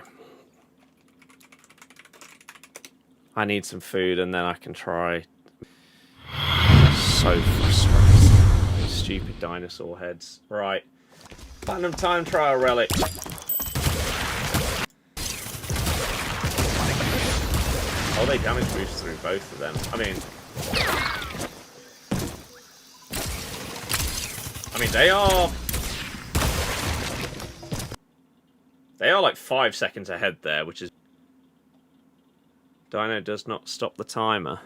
I need some food and then I can try. So frustrating. Stupid dinosaur heads. Right. Platinum time trial relic. Oh, they damage boost through both of them. I mean, they are They are like 5 seconds ahead there, which is... Dino does not stop the timer.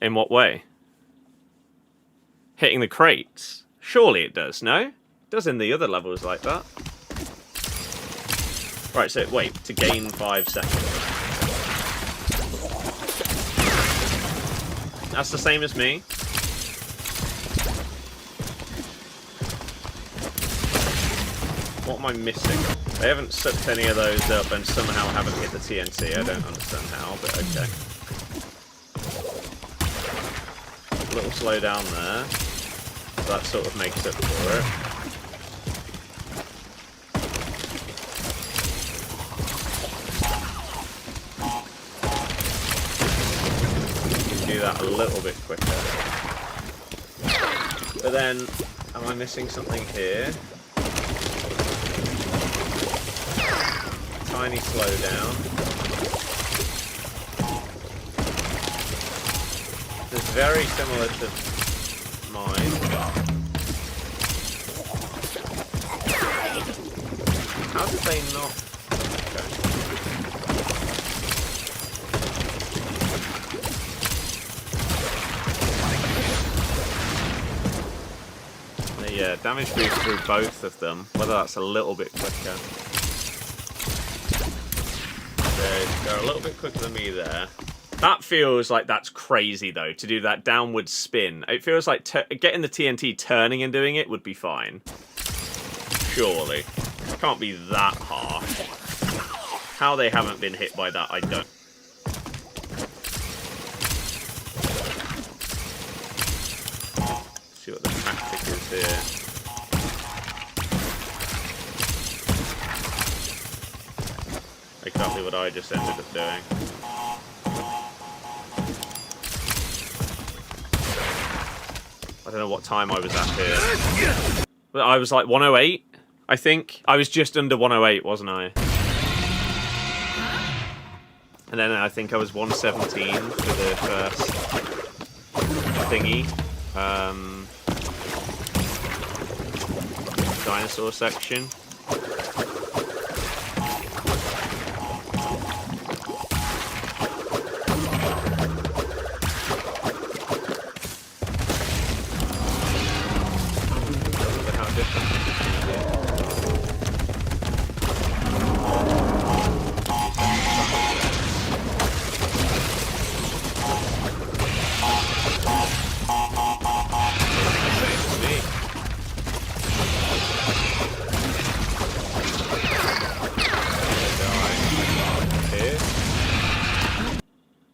In what way? Hitting the crates? Surely it does, no? It does in the other levels like that. Right, so wait, to gain 5 seconds. That's the same as me. What am I missing? They haven't sucked any of those up and somehow haven't hit the TNT. I don't understand how, but okay. A little slow down there. That sort of makes up for it. You can do that a little bit quicker. But then, am I missing something here? Tiny slowdown. It's very similar to mine. How did they not? Okay. Yeah, damage boost through both of them. Whether that's a little bit quicker. They're a little bit quicker than me there. That feels like that's crazy, though, to do that downward spin. It feels like getting the TNT turning and doing it would be fine. Surely. It can't be that harsh. How they haven't been hit by that, I don't. Let's see what the tactic is here. Exactly what I just ended up doing. I don't know what time I was at here. But I was like 108, I think. I was just under 108, wasn't I? And then I think I was 117 for the first thingy. Dinosaur section.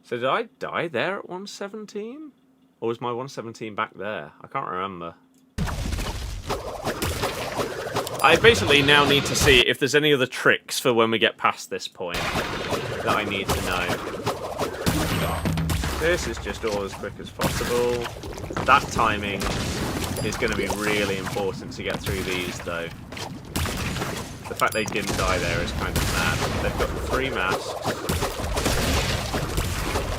So did I die there at 117? Or was my 117 back there? I can't remember. I basically now need to see if there's any other tricks for when we get past this point that I need to know. This is just all as quick as possible. That timing is going to be really important to get through these, though. The fact they didn't die there is kind of mad. They've got 3 masks.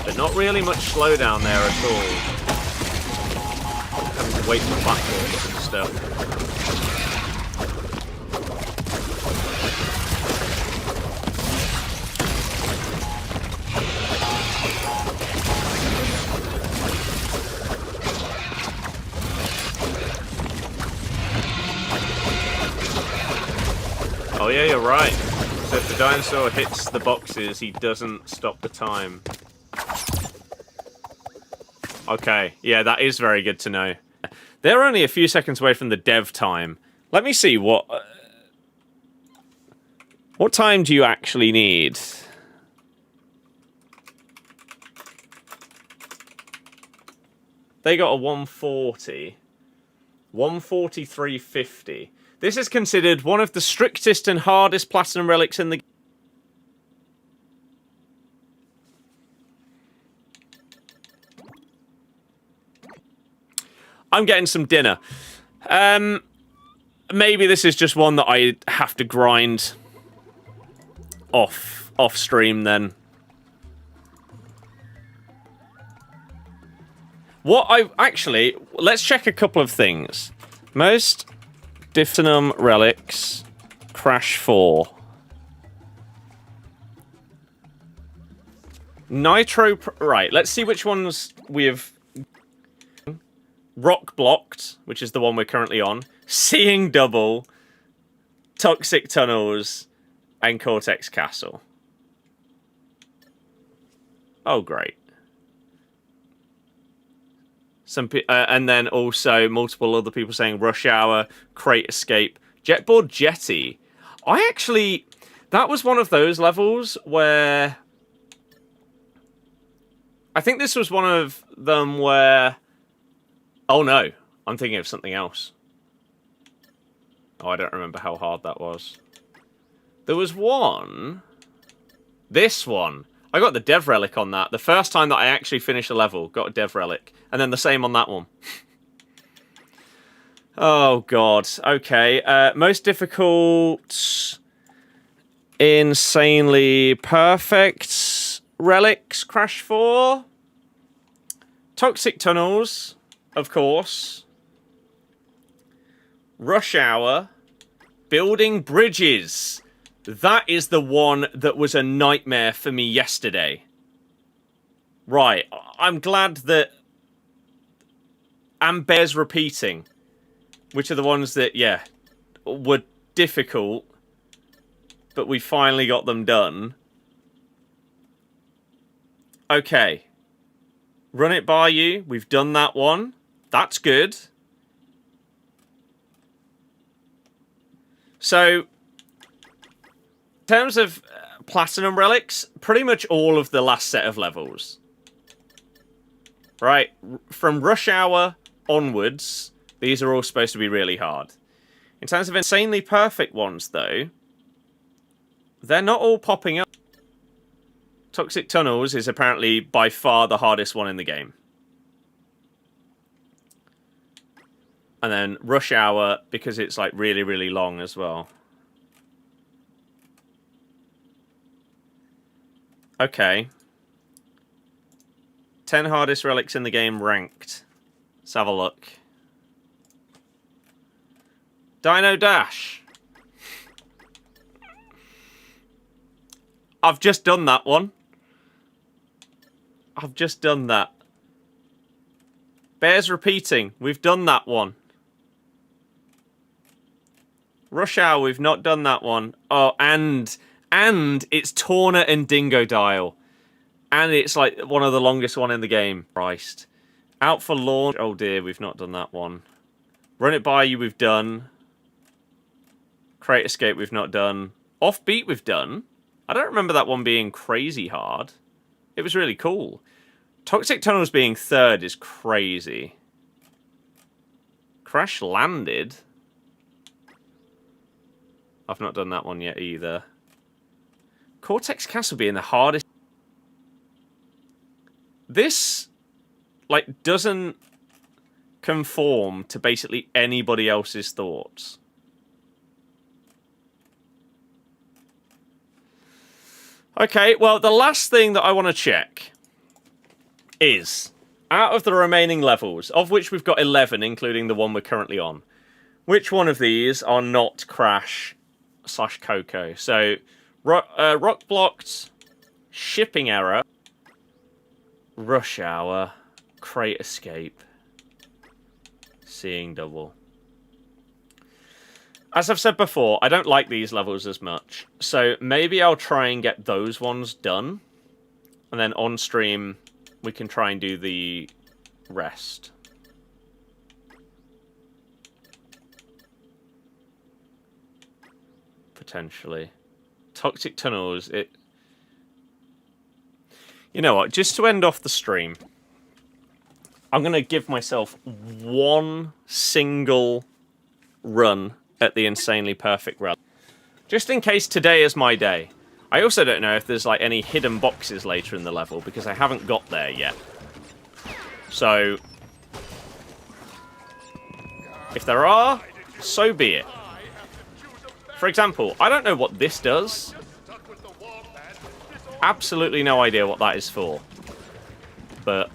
But not really much slowdown there at all. Having to wait for platforms and stuff. Oh yeah, you're right. So if the dinosaur hits the boxes, he doesn't stop the time. Okay, yeah, that is very good to know. They're only a few seconds away from the dev time. Let me see what time do you actually need? They got a 140. 143.50. This is considered one of the strictest and hardest platinum relics in the game. I'm getting some dinner. Maybe this is just one that I have to grind off stream then. Let's check a couple of things. Most platinum relics, Crash 4. Nitro... Right, let's see which ones we have... Rock Blocked, which is the one we're currently on. Seeing Double, Toxic Tunnels, and Cortex Castle. Oh, great. And then also multiple other people saying Rush Hour, Crate Escape, Jetboard Jetty. I actually... That was one of those levels where... I think this was one of them where... Oh no, I'm thinking of something else. Oh, I don't remember how hard that was. There was one... This one. I got the Dev Relic on that. The first time that I actually finished a level, got a Dev Relic. And then the same on that one. Oh, God. Okay. Most difficult... Insanely Perfect Relics, Crash 4. Toxic Tunnels, of course. Rush Hour. Building Bridges. That is the one that was a nightmare for me yesterday. Right, I'm glad that... And Bears Repeating. Which are the ones that, yeah, were difficult. But we finally got them done. Okay. Run It By You. We've done that one. That's good. So... In terms of Platinum Relics, pretty much all of the last set of levels. Right, from Rush Hour onwards, these are all supposed to be really hard. In terms of Insanely Perfect ones, though, they're not all popping up. Toxic Tunnels is apparently by far the hardest one in the game. And then Rush Hour, because it's like really, really long as well. Okay. 10 hardest relics in the game ranked. Let's have a look. Dino Dash. I've just done that one. I've just done that. Bears Repeating. We've done that one. Rush Hour. We've not done that one. Oh, and it's Torna and Dingo Dial. And it's like one of the longest one in the game. Christ. Out for Launch. Oh dear, we've not done that one. Run It By You, we've done. Crate Escape, we've not done. Offbeat, we've done. I don't remember that one being crazy hard. It was really cool. Toxic Tunnels being third is crazy. Crash Landed. I've not done that one yet either. Cortex Castle being the hardest. This, like, doesn't conform to basically anybody else's thoughts. Okay, well, the last thing that I want to check is, out of the remaining levels, of which we've got 11, including the one we're currently on, which one of these are not Crash/Coco? So... Rock Blocked, Shipping Error, Rush Hour, Crate Escape, Seeing Double. As I've said before, I don't like these levels as much, so maybe I'll try and get those ones done, and then on stream we can try and do the rest. Potentially. Toxic Tunnels, it... You know what, just to end off the stream, I'm going to give myself one single run at the Insanely Perfect Relic. Just in case today is my day. I also don't know if there's like any hidden boxes later in the level, because I haven't got there yet. So, if there are, so be it. For example, I don't know what this does. Absolutely no idea what that is for. But